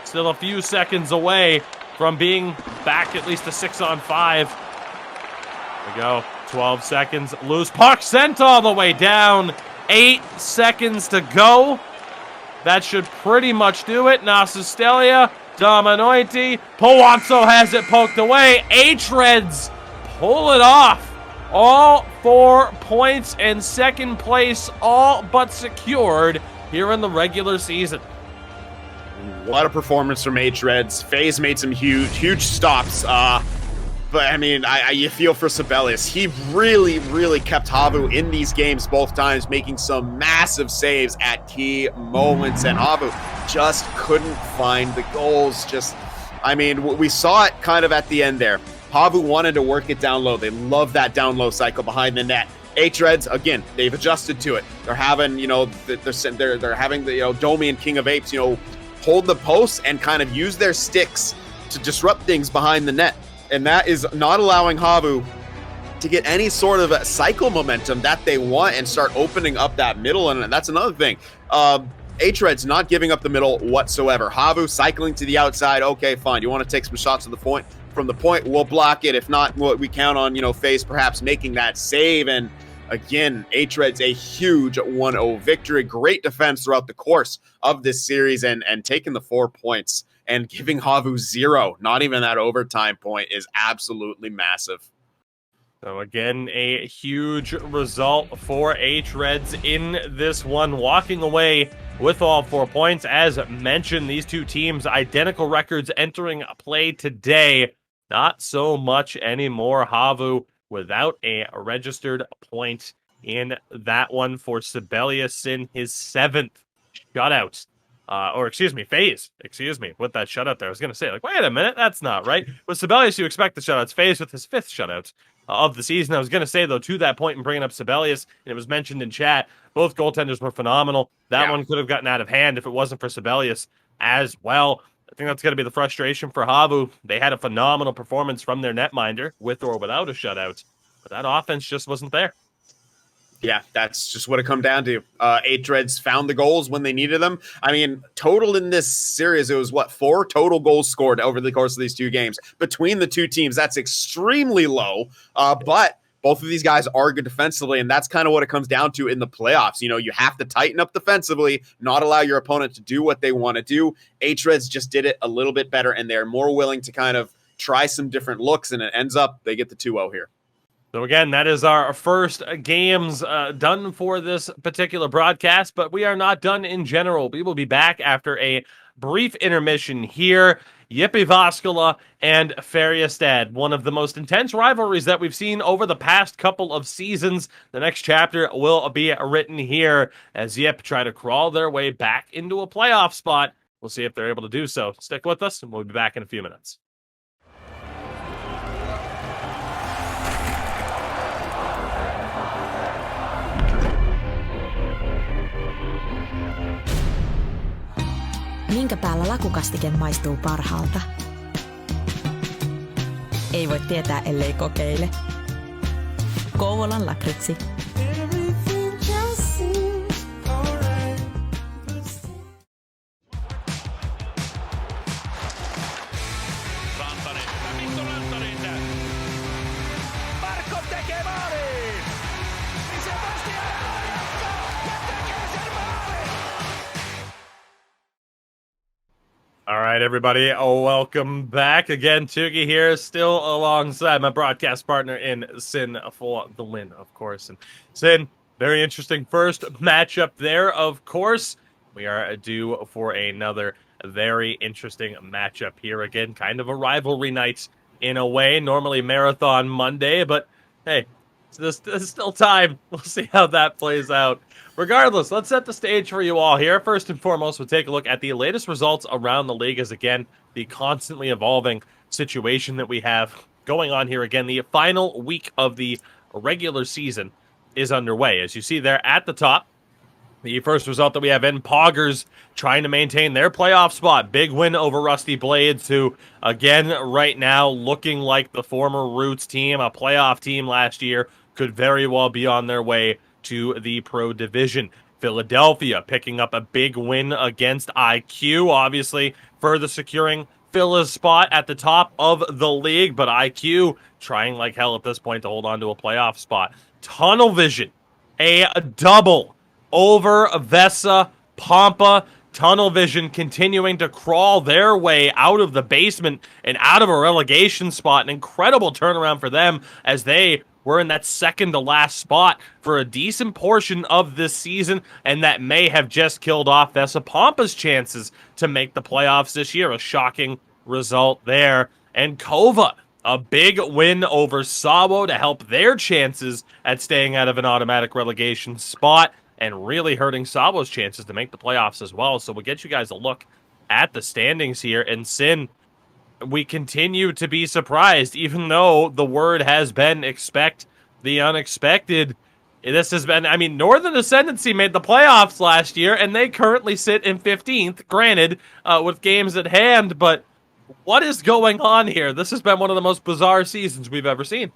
Still a few seconds away from being back at least a 6-on-5. There we go. 12 seconds. Loose puck sent all the way down. 8 seconds to go. That should pretty much do it. Nasistelia, Dominointi. Pawanso has it poked away. hREDS pull it off. All 4 points and second place all but secured here in the regular season. What a performance from hREDS. FaZe made some huge stops. But I mean, you feel for Sibelius. He really kept HAVU in these games both times, making some massive saves at key moments. And HAVU just couldn't find the goals. I mean, we saw it kind of at the end there. HAVU wanted to work it down low. They love that down low cycle behind the net. hREDS, again, they've adjusted to it. They're having, they're having the, Domi and King of Apes, hold the posts and kind of use their sticks to disrupt things behind the net. And that is not allowing HAVU to get any sort of cycle momentum that they want and start opening up that middle. And that's another thing. hREDS not giving up the middle whatsoever. HAVU cycling to the outside. Okay, fine. You want to take some shots to the point? From the point, we'll block it. If not, we count on, FaZe perhaps making that save. And again, hREDS a huge 1-0 victory. Great defense throughout the course of this series and taking the 4 points and giving HAVU 0. Not even that overtime point is absolutely massive. So again, a huge result for hREDS in this one, walking away with all 4 points. As mentioned, these two teams, identical records entering play today. Not so much anymore. HAVU without a registered point in that one for Sibelius in his 7th shutout. FaZe, with that shutout there. I was going to say, wait a minute, that's not right. With Sibelius, you expect the shutouts. FaZe with his 5th shutout of the season. I was going to say, though, to that point and bringing up Sibelius, and it was mentioned in chat, both goaltenders were phenomenal. That one could have gotten out of hand if it wasn't for Sibelius as well. I think that's going to be the frustration for HAVU. They had a phenomenal performance from their netminder, with or without a shutout, but that offense just wasn't there. Yeah, that's just what it come down to. hREDS found the goals when they needed them. I mean, total in this series, it was 4 total goals scored over the course of these 2 games between the 2 teams. That's extremely low, but both of these guys are good defensively, and that's kind of what it comes down to in the playoffs. You have to tighten up defensively, not allow your opponent to do what they want to do. hREDS just did it a little bit better, and they're more willing to kind of try some different looks, and it ends up they get the 2-0 here. So again, that is our first games done for this particular broadcast, but we are not done in general. We will be back after a brief intermission here. Jyväskylä and Färjestad, one of the most intense rivalries that we've seen over the past couple of seasons. The next chapter will be written here as Jyp try to crawl their way back into a playoff spot. We'll see if they're able to do so. Stick with us, and we'll be back in a few minutes. Minkä päällä lakukastike maistuu parhaalta? Ei voi tietää, ellei kokeile. Kouvolan lakritsi. All right, everybody, welcome back again. Tugi here, still alongside my broadcast partner in Sin for the win, of course. And Sin, very interesting first matchup there, of course. We are due for another very interesting matchup here again. Kind of a rivalry night in a way. Normally Marathon Monday, but hey, there's still time. We'll see how that plays out. Regardless, let's set the stage for you all here. First and foremost, we'll take a look at the latest results around the league as, again, the constantly evolving situation that we have going on here. Again, the final week of the regular season is underway. As you see there at the top, the first result that we have in Poggers trying to maintain their playoff spot. Big win over Rusty Blades, who, again, right now looking like the former Roots team, a playoff team last year, could very well be on their way to the Pro Division. Philadelphia picking up a big win against IQ, obviously further securing Phila's spot at the top of the league, but IQ trying like hell at this point to hold on to a playoff spot. Tunnel Vision, a double over Vesa Pampa. Tunnel Vision continuing to crawl their way out of the basement and out of a relegation spot. An incredible turnaround for them as they were in that second to last spot for a decent portion of this season, and that may have just killed off Vesa Pampa's chances to make the playoffs this year. A shocking result there. And Kova, a big win over Sawo to help their chances at staying out of an automatic relegation spot, and really hurting Sawo's chances to make the playoffs as well. So we'll get you guys a look at the standings here. And Sin, we continue to be surprised, even though the word has been expect the unexpected. This has been, Northern Ascendancy made the playoffs last year, and they currently sit in 15th, granted, with games at hand, but what is going on here? This has been one of the most bizarre seasons we've ever seen.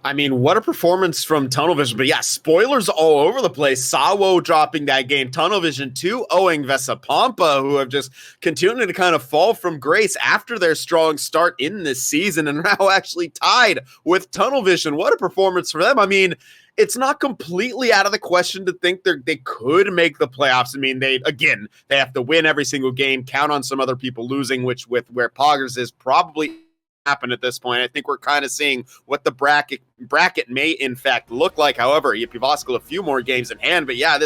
I mean, what a performance from Tunnel Vision. But yeah, spoilers all over the place. Sawo dropping that game. Tunnel Vision 2-0ing Vesapampa, who have just continued to kind of fall from grace after their strong start in this season and now actually tied with Tunnel Vision. What a performance for them. I mean, it's not completely out of the question to think they could make the playoffs. I mean, they have to win every single game, count on some other people losing, which with where Poggers is probably happen at this point. I think we're kind of seeing what the bracket may in fact look like. However, Jyväskylä a few more games in hand, but yeah,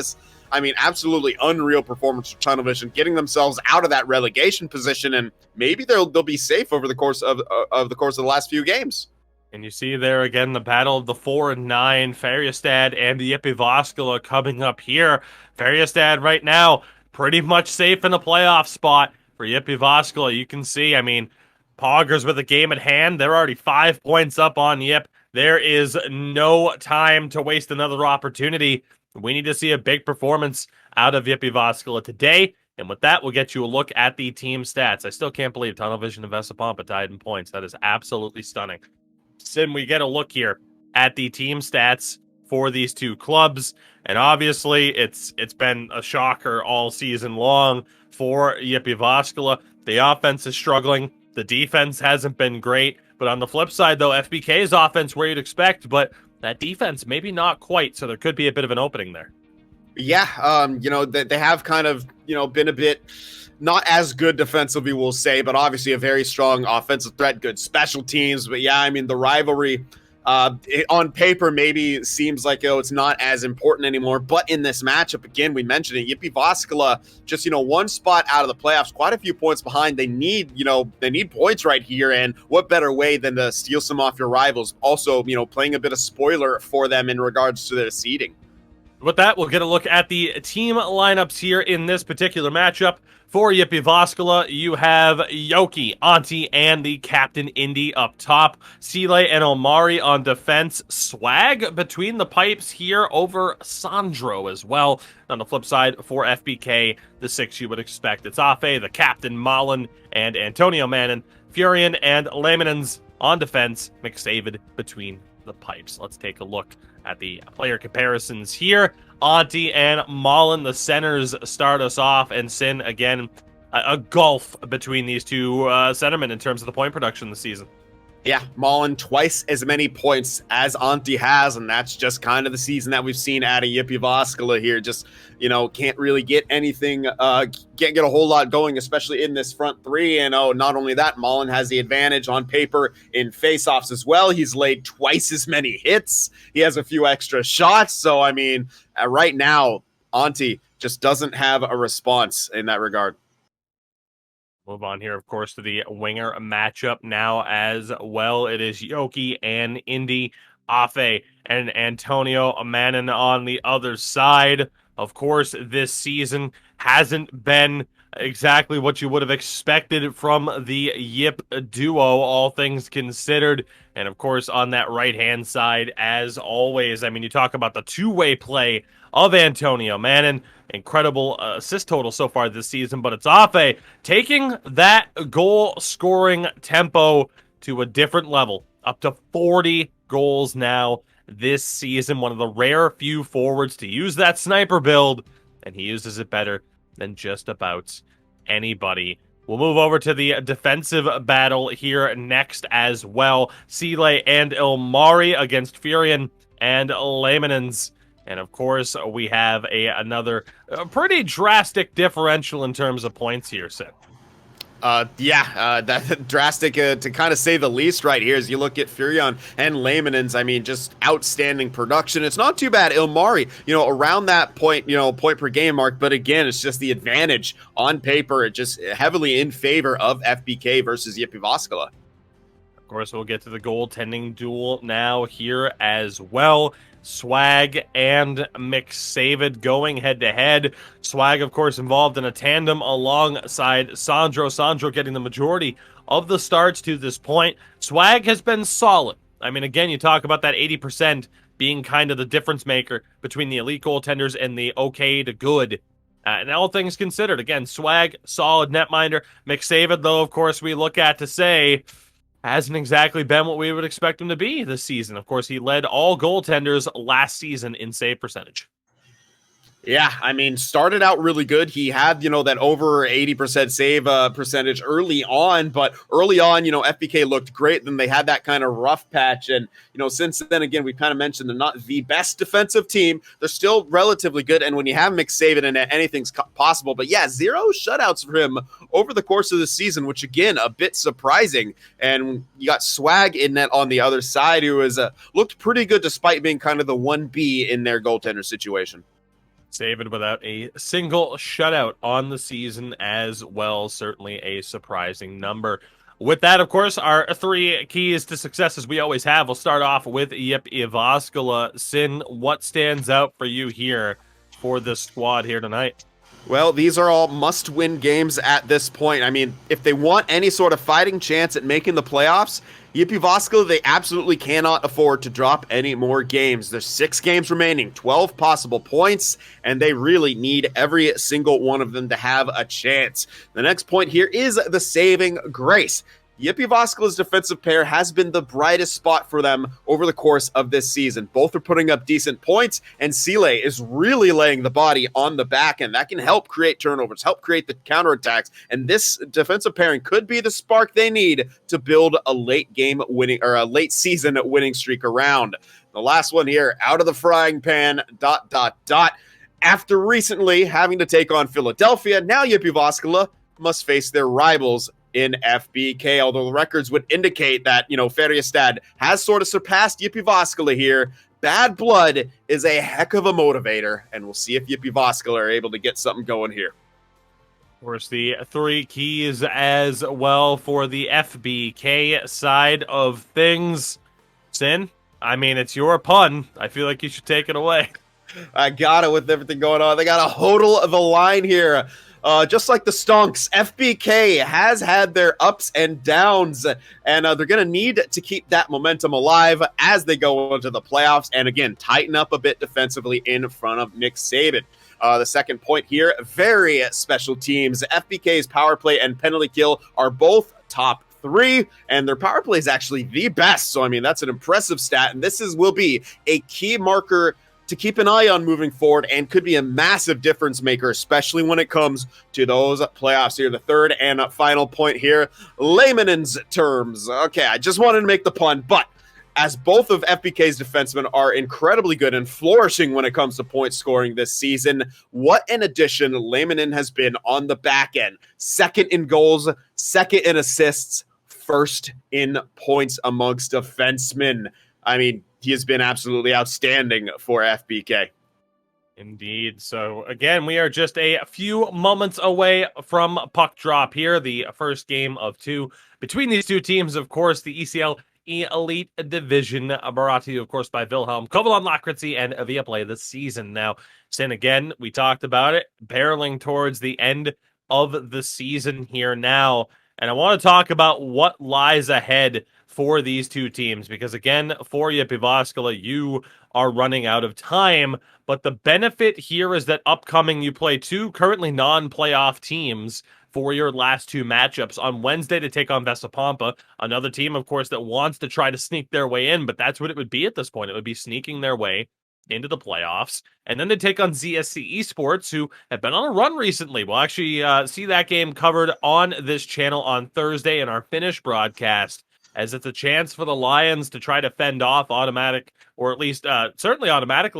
absolutely unreal performance for Tunnel Vision, getting themselves out of that relegation position, and maybe they'll be safe over the course of the last few games. And you see there again the battle of the 4 and 9, Färjestad and the Jyväskylä coming up here. Färjestad right now pretty much safe in a playoff spot. For Jyväskylä, you can see, I mean, Poggers with a game at hand. They're already 5 points up on Yip. There is no time to waste another opportunity. We need to see a big performance out of Jyväskylä today. And with that, we'll get you a look at the team stats. I still can't believe Tunnel Vision and Vesapampa tied in points. That is absolutely stunning. Sin, we get a look here at the team stats for these two clubs. And obviously, it's been a shocker all season long for Jyväskylä. The offense is struggling. The defense hasn't been great, but on the flip side, though, FBK's offense where you'd expect, but that defense maybe not quite, so there could be a bit of an opening there. Yeah, they have kind of, been a bit not as good defensively, we'll say, but obviously a very strong offensive threat, good special teams. But yeah, I mean, the rivalry on paper maybe seems like it's not as important anymore, but in this matchup, again, we mentioned it, Jyväskylä just one spot out of the playoffs, quite a few points behind. They need points right here, and what better way than to steal some off your rivals, also playing a bit of spoiler for them in regards to their seeding. With that, we'll get a look at the team lineups here in this particular matchup. For Jyväskylä, you have Yoki, Antti, and the captain Indy up top. Sile and Omari on defense. Swag between the pipes here over Sandro as well. On the flip side, for FBK, the 6 you would expect. It's Afe, the captain, Malin, and Antonio Mannin. Furian and Laminens on defense. McSavid between the pipes. Let's take a look at the player comparisons here. Antti and Malin, the centers, start us off, and Sin, again, a gulf between these two centermen in terms of the point production this season. Yeah, Malin twice as many points as Antti has, and that's just kind of the season that we've seen out of Jyväskylä here. Just, can't really get anything, can't get a whole lot going, especially in this front three. And not only that, Malin has the advantage on paper in faceoffs as well. He's laid twice as many hits. He has a few extra shots. So, I mean, right now, Antti just doesn't have a response in that regard. Move on here, of course, to the winger matchup now as well. It is Yoki and Indy, Afe and Antonio Mannin on the other side. Of course, this season hasn't been exactly what you would have expected from the Jyp duo, all things considered. And of course, on that right-hand side, as always, I mean, you talk about the two-way play of Antonio Mannin. Incredible assist total so far this season, but it's Afe taking that goal-scoring tempo to a different level, up to 40 goals now this season. One of the rare few forwards to use that sniper build, and he uses it better than just about anybody. We'll move over to the defensive battle here next as well. Sile and Ilmari against Furian and Laminens. And of course, we have another pretty drastic differential in terms of points here, Sid. That drastic to kind of say the least right here as you look at Furion and Laminens. I mean, just outstanding production. It's not too bad. Ilmari, around that point per game mark. But again, it's just the advantage on paper, just heavily in favor of FBK versus Jyväskylä. Of course, we'll get to the goaltending duel now here as well. Swag and McSavid going head-to-head. Swag, of course, involved in a tandem alongside Sandro. Sandro getting the majority of the starts to this point. Swag has been solid. I mean, again, you talk about that 80% being kind of the difference maker between the elite goaltenders and the okay to good. And all things considered, again, Swag, solid netminder. McSavid, though, of course, we look at to say hasn't exactly been what we would expect him to be this season. Of course, he led all goaltenders last season in save percentage. Yeah, I mean, started out really good. He had, that over 80% save percentage early on, but early on, FBK looked great. Then they had that kind of rough patch. And, since then, again, we kind of mentioned they're not the best defensive team. They're still relatively good. And when you have McSaven in it, anything's possible. But yeah, 0 shutouts for him over the course of the season, which, again, a bit surprising. And you got Swag in net on the other side, who has looked pretty good despite being kind of the 1B in their goaltender situation. Saving without a single shutout on the season as well. Certainly a surprising number. With that, of course, our 3 keys to success, as we always have. We'll start off with Jyväskylä. Sin, what stands out for you here for this squad here tonight? Well, these are all must-win games at this point. I mean, if they want any sort of fighting chance at making the playoffs, Jyväskylä, they absolutely cannot afford to drop any more games. There's 6 games remaining, 12 possible points, and they really need every single one of them to have a chance. The next point here is the saving grace. Jyväskylä's defensive pair has been the brightest spot for them over the course of this season. Both are putting up decent points, and Sile is really laying the body on the back end. That can help create turnovers, help create the counterattacks, and this defensive pairing could be the spark they need to build a late game winning or a late season winning streak around. The last one here, out of the frying pan, ... After recently having to take on Philadelphia, now Jyväskylä must face their rivals in FBK, although the records would indicate that, Färjestad has sort of surpassed Jyväskylä here. Bad blood is a heck of a motivator, and we'll see if Jyväskylä are able to get something going here. Of course, the 3 keys as well for the FBK side of things. Sin, I mean, it's your pun. I feel like you should take it away. I got it with everything going on. They got a hodl of the line here. Just like the Stonks, FBK has had their ups and downs, and they're going to need to keep that momentum alive as they go into the playoffs, and again, tighten up a bit defensively in front of Nick Saban. The second point here, very special teams. FBK's power play and penalty kill are both top 3, and their power play is actually the best, so I mean, that's an impressive stat, and this will be a key marker to keep an eye on moving forward and could be a massive difference maker, especially when it comes to those playoffs here. The third and final point here, layman's terms. Okay, I just wanted to make the pun, but as both of FBK's defensemen are incredibly good and flourishing when it comes to point scoring this season, what an addition Laymanen has been on the back end. Second in goals, second in assists, first in points amongst defensemen. I mean, he has been absolutely outstanding for FBK. Indeed. So, again, we are just a few moments away from puck drop here. The first game of 2 between these 2 teams, of course, the ECL Elite Division, brought to you, of course, by Wilhelm Kovalon Lakritzi and Viaplay this season. Now, Sin, again, we talked about it, barreling towards the end of the season here now. And I want to talk about what lies ahead for these 2 teams, because again, for Jyväskylä, you are running out of time, but the benefit here is that upcoming you play 2 currently non-playoff teams for your last 2 matchups on Wednesday to take on Vesapampa, another team, of course, that wants to try to sneak their way in, but that's what it would be at this point. It would be sneaking their way into the playoffs, and then they take on ZSC Esports, who have been on a run recently. We'll actually see that game covered on this channel on Thursday in our Finnish broadcast, as it's a chance for the Lions to try to fend off automatic, or at least certainly automatic,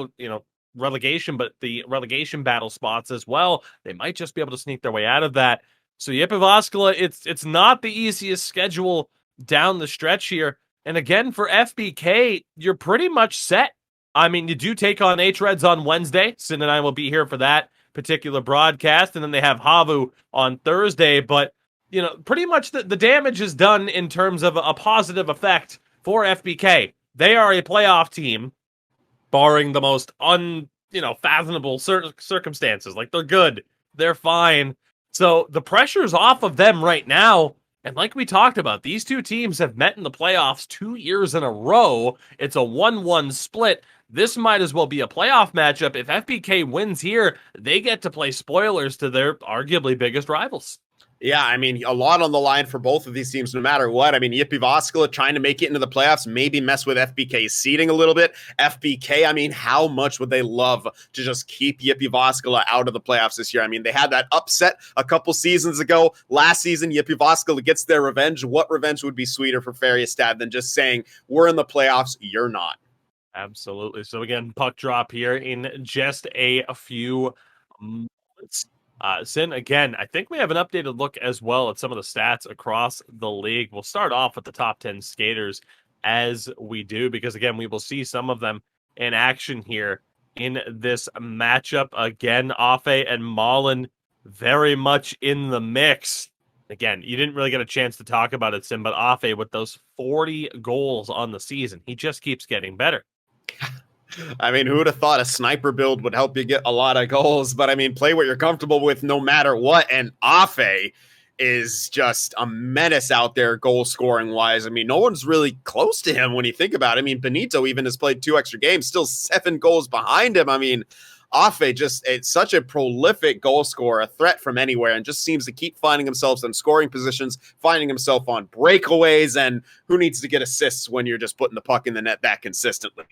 relegation, but the relegation battle spots as well. They might just be able to sneak their way out of that. So Jyväskylä, it's not the easiest schedule down the stretch here. And again, for FBK, you're pretty much set. I mean, you do take on hREDS on Wednesday. Sin and I will be here for that particular broadcast. And then they have HAVU on Thursday. But, pretty much the damage is done in terms of a positive effect for FBK. They are a playoff team, barring the most fathomable circumstances. Like, they're good. They're fine. So the pressure's off of them right now. And like we talked about, these 2 teams have met in the playoffs 2 years in a row. It's a 1-1 split. This might as well be a playoff matchup. If FBK wins here, they get to play spoilers to their arguably biggest rivals. Yeah, I mean, a lot on the line for both of these teams, no matter what. I mean, Jyväskylä trying to make it into the playoffs, maybe mess with FBK's seeding a little bit. FBK, I mean, how much would they love to just keep Jyväskylä out of the playoffs this year? I mean, they had that upset a couple seasons ago. Last season, Jyväskylä gets their revenge. What revenge would be sweeter for Färjestad than just saying, we're in the playoffs, you're not? Absolutely. So again, puck drop here in just a few moments. Sin, again, I think we have an updated look as well at some of the stats across the league. We'll start off with the top 10 skaters as we do, because again, we will see some of them in action here in this matchup. Again, Afe and Malin very much in the mix. Again, you didn't really get a chance to talk about it, Sim, but Afe with those 40 goals on the season, he just keeps getting better. I mean, who would have thought a sniper build would help you get a lot of goals? But I mean, play what you're comfortable with no matter what. And Afe is just a menace out there goal scoring wise. I mean, no one's really close to him when you think about it. I mean, Benito even has played 2 extra games, still 7 goals behind him. I mean, Afe it's such a prolific goal scorer, a threat from anywhere, and just seems to keep finding himself in scoring positions, finding himself on breakaways. And who needs to get assists when you're just putting the puck in the net that consistently?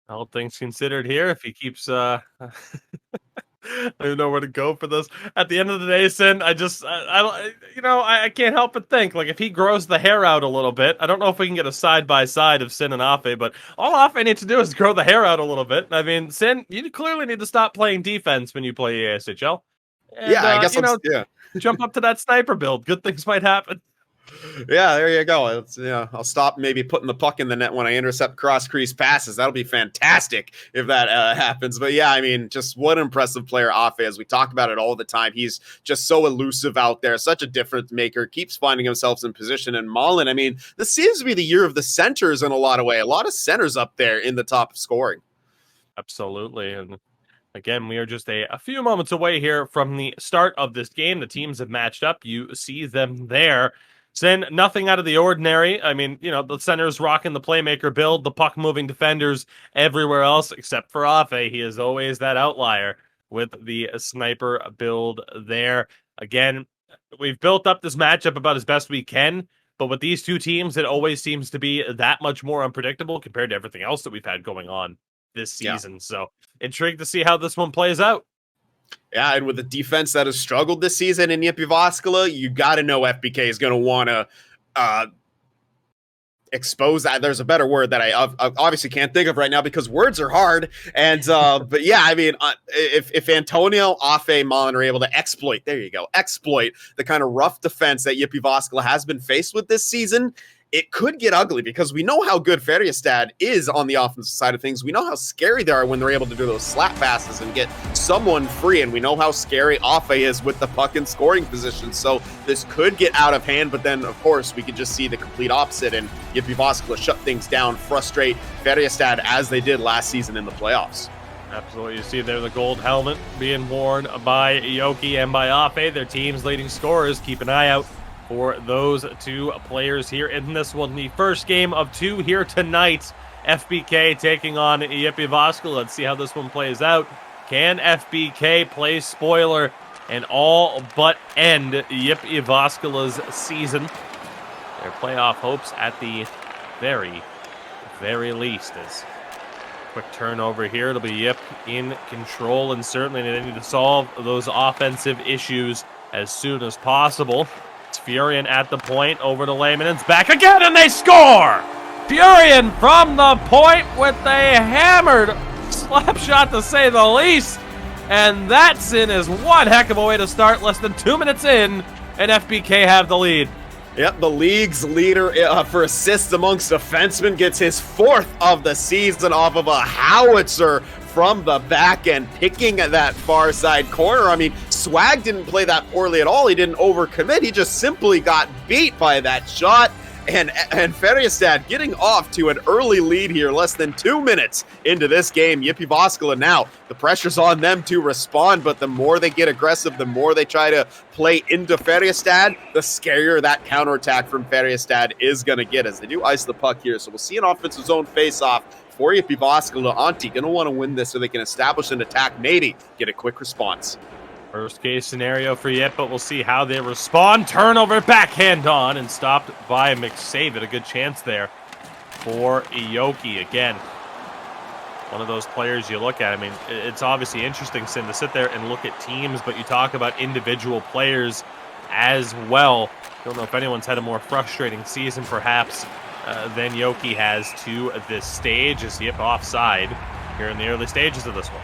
All things considered here, if he keeps I don't even know where to go for this. At the end of the day, Sin, I can't help but think, like, if he grows the hair out a little bit, I don't know if we can get a side-by-side of Sin and Afe, but all Afe needs to do is grow the hair out a little bit. I mean, Sin, you clearly need to stop playing defense when you play EASHL. And, yeah, I guess jump up to that sniper build. Good things might happen. Yeah, there you go. I'll stop maybe putting the puck in the net when I intercept cross-crease passes. That'll be fantastic if that happens. But yeah, I mean, just what an impressive player Afe is. We talk about it all the time. He's just so elusive out there, such a difference maker, keeps finding himself in position. And Malin, I mean, this seems to be the year of the centers in a lot of ways. A lot of centers up there in the top of scoring. Absolutely. And again, we are just a few moments away here from the start of this game. The teams have matched up. You see them there. Sin, nothing out of the ordinary. I mean, the center's rocking the playmaker build, the puck-moving defenders everywhere else, except for Afe. He is always that outlier with the sniper build there. Again, we've built up this matchup about as best we can, but with these two teams, it always seems to be that much more unpredictable compared to everything else that we've had going on this season. Yeah. So, intrigued to see how this one plays out. Yeah, and with the defense that has struggled this season in Jyväskylä, you got to know FBK is going to want to expose that. There's a better word that I obviously can't think of right now because words are hard. And but yeah, I mean, if Antonio, Afe, Malin are able to exploit the kind of rough defense that Jyväskylä has been faced with this season, it could get ugly because we know how good Färjestad is on the offensive side of things. We know how scary they are when they're able to do those slap passes and get someone free, and we know how scary Afe is with the puck in scoring position. So this could get out of hand, but then, of course, we could just see the complete opposite, and Jyväskylä shut things down, frustrate Färjestad as they did last season in the playoffs. Absolutely. You see there the gold helmet being worn by Yoki and by Afe, their team's leading scorers. Keep an eye out for those two players here in this one. The first game of 2 here tonight. FBK taking on Jyväskylä. Let's see how this one plays out. Can FBK play spoiler and all but end Jyväskylä's season? Their playoff hopes at the very, very least. As quick turnover here, it'll be Jyp in control, and certainly they need to solve those offensive issues as soon as possible. It's Furion at the point, over to Lehman, and it's back again, and they score! Furion from the point with a hammered slap shot, to say the least. And that's is one heck of a way to start. Less than 2 minutes in, and FBK have the lead. Yep, the league's leader for assists amongst defensemen gets his 4th of the season off of a howitzer from the back end, picking that far side corner. I mean, Swag didn't play that poorly at all. He didn't overcommit. He just simply got beat by that shot. And Färjestad getting off to an early lead here, less than 2 minutes into this game. Jyväskylä now, the pressure's on them to respond, but the more they get aggressive, the more they try to play into Färjestad, the scarier that counterattack from Färjestad is going to get as they do ice the puck here. So we'll see an offensive zone face-off for Jyväskylä. Antti going to want to win this so they can establish an attack, maybe get a quick response. Worst case scenario for Jyp, but we'll see how they respond. Turnover, backhand on, and stopped by McSavid. A good chance there for Jyp again. One of those players you look at. I mean, it's obviously interesting, Sin, to sit there and look at teams, but you talk about individual players as well. Don't know if anyone's had a more frustrating season, perhaps, than Jyp has to this stage, as Jyp offside here in the early stages of this one.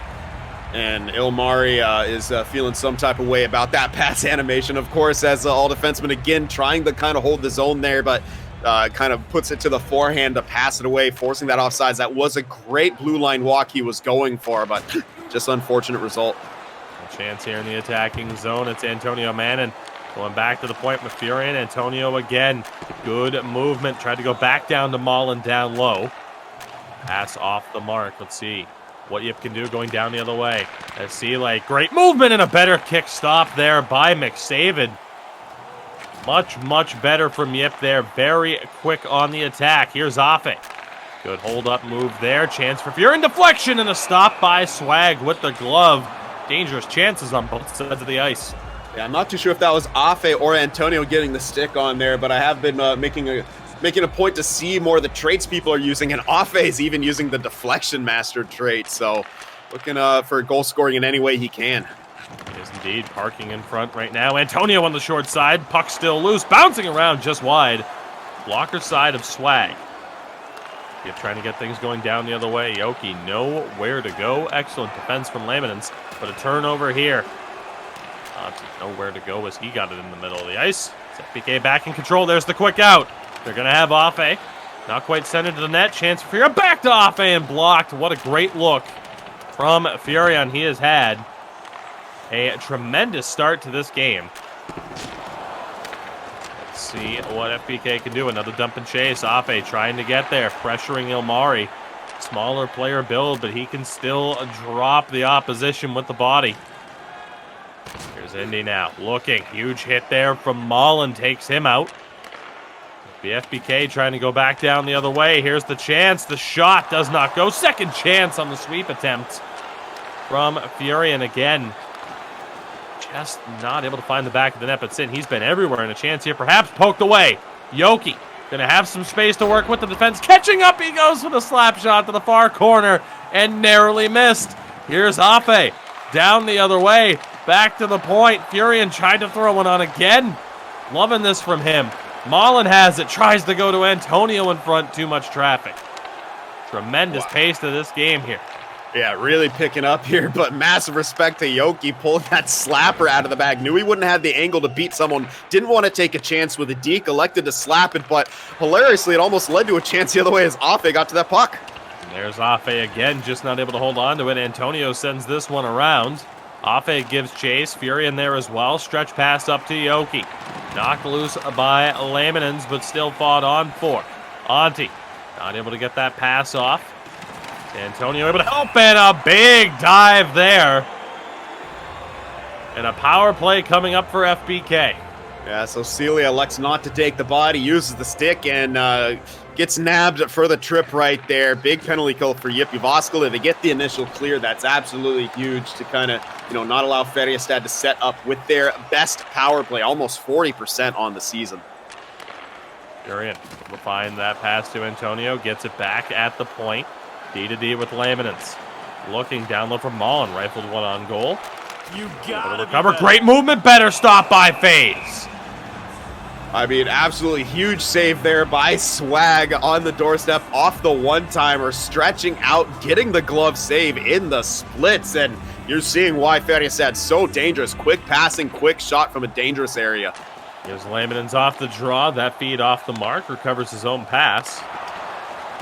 And Ilmari is feeling some type of way about that pass animation, of course, as all defensemen again trying to kind of hold the zone there, but kind of puts it to the forehand to pass it away, forcing that offsides. That was a great blue line walk he was going for, but just unfortunate result. A chance here in the attacking zone. It's Antonio Mannin going back to the point with Furion. Antonio again. Good movement. Tried to go back down to Mullen down low. Pass off the mark. Let's see what Jyp can do going down the other way. Let's see, like, great movement and a better kick stop there by McSavid. Much better from Jyp there. Very quick on the attack. Here's Afe. Good hold-up move there. Chance for Furion. Deflection and a stop by Swag with the glove. Dangerous chances on both sides of the ice. Yeah, I'm not too sure if that was Afe or Antonio getting the stick on there, but I have been making a point to see more of the traits people are using, and Afe is even using the deflection master trait, so looking for goal scoring in any way he can. He is indeed parking in front right now. Antonio on the short side, puck still loose, bouncing around just wide. Blocker side of Swag. Jyp trying to get things going down the other way. Jyp nowhere to go. Excellent defense from Laminens, but a turnover here. Nowhere to go as he got it in the middle of the ice. FPK back in control. There's the quick out. They're going to have Afe. Not quite sent into the net. Chance for Furion. Back to Afe and blocked. What a great look from Furion. He has had a tremendous start to this game. Let's see what FPK can do. Another dump and chase. Afe trying to get there. Pressuring Ilmari. Smaller player build, but he can still drop the opposition with the body. Here's Indy now. Looking. Huge hit there from Mullen. Takes him out. The FBK trying to go back down the other way. Here's the chance. The shot does not go. Second chance on the sweep attempt from Furion again. Just not able to find the back of the net, but Sin, he's been everywhere, and a chance here perhaps poked away. Jyp gonna have some space to work with the defense. Catching up, he goes with a slap shot to the far corner and narrowly missed. Here's Afe down the other way. Back to the point. Furion tried to throw one on again. Loving this from him. Mullen has it. Tries to go to Antonio in front. Too much traffic. Tremendous pace to this game here. Yeah, really picking up here, but massive respect to Jyp pulling that slapper out of the bag. Knew he wouldn't have the angle to beat someone. Didn't want to take a chance with a deke. Elected to slap it, but hilariously, it almost led to a chance the other way as Afe got to that puck. And there's Afe again, just not able to hold on to it. Antonio sends this one around. Afe gives chase. Furion there as well. Stretch pass up to Jyp. Knocked loose by Laminens, but still fought on for. Antti not able to get that pass off. Antonio able to help, and a big dive there. And a power play coming up for FBK. Yeah, so Celia elects not to take the body, uses the stick, and gets nabbed for the trip right there. Big penalty kill for Jyväskylä. They get the initial clear. That's absolutely huge to kind of, not allow Färjestad to set up with their best power play, almost 40% on the season. Furion will find that pass to Antonio, gets it back at the point. D to D with Laminens. Looking down low from Mullen, rifled one on goal. You got to recover. Great movement, better stop by FaZe. I mean, absolutely huge save there by Swag on the doorstep off the one-timer, stretching out, getting the glove save in the splits, and you're seeing why Färjestad's so dangerous. Quick passing, quick shot from a dangerous area. Here's Laminens off the draw. That feed off the mark, recovers his own pass.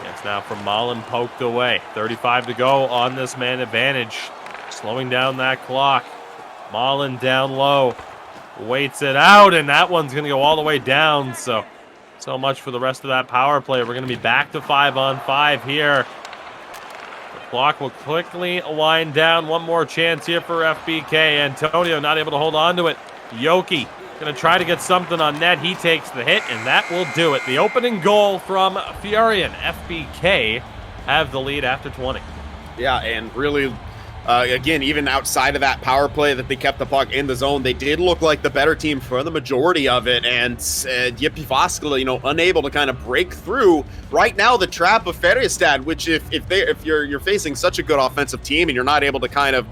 It's now from Mullen, poked away. 35 to go on this man advantage. Slowing down that clock. Mullen down low. Waits it out, and that one's going to go all the way down. So much for the rest of that power play. We're going to be back to 5-on-5 here. The clock will quickly wind down. One more chance here for FBK. Antonio not able to hold on to it. Jyp going to try to get something on net. He takes the hit, and that will do it. The opening goal from Furion. FBK have the lead after 20. Yeah, and really again, even outside of that power play that they kept the puck in the zone, they did look like the better team for the majority of it. And Jyväskylä, you know, unable to kind of break through right now the trap of Färjestad, which if you're facing such a good offensive team and you're not able to kind of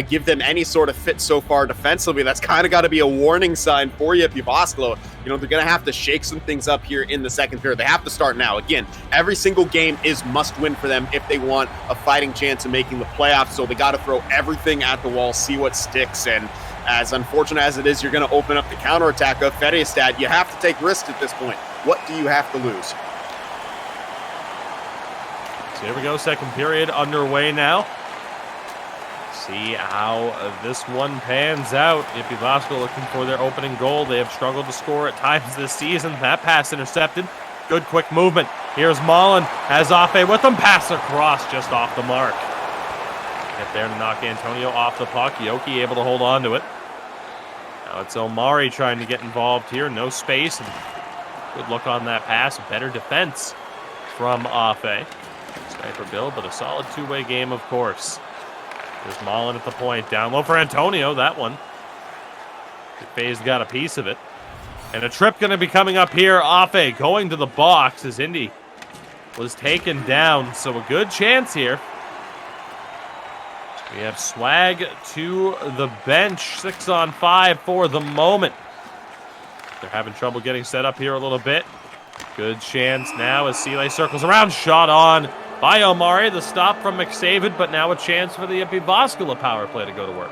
give them any sort of fit so far defensively, that's kind of got to be a warning sign for Jyväskylä. You know, they're going to have to shake some things up here in the second period. They have to start now. Again, every single game is must win for them if they want a fighting chance of making the playoffs. So they got to throw everything at the wall, see what sticks. And as unfortunate as it is, you're going to open up the counterattack of Färjestad. You have to take risks at this point. What do you have to lose? So here we go, second period underway now. See how this one pans out. Jyväskylä looking for their opening goal. They have struggled to score at times this season. That pass intercepted. Good quick movement. Here's Mullen. Has Afe with him. Pass across just off the mark. Get there to knock Antonio off the puck. Jyp able to hold on to it. Now it's Omari trying to get involved here. No space. Good look on that pass. Better defense from Afe. Sniper build, but a solid two-way game, of course. There's Mullen at the point. Down low for Antonio. That one. Faye's got a piece of it. And a trip going to be coming up here. Afe going to the box as Indy was taken down. So a good chance here. We have Swag to the bench. 6-on-5 for the moment. They're having trouble getting set up here a little bit. Good chance now as Sile circles around. Shot on by Omari. The stop from McSavid, but now a chance for the Jyväskylä power play to go to work.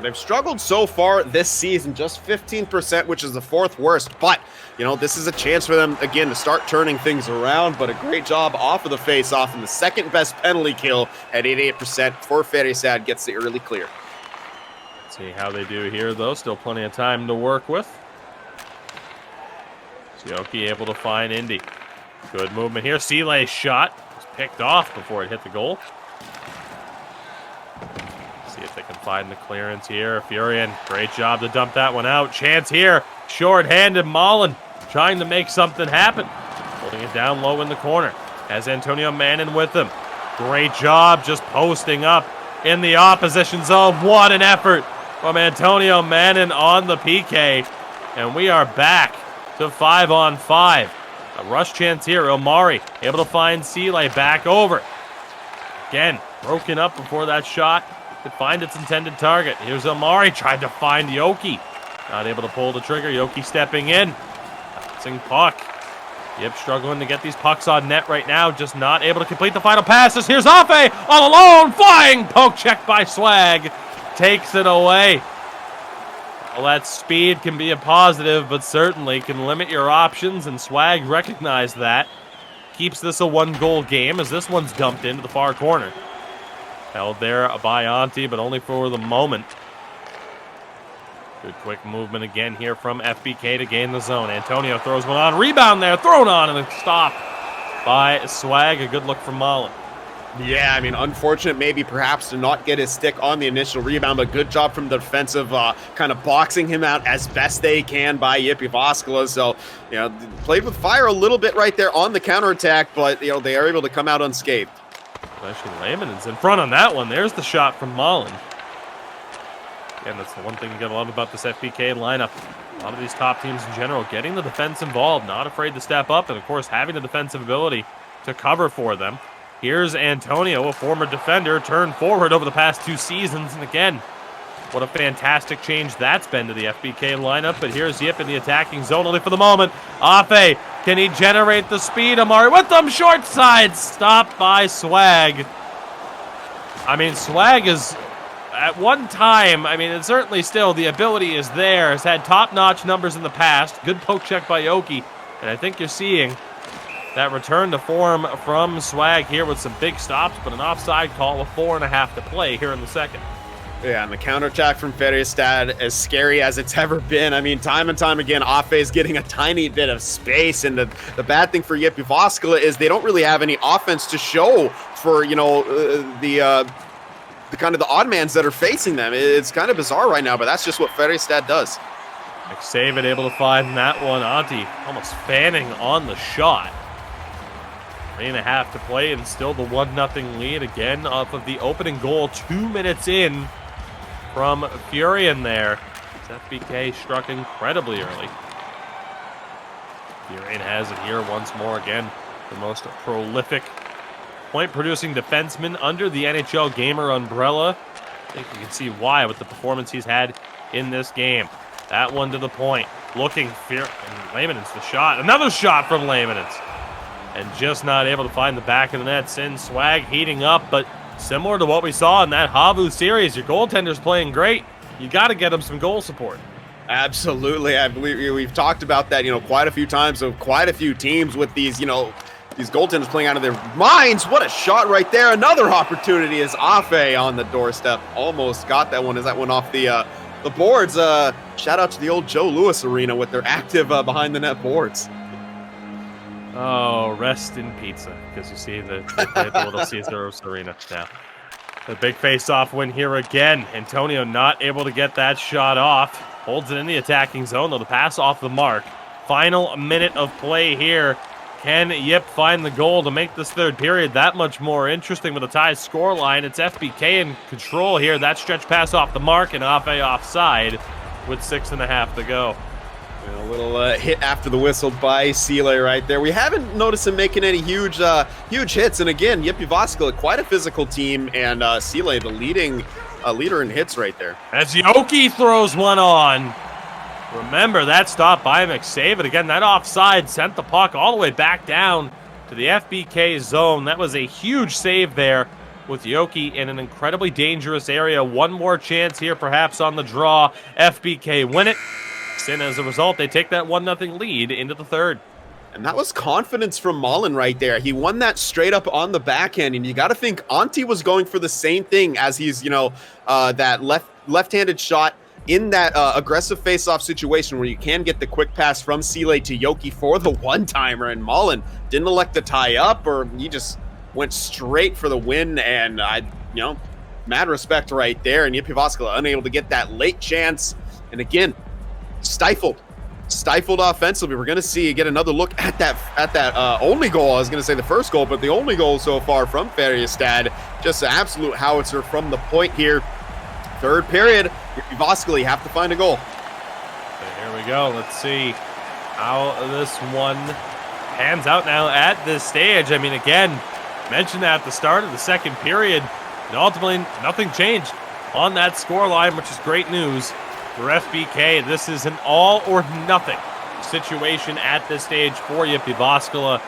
They've struggled so far this season, just 15%, which is the fourth worst. But, you know, this is a chance for them, again, to start turning things around. But a great job off of the face-off, and the second best penalty kill at 88% for Färjestad gets the early clear. Let's see how they do here, though. Still plenty of time to work with. Jyp able to find Indy. Good movement here. Sile's shot was picked off before it hit the goal. See if they can find the clearance here. Furian, great job to dump that one out. Chance here. Short-handed Mullen trying to make something happen. Holding it down low in the corner. Has Antonio Mannin with him. Great job just posting up in the opposition zone. What an effort from Antonio Mannin on the PK. And we are back to 5-on-5. A rush chance here. Omari able to find Sile back over. Again, broken up before that shot could find its intended target. Here's Omari, tried to find Jyp. Not able to pull the trigger. Jyp stepping in. Bouncing puck. Jyp struggling to get these pucks on net right now. Just not able to complete the final passes. Here's Afe all alone. Flying poke check by Swag. Takes it away. Well, that speed can be a positive, but certainly can limit your options, and Swag recognized that. Keeps this a one-goal game as this one's dumped into the far corner. Held there by Antti, but only for the moment. Good quick movement again here from FBK to gain the zone. Antonio throws one on. Rebound there. Thrown on and a stop by Swag. A good look from Mullen. Yeah, I mean, unfortunate maybe perhaps to not get his stick on the initial rebound, but good job from the defensive, kind of boxing him out as best they can by Jyväskylä. So, you know, played with fire a little bit right there on the counterattack, but, you know, they are able to come out unscathed. Especially Lamanen's in front on that one. There's the shot from Mullen. And that's the one thing you gotta love about this FBK lineup. A lot of these top teams in general getting the defense involved, not afraid to step up, and of course having the defensive ability to cover for them. Here's Antonio, a former defender, turned forward over the past 2 seasons, and again, what a fantastic change that's been to the FBK lineup. But here's Jyp in the attacking zone only for the moment. Afe, can he generate the speed? Omari with them, short side, stopped by Swag. I mean, Swag is, at one time, I mean, it's certainly still, the ability is there. Has had top-notch numbers in the past. Good poke check by Jyp, and I think you're seeing that return to form from Swag here with some big stops, but an offside call with 4.5 to play here in the second. Yeah, and the counterattack from Färjestad, as scary as it's ever been. I mean, time and time again, Afe is getting a tiny bit of space, and the bad thing for Jyväskylä is they don't really have any offense to show for, you know, the kind of the odd mans that are facing them. It's kind of bizarre right now, but that's just what Färjestad does. McSavid able to find that one. Antti almost fanning on the shot. 3.5 to play, and still the 1-0 lead again off of the opening goal 2 minutes in from Furion there. FBK struck incredibly early. Furion has it here once more again. The most prolific point-producing defenseman under the NHL Gamer umbrella. I think you can see why with the performance he's had in this game. That one to the point. Looking fierce. Lehmanen's the shot. Another shot from Lehmanen's. And just not able to find the back of the net. Sin Swag heating up, but similar to what we saw in that HAVU series, your goaltender's playing great. You got to get him some goal support. Absolutely. I believe we've talked about that, quite a few times of quite a few teams with these, these goaltenders playing out of their minds. What a shot right there. Another opportunity is Afe on the doorstep. Almost got that one as that went off the boards. Shout out to the old Joe Louis Arena with their active behind the net boards. Oh, rest in pizza, because you see the Little Caesars Arena now. The big face-off win here again. Antonio not able to get that shot off. Holds it in the attacking zone, though the pass off the mark. Final minute of play here. Can Jyp find the goal to make this third period that much more interesting with a tie scoreline? It's FBK in control here. That stretch pass off the mark and Afe offside with 6.5 to go. A little hit after the whistle by Sile right there. We haven't noticed him making any huge hits. And again, Jyväskylä, quite a physical team, and Sile, the leading leader in hits right there. As Yoki throws one on. Remember, that stop by McSave. It again, that offside sent the puck all the way back down to the FBK zone. That was a huge save there with Yoki in an incredibly dangerous area. One more chance here, perhaps on the draw. FBK win it. And as a result, they take that 1-0 lead into the third. And that was confidence from Mullen right there. He won that straight up on the backhand, and you got to think Antti was going for the same thing as he's, that left-handed shot in that aggressive face-off situation where you can get the quick pass from Sile to Yoki for the one-timer, and Mullen didn't elect to tie up, or he just went straight for the win, and mad respect right there. And Jyväskylä unable to get that late chance, and again, stifled offensively. We're going to get another look at that only goal. I was going to say the first goal, but the only goal so far from Färjestad. Just an absolute howitzer from the point here. Third period, Jyväskylä have to find a goal. So here we go. Let's see how this one pans out now at this stage. I mean, again, mentioned that at the start of the second period, and ultimately nothing changed on that scoreline, which is great news for FBK. This is an all or nothing situation at this stage for Jyväskylä.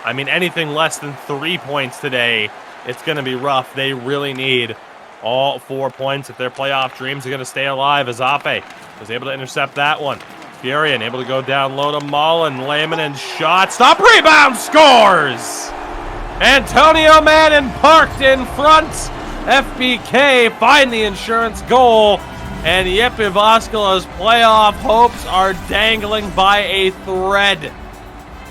I mean, anything less than 3 points today, it's going to be rough. They really need all 4 points if their playoff dreams are going to stay alive, as Afe was able to intercept that one. Furion able to go down low to Mullen. Lehmanen's shot. Stop, rebound, scores! Antonio Mann parked in front. FBK find the insurance goal. And Jyväskylä's playoff hopes are dangling by a thread.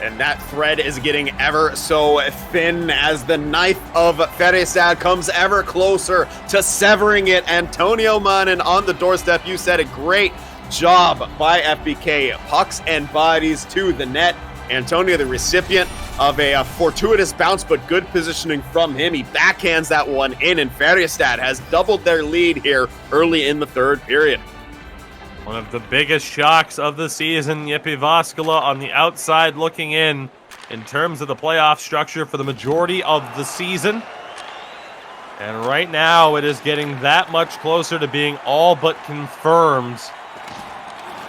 And that thread is getting ever so thin as the knife of Färjestad comes ever closer to severing it. Antonio Mannen on the doorstep. You said a great job by FBK. Pucks and bodies to the net. Antonio, the recipient of a fortuitous bounce, but good positioning from him. He backhands that one in, and Färjestad has doubled their lead here early in the third period. One of the biggest shocks of the season, Jyväskylä on the outside looking in terms of the playoff structure for the majority of the season. And right now, it is getting that much closer to being all but confirmed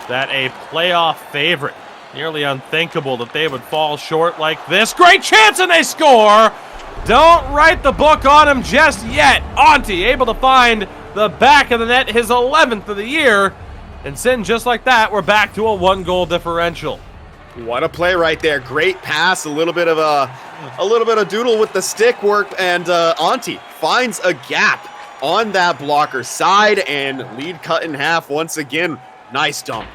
that a playoff favorite. Nearly unthinkable that they would fall short like this. Great chance and they score! Don't write the book on him just yet. Antti able to find the back of the net, his 11th of the year. And Sin, just like that, we're back to a 1-goal differential. What a play right there. Great pass, a little bit of doodle with the stick work, and Antti finds a gap on that blocker side and lead cut in half once again. Nice dump.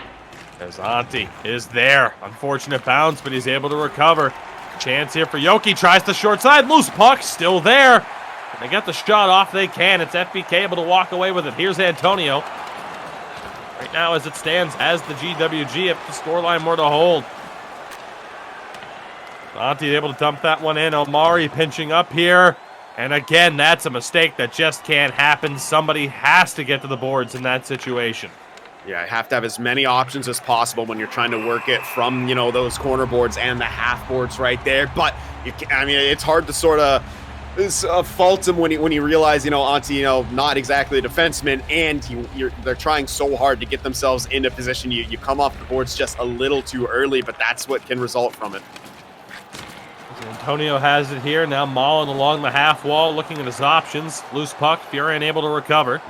As Antti is there. Unfortunate bounce, but he's able to recover. Chance here for Yoki. Tries the short side. Loose puck. Still there. And they get the shot off. They can. It's FBK able to walk away with it. Here's Antonio. Right now, as it stands, as the GWG, if the scoreline were to hold. Antti able to dump that one in. Omari pinching up here. And again, that's a mistake that just can't happen. Somebody has to get to the boards in that situation. Yeah, you have to have as many options as possible when you're trying to work it from, those corner boards and the half boards right there. But, it's hard to sort of fault him when you realize, Antti, not exactly a defenseman, and they're trying so hard to get themselves into position. You come off the boards just a little too early, but that's what can result from it. Antonio has it here. Now Mullen along the half wall looking at his options. Loose puck. Fury unable to recover.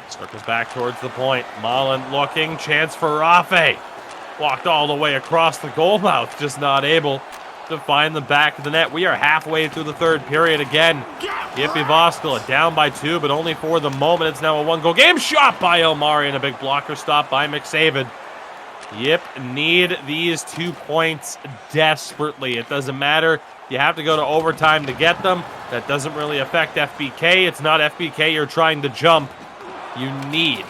Circles back towards the point. Mullen looking. Chance for Rafe. Walked all the way across the goal mouth. Just not able to find the back of the net. We are halfway through the third period again. Jyväskylä down by 2, but only for the moment. It's now a 1-goal game. Shot by Omari and a big blocker stop by McSavid. Jyp need these 2 points desperately. It doesn't matter. You have to go to overtime to get them. That doesn't really affect FBK. It's not FBK you're trying to jump. You need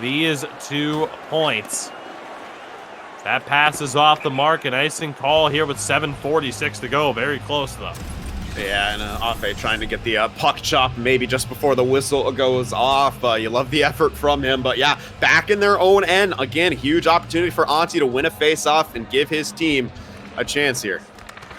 these 2 points. That pass is off the mark. An icing call here with 7:46 to go. Very close, though. Yeah, and Afe trying to get the puck chop maybe just before the whistle goes off. You love the effort from him, but yeah, back in their own end. Again, huge opportunity for Antti to win a face-off and give his team a chance here.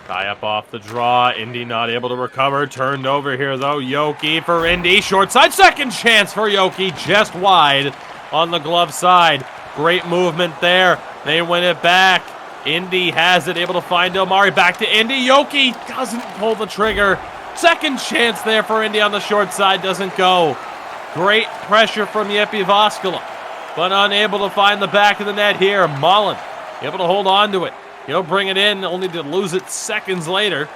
Tie up off the draw. Indy not able to recover. Turned over here, though. Jyp for Indy. Short side. Second chance for Jyp. Just wide on the glove side. Great movement there. They win it back. Indy has it, able to find Omari. Back to Indy. Jyp doesn't pull the trigger. Second chance there for Indy on the short side. Doesn't go. Great pressure from Jyväskylä, but unable to find the back of the net here. Mullen able to hold on to it. He'll bring it in, only to lose it seconds later.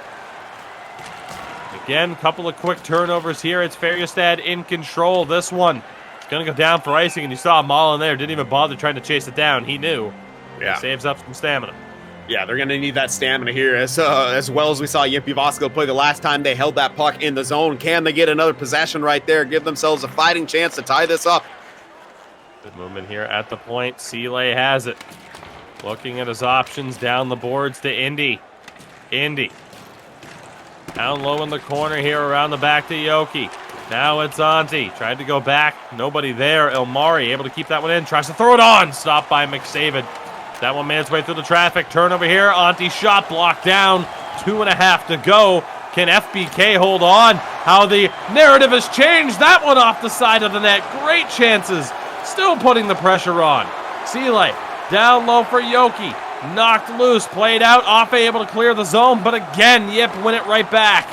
Again, couple of quick turnovers here. It's Färjestad in control. This one is going to go down for icing, and you saw Mullen there. Didn't even bother trying to chase it down. He knew. Yeah. He saves up some stamina. Yeah, they're going to need that stamina here as well as we saw Jyväskylä play the last time they held that puck in the zone. Can they get another possession right there, give themselves a fighting chance to tie this up? Good movement here at the point. Seeley has it. Looking at his options down the boards to Indy. Indy. Down low in the corner here around the back to Jyp. Now it's Antti. Tried to go back. Nobody there. Elmari able to keep that one in. Tries to throw it on. Stopped by McSavid. That one made its way through the traffic. Turnover here. Antti shot blocked down. 2.5 to go. Can FBK hold on? How the narrative has changed. That one off the side of the net. Great chances. Still putting the pressure on. Seeley down low for Jyp. Knocked loose. Played out. Afe able to clear the zone. But again, Jyp win it right back.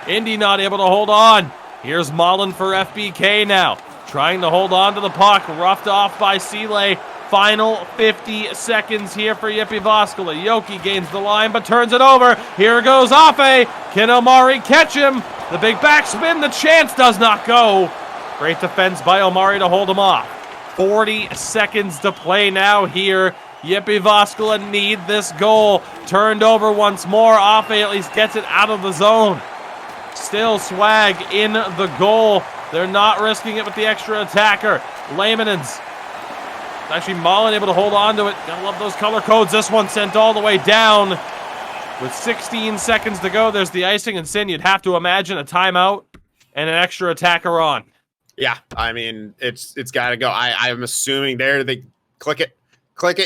Indy not able to hold on. Here's Mullen for FBK now. Trying to hold on to the puck. Roughed off by Seeley. Final 50 seconds here for Jyväskylä. Jyp gains the line but turns it over. Here goes Afe. Can Omari catch him? The big backspin. The chance does not go. Great defense by Omari to hold him off. 40 seconds to play now here. Jyväskylä need this goal. Turned over once more. Afe at least gets it out of the zone. Still Swag in the goal. They're not risking it with the extra attacker. Lehmanens. Actually, Mullen able to hold on to it. Gotta love those color codes. This one sent all the way down. With 16 seconds to go, there's the icing. And Sin, you'd have to imagine a timeout and an extra attacker on. Yeah, I mean, it's got to go. I'm assuming there they click it.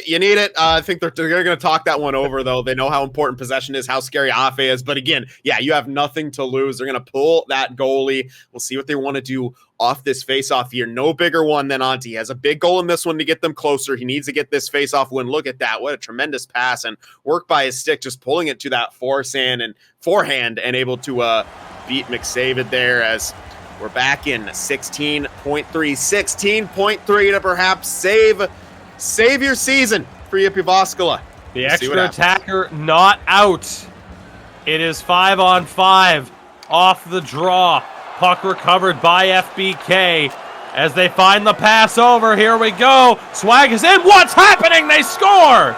You need it. I think they're going to talk that one over, though. They know how important possession is, how scary Afe is. But again, yeah, you have nothing to lose. They're going to pull that goalie. We'll see what they want to do off this face-off here. No bigger one than Antti. He has a big goal in this one to get them closer. He needs to get this face-off win. Look at that. What a tremendous pass and work by his stick, just pulling it to that forehand and able to beat McSavid there as we're back in 16.3. 16.3 to perhaps save your season for Jyväskylä. The extra attacker not out. It is 5-on-5 off the draw. Puck recovered by FBK as they find the pass over. Here we go. Swag is in. What's happening? They score.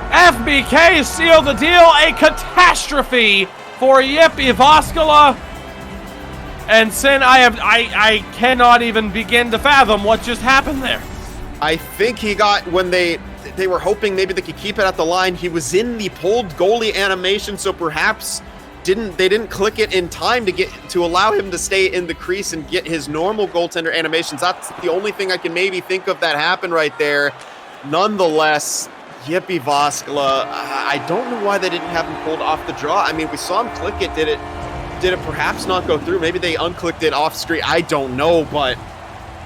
FBK seal the deal. A catastrophe for Jyväskylä. And Sin, I cannot even begin to fathom what just happened there. I think he got when they they were hoping maybe they could keep it at the line. He was in the pulled goalie animation, so perhaps they didn't click it in time to allow him to stay in the crease and get his normal goaltender animations. That's the only thing I can maybe think of that happened right there. Nonetheless, Jyväskylä, I don't know why they didn't have him pulled off the draw. I mean, we saw him click it. Did it perhaps not go through? Maybe they unclicked it off screen. I don't know, but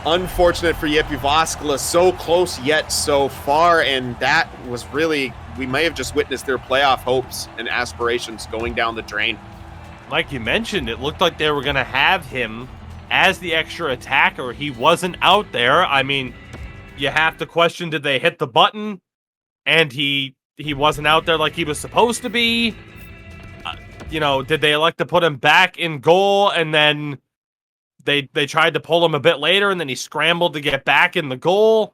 unfortunate for Jyväskylä. So close yet so far, and that was really, we may have just witnessed their playoff hopes and aspirations going down the drain. Like you mentioned, it looked like they were going to have him as the extra attacker. He wasn't out there. I mean, you have to question, did they hit the button and he wasn't out there like he was supposed to be? Did they elect to put him back in goal and then they tried to pull him a bit later and then he scrambled to get back in the goal?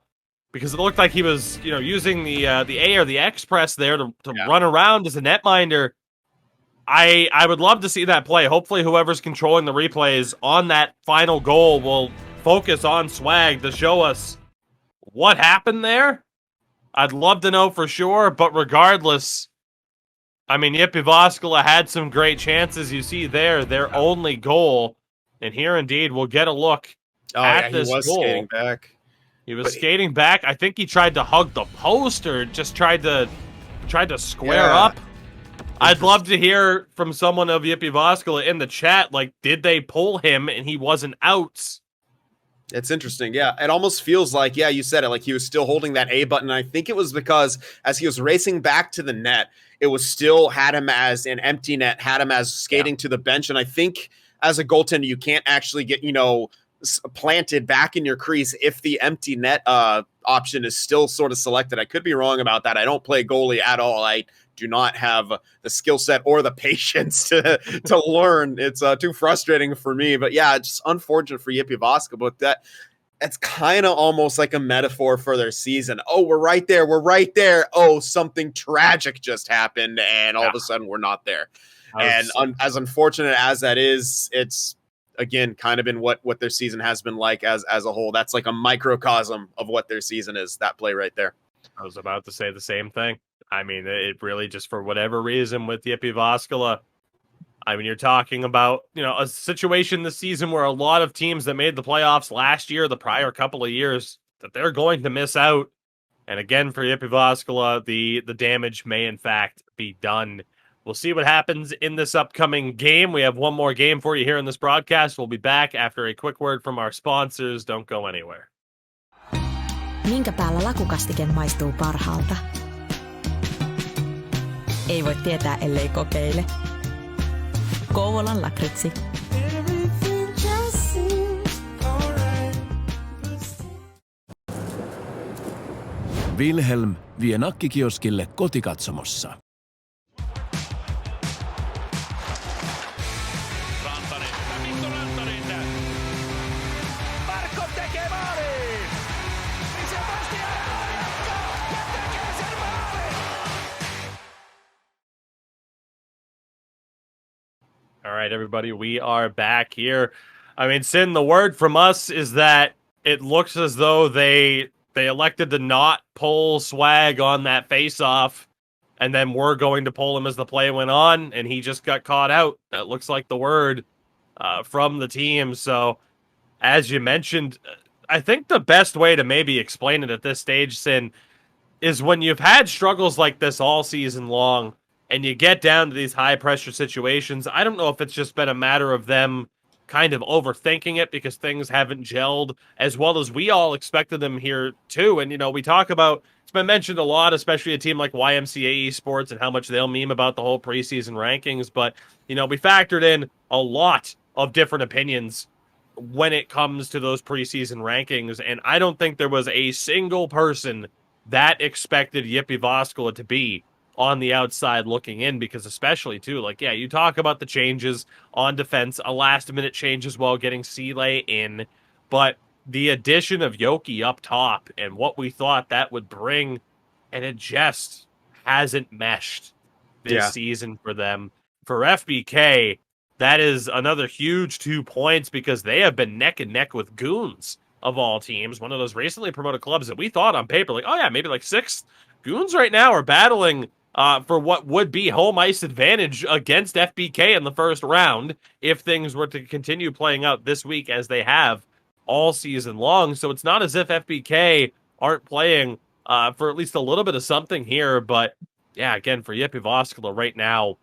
Because it looked like he was, using the A or the X press there to run around as a netminder. I would love to see that play. Hopefully whoever's controlling the replays on that final goal will focus on Swag to show us what happened there. I'd love to know for sure, but regardless, I mean, Jyväskylä had some great chances. You see there, their only goal. And here indeed, we'll get a look at this goal. He was skating back. He was skating back. I think he tried to hug the post or just tried to square up. I'd love to hear from someone of Jyväskylä in the chat, like, did they pull him and he wasn't out? It's interesting. Yeah, it almost feels like, you said it, like he was still holding that A button. I think it was because as he was racing back to the net, it was still had him as an empty net, had him as skating to the bench. And I think as a goaltender, you can't actually get, planted back in your crease if the empty net option is still sort of selected. I could be wrong about that. I don't play goalie at all. I do not have the skill set or the patience to learn. It's too frustrating for me. But yeah, it's unfortunate for Jyväskylä, but it's kind of almost like a metaphor for their season. Oh, we're right there. We're right there. Oh, something tragic just happened, and all of a sudden we're not there. And as unfortunate as that is, it's, again, kind of been what their season has been like as a whole. That's like a microcosm of what their season is, that play right there. I was about to say the same thing. I mean, it really just, for whatever reason with Jyväskylä, I mean, you're talking about, a situation this season where a lot of teams that made the playoffs last year, the prior couple of years, that they're going to miss out. And again, for Jyväskylä, the damage may in fact be done. We'll see what happens in this upcoming game. We have one more game for you here in this broadcast. We'll be back after a quick word from our sponsors. Don't go anywhere. Minkä päällä lakukastike maistuu parhaalta? Ei voi tietää, ellei kokeile. Kouvolan lakritsi. Wilhelm vie nakkikioskille kotikatsomossa. All right, everybody, we are back here. I mean, Sin, the word from us is that it looks as though they elected to not pull Swag on that face-off, and then were going to pull him as the play went on, and he just got caught out. That looks like the word from the team. So, as you mentioned, I think the best way to maybe explain it at this stage, Sin, is when you've had struggles like this all season long, and you get down to these high-pressure situations, I don't know if it's just been a matter of them kind of overthinking it because things haven't gelled as well as we all expected them here too. And, we talk about, it's been mentioned a lot, especially a team like YMCA Esports and how much they'll meme about the whole preseason rankings. But, we factored in a lot of different opinions when it comes to those preseason rankings. And I don't think there was a single person that expected Jyväskylä to be on the outside looking in, because especially too, you talk about the changes on defense, a last-minute change as well, getting Sile in, but the addition of Yoki up top and what we thought that would bring, and it just hasn't meshed this season for them. For FBK, that is another huge 2 points because they have been neck and neck with Goons of all teams, one of those recently promoted clubs that we thought on paper, maybe 6th Goons right now are battling for what would be home ice advantage against FBK in the first round if things were to continue playing out this week as they have all season long. So it's not as if FBK aren't playing for at least a little bit of something here. But yeah, again, for Jyväskylä right now,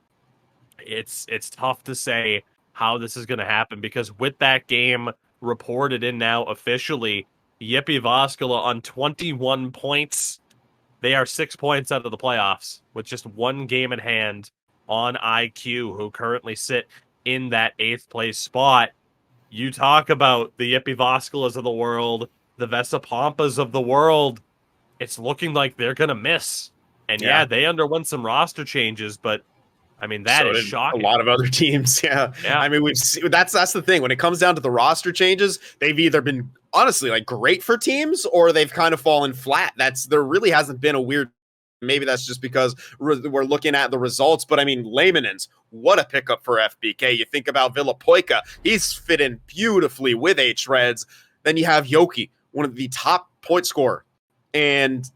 it's tough to say how this is going to happen, because with that game reported in now officially, Jyväskylä on 21 points. They are 6 points out of the playoffs with just one game in hand on IQ, who currently sit in that 8th place spot. You talk about the Jyväskyläs of the world, the Vesapampas of the world. It's looking like they're going to miss. And yeah, they underwent some roster changes, but I mean, that is shocking. A lot of other teams, yeah. I mean, we've seen, that's the thing. When it comes down to the roster changes, they've either been honestly like great for teams, or they've kind of fallen flat. There really hasn't been a weird. Maybe that's just because we're looking at the results. But I mean, Lehmanens, what a pickup for FBK. You think about Villapoika, he's fit in beautifully with hREDS. Then you have Yoki, one of the top point scorer, and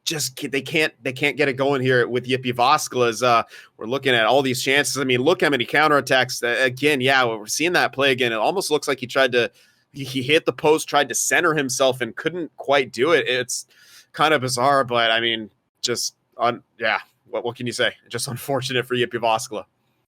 just they can't get it going here with Jyväskylä as we're looking at all these chances. I mean, look how many counterattacks. Again, yeah, we're seeing that play again. It almost looks like he hit the post, tried to center himself and couldn't quite do it. It's kind of bizarre, but I mean, what can you say? Just unfortunate for Jyväskylä.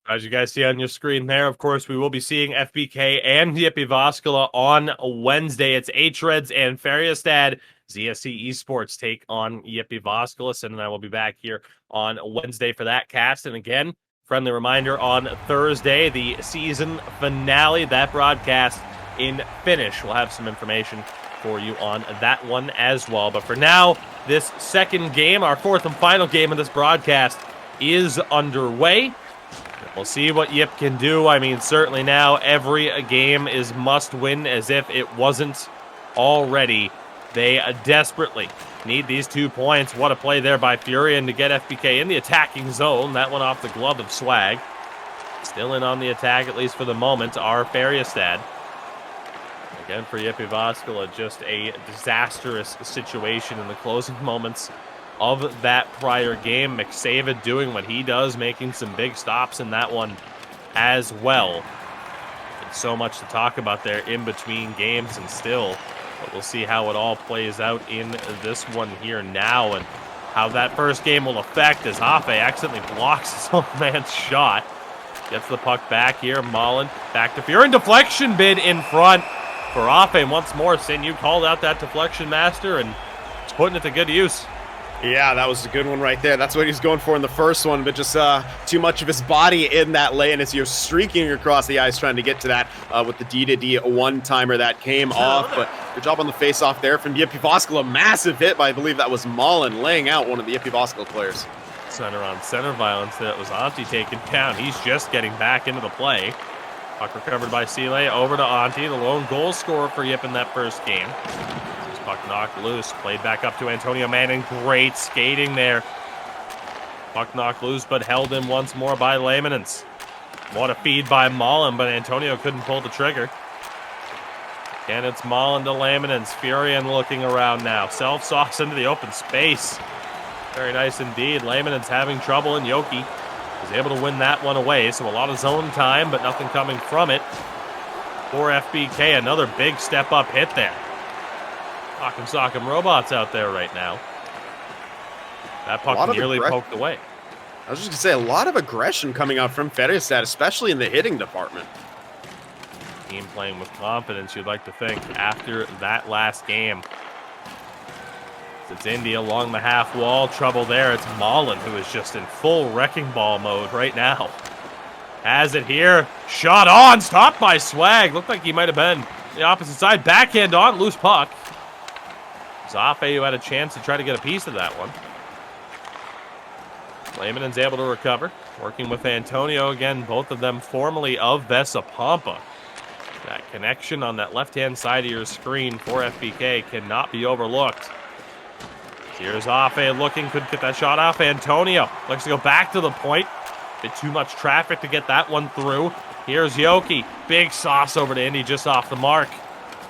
As you guys see on your screen there, of course, we will be seeing FBK and Jyväskylä on Wednesday. It's hREDS and Färjestad. ZSC Esports take on Jyväskylä. Sid and I will be back here on Wednesday for that cast. And again, friendly reminder, on Thursday, the season finale, that broadcast in Finnish. We'll have some information for you on that one as well. But for now, this second game, our 4th and final game of this broadcast, is underway. We'll see what Jyp can do. I mean, certainly now every game is must win, as if it wasn't already. They desperately need these 2 points. What a play there by Furion to get FBK in the attacking zone. That one off the glove of Swag. Still in on the attack, at least for the moment, are Färjestad. Again, for Jyväskylä, just a disastrous situation in the closing moments of that prior game. McSavid doing what he does, making some big stops in that one as well. And so much to talk about there in between games, and still, but we'll see how it all plays out in this one here now, and how that first game will affect as Hafe accidentally blocks his own man's shot. Gets the puck back here. Mullen back to Furion. Deflection bid in front for Hafe once more. Sin, you called out that deflection master, and it's putting it to good use. Yeah, that was a good one right there. That's what he's going for in the first one, but just too much of his body in that lane as you're streaking across the ice trying to get to that with the D-to-D one-timer that came off. But good job on the face-off there from Jyväskylä. Massive hit by, I believe that was Mullen, laying out one of the Jyväskylä players. Center on center violence. That was Antti taken down. He's just getting back into the play. Puck recovered by Sile. Over to Antti, the lone goal scorer for Jyp in that first game. Puck knocked loose, played back up to Antonio Manning. Great skating there. Puck knocked loose, but held in once more by Lehmanens. What a feed by Mullen, but Antonio couldn't pull the trigger. And it's Mullen to Lehmanens. Furion looking around now. Self-sauce into the open space. Very nice indeed. Lehmanens having trouble, and Yoki is able to win that one away. So a lot of zone time, but nothing coming from it for FBK. Another big step-up hit there. Sock'em robots out there right now. That puck nearly poked away. I was just going to say, a lot of aggression coming out from Färjestad, especially in the hitting department. Team playing with confidence, you'd like to think, after that last game. It's Indy along the half wall. Trouble there. It's Mullen, who is just in full wrecking ball mode right now. Has it here. Shot on. Stopped by Swag. Looked like he might have been the opposite side. Backhand on. Loose puck. Zafe, who had a chance to try to get a piece of that one. Lehmanen's able to recover. Working with Antonio again, both of them formerly of Vesapampa. That connection on that left-hand side of your screen for FBK cannot be overlooked. Here's Afe looking, couldn't get that shot off. Antonio looks to go back to the point. Bit too much traffic to get that one through. Here's Yoki. Big sauce over to Indy just off the mark.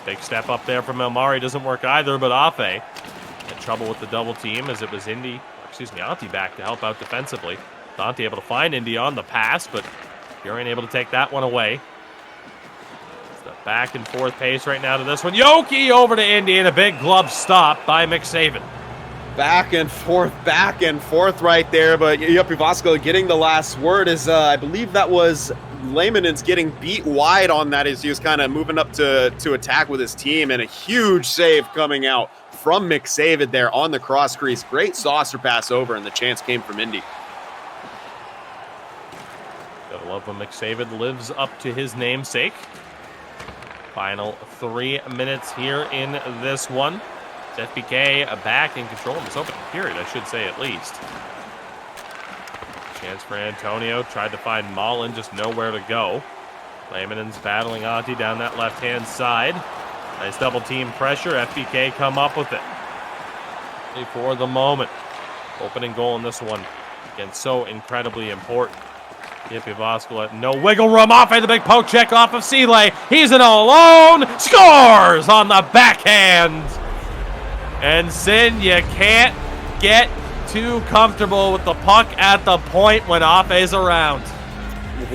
Big step up there from Elmari. Doesn't work either, but Afe had trouble with the double team as it was Indy Antti back to help out defensively. Antti able to find Indy on the pass, but Furion able to take that one away. It's the back and forth pace right now to this one. Jyp over to Indy, and a big glove stop by McSaven. Back and forth right there, but Jyväskylä getting the last word is, I believe that was Lehmanen's getting beat wide on that as he was kind of moving up to attack with his team, and a huge save coming out from McSaven there on the cross crease. Great saucer pass over, and the chance came from Indy. Gotta love when McSaven lives up to his namesake. Final 3 minutes here in this one. It's FBK back in control in this opening period, I should say at least. Chance for Antonio. Tried to find Mullen, just nowhere to go. Lehmanen's battling Antti down that left-hand side. Nice double team pressure. FBK come up with it. For the moment. Opening goal in this one. Again, so incredibly important. Jyväskylä, no wiggle room. Off the big poke check off of Seeley. He's in all alone. Scores on the backhand. And Sin, you can't get too comfortable with the puck at the point when Afe's around.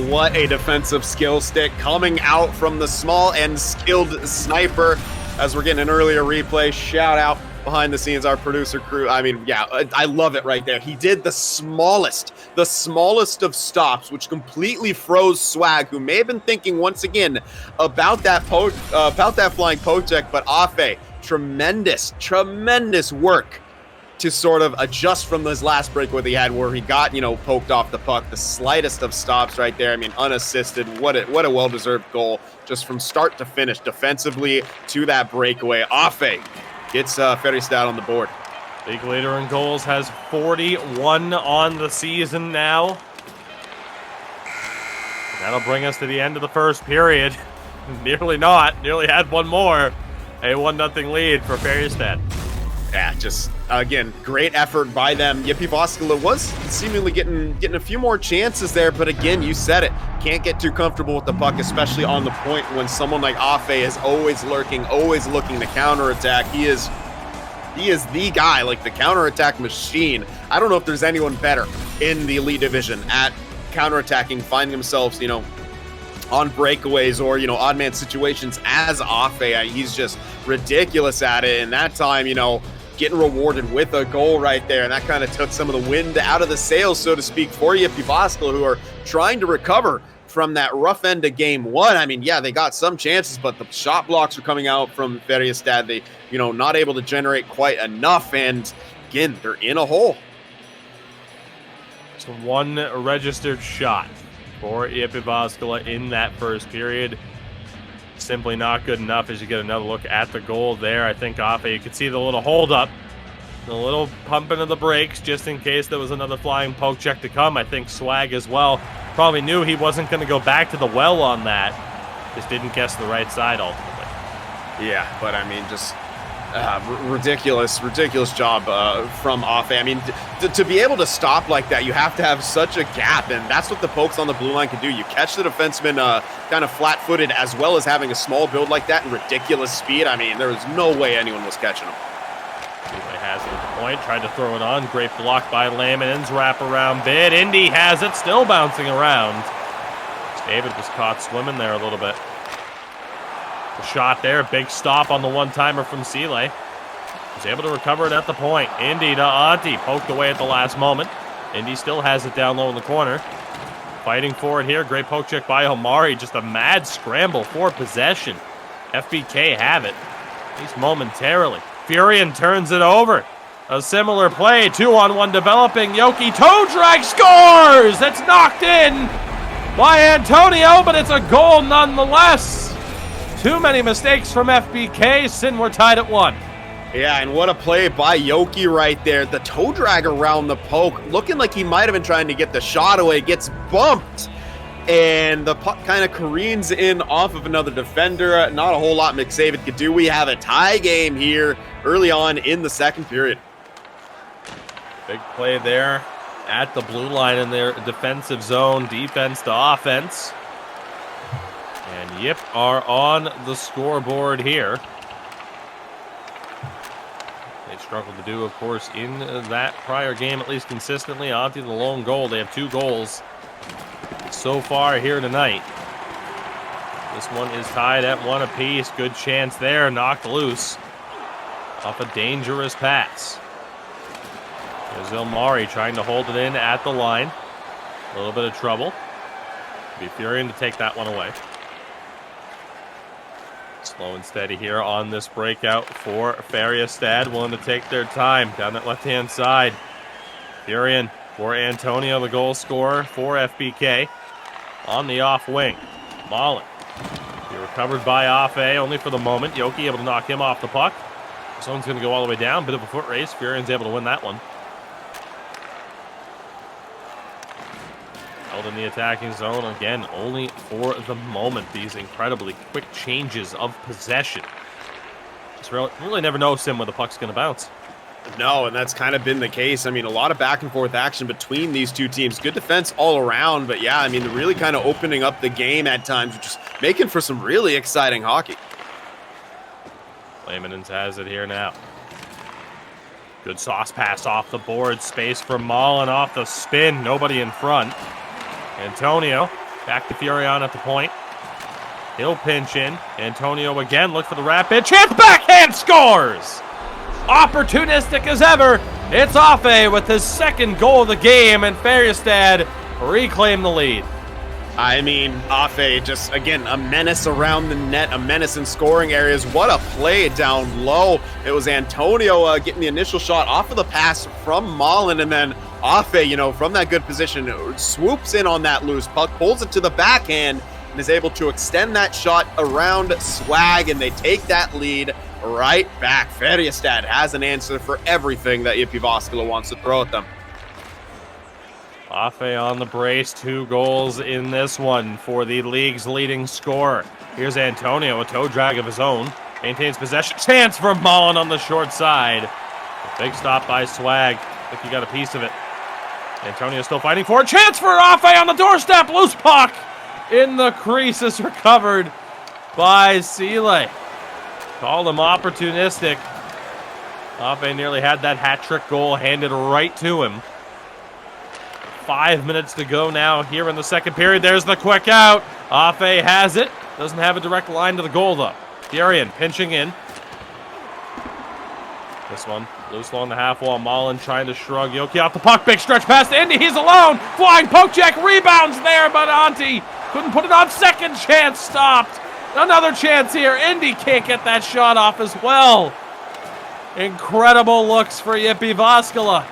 What a defensive skill stick coming out from the small and skilled sniper. As we're getting an earlier replay, shout out behind the scenes, our producer crew. I mean, yeah, I love it right there. He did the smallest of stops, which completely froze Swag, who may have been thinking once again about that flying poke check, but Afe, tremendous work to sort of adjust from this last breakaway that he had where he got, poked off the puck. The slightest of stops right there. I mean, unassisted. What a well-deserved goal just from start to finish defensively to that breakaway. Afe gets Färjestad on the board. League leader in goals, has 41 on the season now. That'll bring us to the end of the first period. Nearly had one more. A 1-0 lead for Färjestad. Yeah, just, again, great effort by them. Jyväskylä was seemingly getting a few more chances there, but again, you said it. Can't get too comfortable with the puck, especially on the point when someone like Afe is always lurking, always looking to counterattack. He is the guy, like the counterattack machine. I don't know if there's anyone better in the Elite Division at counterattacking, finding themselves, on breakaways or, odd man situations as Afe. He's just ridiculous at it. And that time, getting rewarded with a goal right there. And that kind of took some of the wind out of the sails, so to speak, for Jyväskylä, who are trying to recover from that rough end of game one. I mean, yeah, they got some chances, but the shot blocks are coming out from Färjestad. They, not able to generate quite enough. And again, they're in a hole. It's one registered shot for Jyväskylä in that first period. Simply not good enough as you get another look at the goal there. I think Afe, you could see the little hold up, the little pumping of the brakes just in case there was another flying poke check to come. I think Swag as well probably knew he wasn't going to go back to the well on that. Just didn't guess the right side ultimately. Yeah, but I mean, just ridiculous job from Afe. I mean, to be able to stop like that, you have to have such a gap, and that's what the pokes on the blue line can do. You catch the defenseman kind of flat-footed, as well as having a small build like that and ridiculous speed. I mean, there was no way anyone was catching him. Seeley has it at the point, tried to throw it on. Great block by Lehmanen's wraparound bid. Indy has it, still bouncing around. David was caught swimming there a little bit. The shot there, big stop on the one-timer from Seeley. Was able to recover it at the point. Indy to Antti, poked away at the last moment. Indy still has it down low in the corner. Fighting for it here, great poke check by Omari. Just a mad scramble for possession. FBK have it, at least momentarily. Furion turns it over. A similar play, 2-on-1 developing. Jyp toe drag, scores! It's knocked in by Antonio, but it's a goal nonetheless. Too many mistakes from FBK. Sin, we're tied at 1. Yeah, and what a play by Jyp right there. The toe drag around the poke, looking like he might have been trying to get the shot away, gets bumped, and the puck kind of careens in off of another defender. Not a whole lot McSaven could do. We have a tie game here early on in the second period. Big play there at the blue line in their defensive zone, defense to offense. And Jyp are on the scoreboard here. They struggled to do, of course, in that prior game, at least consistently. Antti the lone goal. They have 2 goals so far here tonight. This one is tied at 1 apiece. Good chance there, knocked loose off a dangerous pass. There's Ilmari trying to hold it in at the line. A little bit of trouble. Be Furion to take that one away. Slow and steady here on this breakout for Färjestad. Willing to take their time down that left-hand side. Furion for Antonio, the goal scorer for FBK. On the off wing. Mullen. He recovered by Afe, only for the moment. Jyp able to knock him off the puck. Someone's going to go all the way down. Bit of a foot race. Furion's able to win that one. Held in the attacking zone again, only for the moment. These incredibly quick changes of possession. Just really never know, Sim, where the puck's going to bounce. No, and that's kind of been the case. I mean, a lot of back and forth action between these two teams. Good defense all around, but yeah, I mean, really kind of opening up the game at times, just making for some really exciting hockey. Laymanens has it here now. Good sauce pass off the board. Space for Mullen off the spin. Nobody in front. Antonio back to Furion at the point. He'll pinch in. Antonio again, look for the rapid. Chance, backhand, scores! Opportunistic as ever. It's Afe with his 2nd goal of the game, and Färjestad reclaim the lead. I mean, Afe just, again, a menace around the net, a menace in scoring areas. What a play down low. It was Antonio getting the initial shot off of the pass from Mullen, and then Afe, you know, from that good position, swoops in on that loose puck, pulls it to the backhand, and is able to extend that shot around Swag, and they take that lead right back. Färjestad has an answer for everything that Jyväskylä wants to throw at them. Afe on the brace, 2 goals in this one for the league's leading scorer. Here's Antonio, a toe drag of his own. Maintains possession. Chance for Mullen on the short side. A big stop by Swag. I think he got a piece of it. Antonio still fighting for a chance for Afe on the doorstep. Loose puck in the crease is recovered by Sile. Called him opportunistic. Afe nearly had that hat-trick goal handed right to him. 5 minutes to go now here in the second period. There's the quick out. Afe has it. Doesn't have a direct line to the goal, though. Furion pinching in. This one, loose along the half wall. Mullen trying to shrug. Jyp off the puck. Big stretch past Indy. He's alone. Flying poke check. Rebounds there, but Antti couldn't put it on. Second chance stopped. Another chance here. Indy can't get that shot off as well. Incredible looks for Jyväskylä,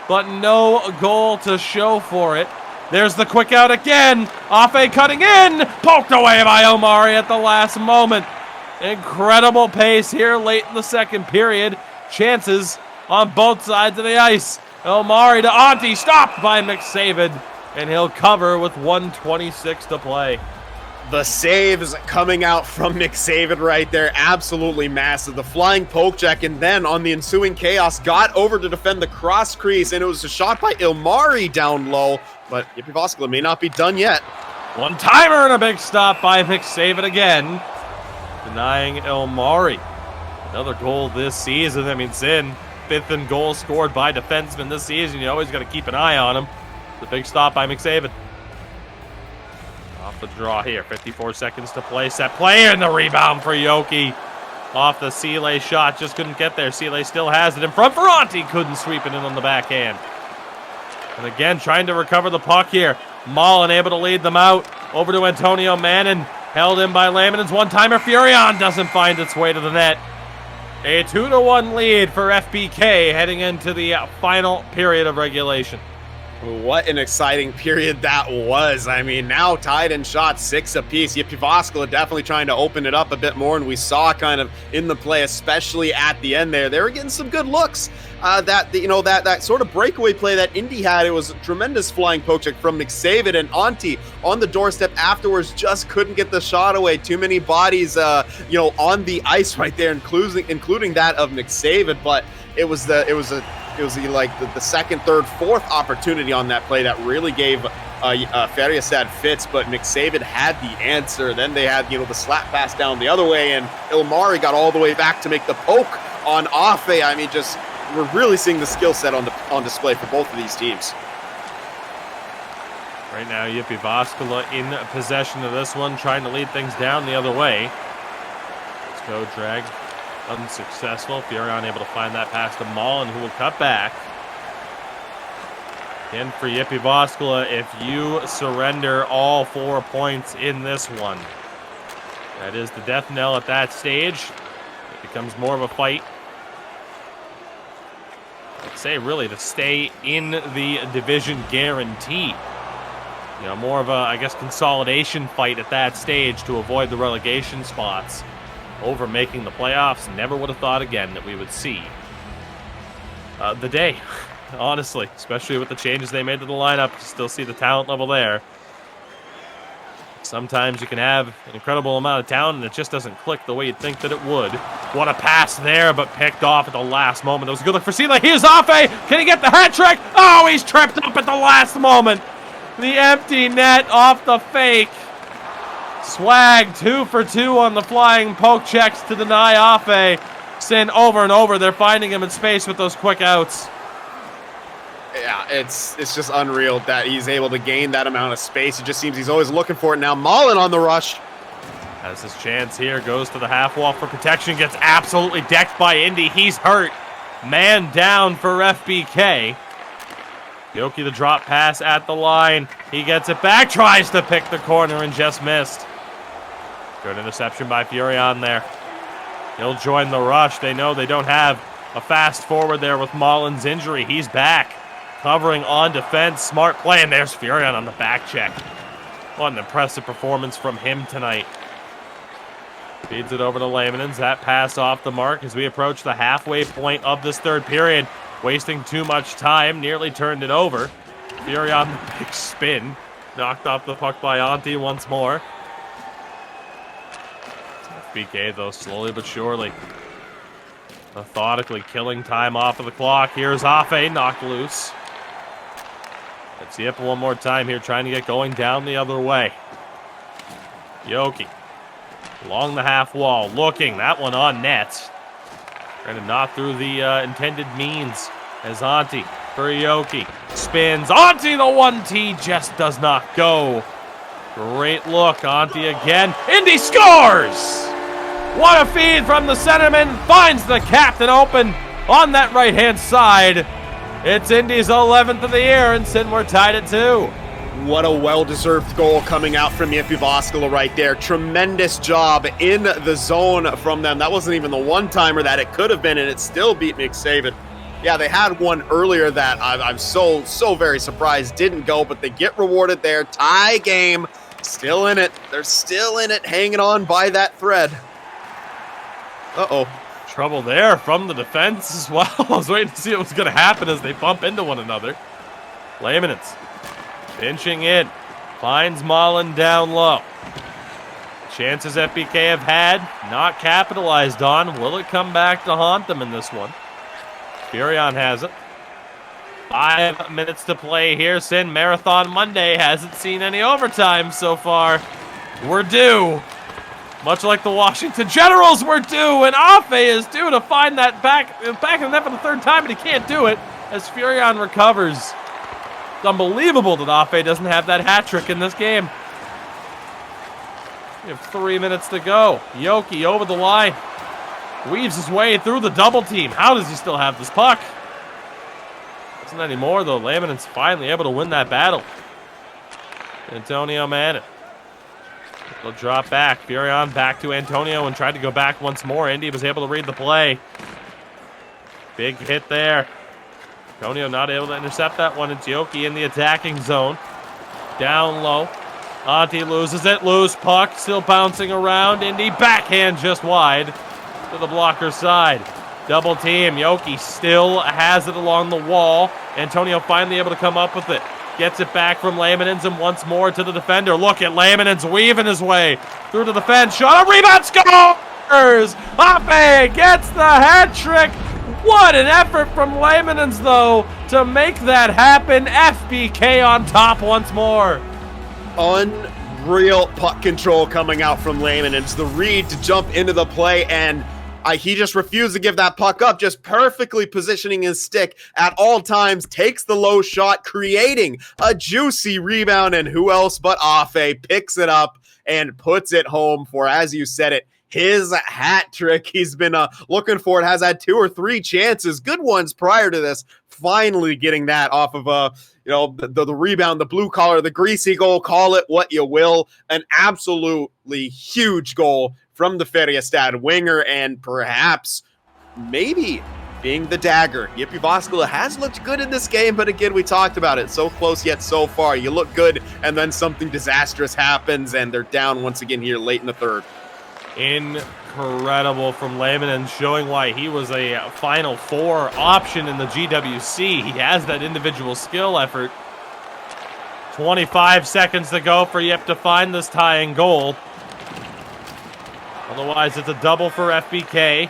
but no goal to show for it. There's the quick out again. Afe cutting in. Poked away by Ilmari at the last moment. Incredible pace here late in the second period. Chances on both sides of the ice. Ilmari to Antti. Stopped by McSavid. And he'll cover with 1:26 to play. The saves coming out from McSavid right there, absolutely massive. The flying poke check, and then on the ensuing chaos, got over to defend the cross crease, and it was a shot by Ilmari down low, but Jyväskylä may not be done yet. One-timer and a big stop by McSavid again, denying Ilmari. Another goal this season. I mean, Zinn, 5th in goal scored by defensemen this season. You always got to keep an eye on him. The big stop by McSavid. Off the draw here, 54 seconds to play. Set play, and the rebound for Jyp. Off the Sile shot, just couldn't get there. Sile still has it in front for Antti. Couldn't sweep it in on the backhand. And again, trying to recover the puck here. Mullen able to lead them out. Over to Antonio Mannin. Held in by Laymanens. One-timer. Furion doesn't find its way to the net. A 2-1 lead for FBK heading into the final period of regulation. What an exciting period that was. I mean, now tied in shots, 6 apiece. Jyväskylä definitely trying to open it up a bit more, and we saw kind of in the play, especially at the end there, they were getting some good looks. That sort of breakaway play that Indy had, it was a tremendous flying poke check from McSavid, and Antti on the doorstep afterwards just couldn't get the shot away. Too many bodies, on the ice right there, including that of McSavid, but it was the second, third, fourth opportunity on that play that really gave Färjestad fits, but McSavid had the answer. Then they had, the slap pass down the other way, and Ilmari got all the way back to make the poke on Afe. I mean, just we're really seeing the skill set on display for both of these teams. Right now, Jyväskylä in possession of this one, trying to lead things down the other way. Let's go, drag. Unsuccessful. Färjestad able to find that pass to Mullen, who will cut back. Again, for Jyväskylä, if you surrender all 4 points in this one, that is the death knell at that stage. It becomes more of a fight. I'd say, really, to stay in the division guarantee. You know, more of a, I guess, consolidation fight at that stage to avoid the relegation spots over making the playoffs. Never would have thought again that we would see the day, honestly, especially with the changes they made to the lineup. You still see the talent level there. Sometimes you can have an incredible amount of talent and it just doesn't click the way you'd think that it would. What a pass there, but picked off at the last moment. It was a good look for Sila. Here's Afe. Can he get the hat trick? Oh, he's tripped up at the last moment. The empty net off the fake. Swag 2 for 2 on the flying poke checks to deny Afe. Sin over and over. They're finding him in space with those quick outs. Yeah, it's just unreal that he's able to gain that amount of space. It just seems he's always looking for it now. Mullen on the rush. Has his chance here. Goes to the half wall for protection. Gets absolutely decked by Indy. He's hurt. Man down for FBK. Jyp the drop pass at the line. He gets it back. Tries to pick the corner and just missed. Good interception by Färjestad there. He'll join the rush. They know they don't have a fast forward there with Mullen's injury. He's back. Covering on defense. Smart play. And there's Färjestad on the back check. What an impressive performance from him tonight. Feeds it over to Lehmanens. That pass off the mark as we approach the halfway point of this third period. Wasting too much time. Nearly turned it over. Färjestad on the big spin. Knocked off the puck by Antti once more. FBK, though, slowly but surely. Methodically killing time off of the clock. Here's Afe, knocked loose. Let's Jyp one more time here, trying to get going down the other way. Jyp along the half wall, looking. That one on net. Trying to knock through the intended means as Antti for Jyp. Spins. Antti, the 1T, just does not go. Great look. Antti again. Indy scores! What a feed from the centerman. Finds the captain open on that right-hand side. It's Indy's 11th of the year, and Sin, we're tied at 2. What a well-deserved goal coming out from Jyväskylä right there. Tremendous job in the zone from them. That wasn't even the one-timer that it could have been, and it still beat McSaven. Yeah, they had one earlier that I'm so very surprised didn't go, but they get rewarded there. Tie game. Still in it. They're still in it, hanging on by that thread. Uh-oh. Trouble there from the defense as well. I was waiting to see what was going to happen as they bump into one another. Lehmanens pinching in. Finds Mullen down low. Chances FBK have had, not capitalized on. Will it come back to haunt them in this one? Färjestad has it. 5 minutes to play here. Sin, Marathon Monday hasn't seen any overtime so far. We're due. Much like the Washington Generals were due, and Afe is due to find that back in the net for the third time, and he can't do it as Färjestad recovers. It's unbelievable that Afe doesn't have that hat trick in this game. We have 3 minutes to go. Jyp over the line. Weaves his way through the double team. How does he still have this puck? Doesn't anymore, though. Lehmanen's finally able to win that battle. Antonio Manning. They'll drop back. Färjestad back to Antonio and tried to go back once more. Indy was able to read the play. Big hit there. Antonio not able to intercept that one. It's Jyp in the attacking zone. Down low. Antti loses it. Loose puck. Still bouncing around. Indy backhand just wide to the blocker side. Double team. Jyp still has it along the wall. Antonio finally able to come up with it. Gets it back from Lehmanens and once more to the defender. Look at Lehmanens weaving his way through to the fence. Shot, a rebound, scores! Afe gets the hat trick. What an effort from Lehmanens, though, to make that happen. FBK on top once more. Unreal puck control coming out from Lehmanens. The read to jump into the play, and He just refused to give that puck up, just perfectly positioning his stick at all times, takes the low shot, creating a juicy rebound, and who else but Afe picks it up and puts it home for, as you said it, his hat trick. He's been looking for it, has had 2 or 3 chances, good ones prior to this, finally getting that off of the rebound, the blue collar, the greasy goal, call it what you will. An absolutely huge goal from the Färjestad winger, and perhaps maybe being the dagger. Jyväskylä has looked good in this game, but again, we talked about it. So close yet so far. You look good, and then something disastrous happens, and they're down once again here late in the third. Incredible from Lehman, and showing why he was a Final Four option in the GWC. He has that individual skill effort. 25 seconds to go for Jyp to find this tying goal. Otherwise, it's a double for FBK.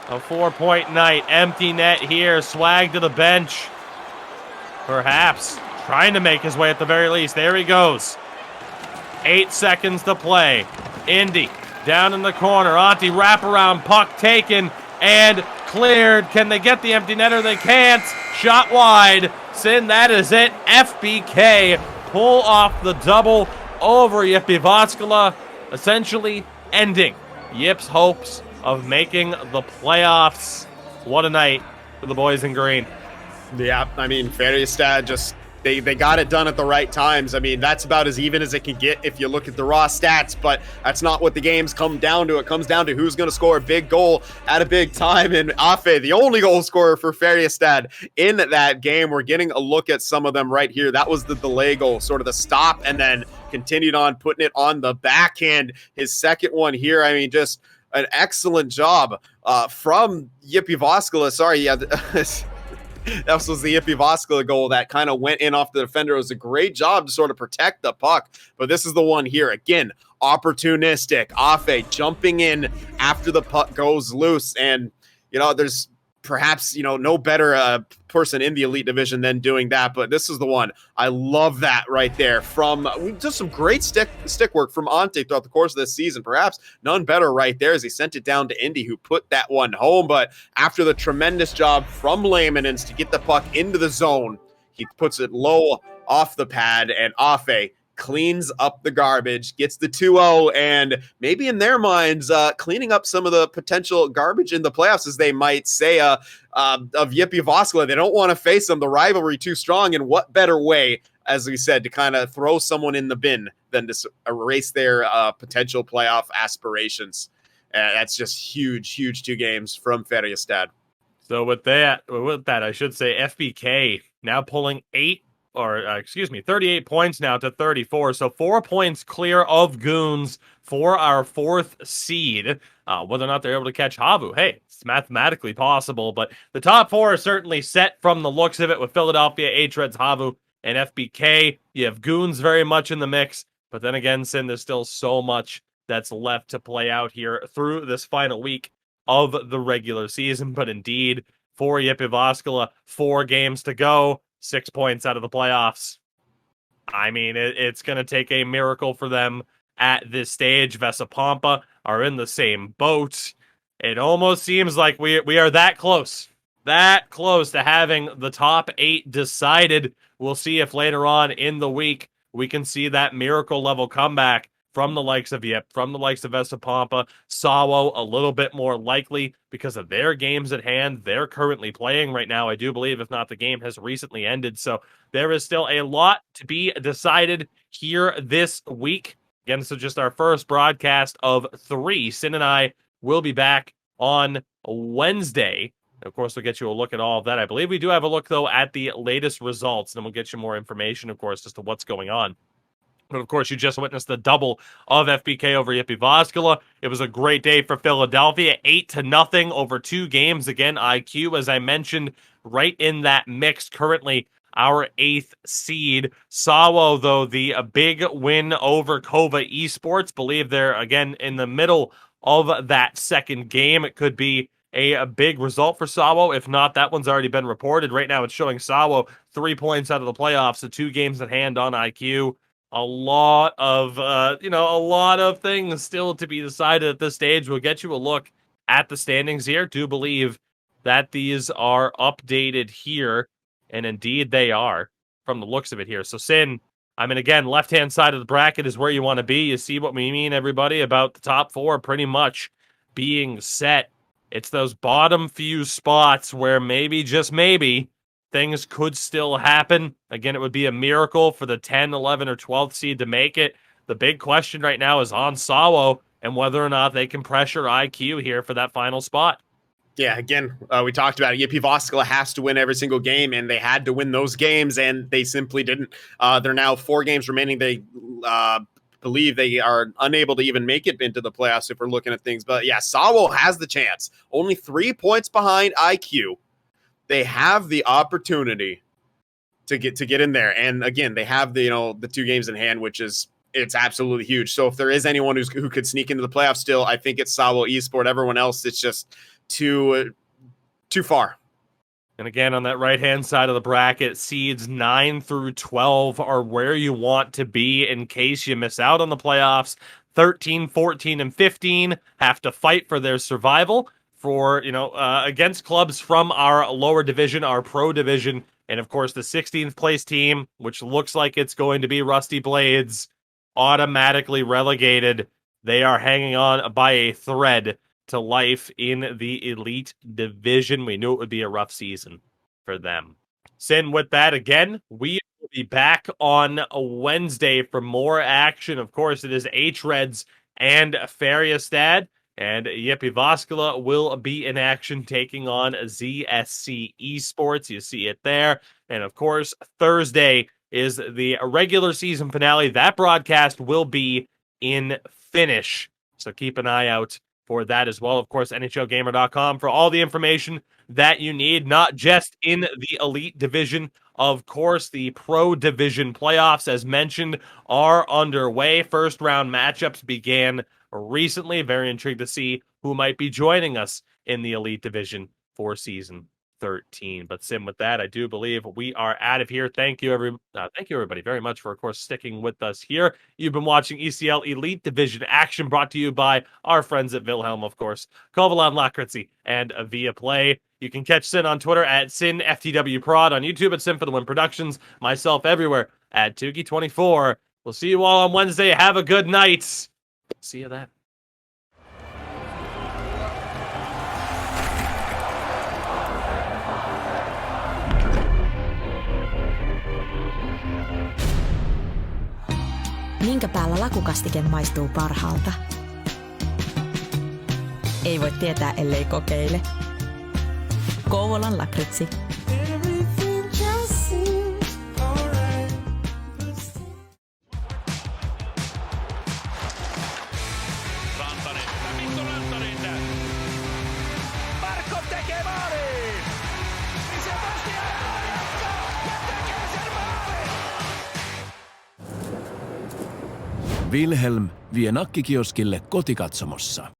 A 4-point night. Empty net here. Swag to the bench. Perhaps trying to make his way at the very least. There he goes. 8 seconds to play. Indy down in the corner. Antti wraparound puck taken and cleared. Can they get the empty netter? They can't. Shot wide. Sin, that is it. FBK pull off the double over Jyväskylä, essentially ending Jyp's hopes of making the playoffs. What a night for the boys in green. Yeah, I mean, Färjestad just, they got it done at the right times. I mean, that's about as even as it can get if you look at the raw stats, but that's not what the games come down to. It comes down to who's going to score a big goal at a big time, and Afe, the only goal scorer for Färjestad in that game. We're getting a look at some of them right here. That was the delay goal, sort of the stop, and then continued on putting it on the backhand. His second one here, I mean, just an excellent job from Jyväskylä. Sorry, yeah, that was the Jyväskylä goal that kind of went in off the defender. It was a great job to sort of protect the puck, but this is the one here. Again, opportunistic. Afe jumping in after the puck goes loose, and, there's perhaps, no better person in the elite division than doing that, but this is the one. I love that right there from just some great stick work from Ante throughout the course of this season. Perhaps none better right there as he sent it down to Indy, who put that one home. But after the tremendous job from Lehmanens to get the puck into the zone, he puts it low off the pad, and Afe cleans up the garbage, gets the 2-0, and maybe in their minds, cleaning up some of the potential garbage in the playoffs, as they might say, of Jyväskylä. They don't want to face them. The rivalry too strong, and what better way, as we said, to kind of throw someone in the bin than to erase their potential playoff aspirations. That's just huge 2 games from Färjestad. So with that, I should say FBK now pulling 38 points now to 34. So 4 points clear of Goons for our 4th seed. Whether or not they're able to catch HAVU, hey, it's mathematically possible. But the top 4 are certainly set from the looks of it with Philadelphia, hREDS, HAVU, and FBK. You have Goons very much in the mix. But then again, Sin, there's still so much that's left to play out here through this final week of the regular season. But indeed, for Jyväskylä, 4 games to go. 6 points out of the playoffs. I mean, it's going to take a miracle for them at this stage. Vesapampa are in the same boat. It almost seems like we are that close to having the top 8 decided. We'll see if later on in the week we can see that miracle level comeback from the likes of Jyp, from the likes of Vesapampa. Sawo a little bit more likely because of their games at hand. They're currently playing right now, I do believe, if not the game has recently ended. So there is still a lot to be decided here this week. Again, this is just our first broadcast of 3. Sin and I will be back on Wednesday. Of course, we'll get you a look at all of that. I believe we do have a look, though, at the latest results, and then we'll get you more information, of course, as to what's going on. But of course, you just witnessed the double of FBK over Jyväskylä. It was a great day for Philadelphia, 8-0 over 2 games. Again, IQ, as I mentioned, right in that mix. Currently, our 8th seed. Sawo, though, the big win over Kova Esports. Believe they're, again, in the middle of that second game. It could be a big result for Sawo. If not, that one's already been reported. Right now, it's showing Sawo 3 points out of the playoffs, so 2 games at hand on IQ. A lot of things still to be decided at this stage. We'll get you a look at the standings here. Do believe that these are updated here, and indeed they are from the looks of it here. So, Sin, I mean, again, left-hand side of the bracket is where you want to be. You see what we mean, everybody, about the top four pretty much being set. It's those bottom few spots where maybe, just maybe, things could still happen. Again, it would be a miracle for the 10, 11, or 12th seed to make it. The big question right now is on Sawo and whether or not they can pressure IQ here for that final spot. Yeah, again, we talked about it. Jyväskylä has to win every single game, and they had to win those games, and they simply didn't. They're now 4 games remaining. They believe they are unable to even make it into the playoffs if we're looking at things. But yeah, Sawo has the chance. Only 3 points behind IQ. They have the opportunity to get in there. And again, they have the 2 games in hand, which is it's absolutely huge. So if there is anyone who could sneak into the playoffs still, I think it's Sawo Esports. Everyone else, it's just too far. And again, on that right-hand side of the bracket, seeds 9 through 12 are where you want to be in case you miss out on the playoffs. 13, 14, and 15 have to fight for their survival for, against clubs from our lower division, our pro division. And of course, the 16th place team, which looks like it's going to be Rusty Blades, automatically relegated. They are hanging on by a thread to life in the elite division. We knew it would be a rough season for them. Sin, with that, again, we will be back on a Wednesday for more action. Of course, it is hREDS and Färjestad, and Jyväskylä will be in action taking on ZSC Esports. You see it there. And of course, Thursday is the regular season finale. That broadcast will be in Finnish, so keep an eye out for that as well. Of course, NHLgamer.com for all the information that you need, not just in the elite division. Of course, the pro division playoffs, as mentioned, are underway. First round matchups began recently. Very intrigued to see who might be joining us in the elite division for season 13. But Sim, with that, I do believe we are out of here. Thank you, everybody, very much for, of course, sticking with us here. You've been watching ECL Elite Division action, brought to you by our friends at Wilhelm, of course, Kovalan Lakritsi, and Via Play. You can catch Sin on Twitter at SinFTWProd, on YouTube at Sin for the Win Productions, myself everywhere at Tuki24. We'll see you all on Wednesday. Have a good night. See you then. Minkä päällä lakukastike maistuu parhaalta? Ei voi tietää, ellei kokeile. Kouvolan lakritsi. Markov tekee maalin! Wilhelm vie nakkikioskille kotikatsomossa.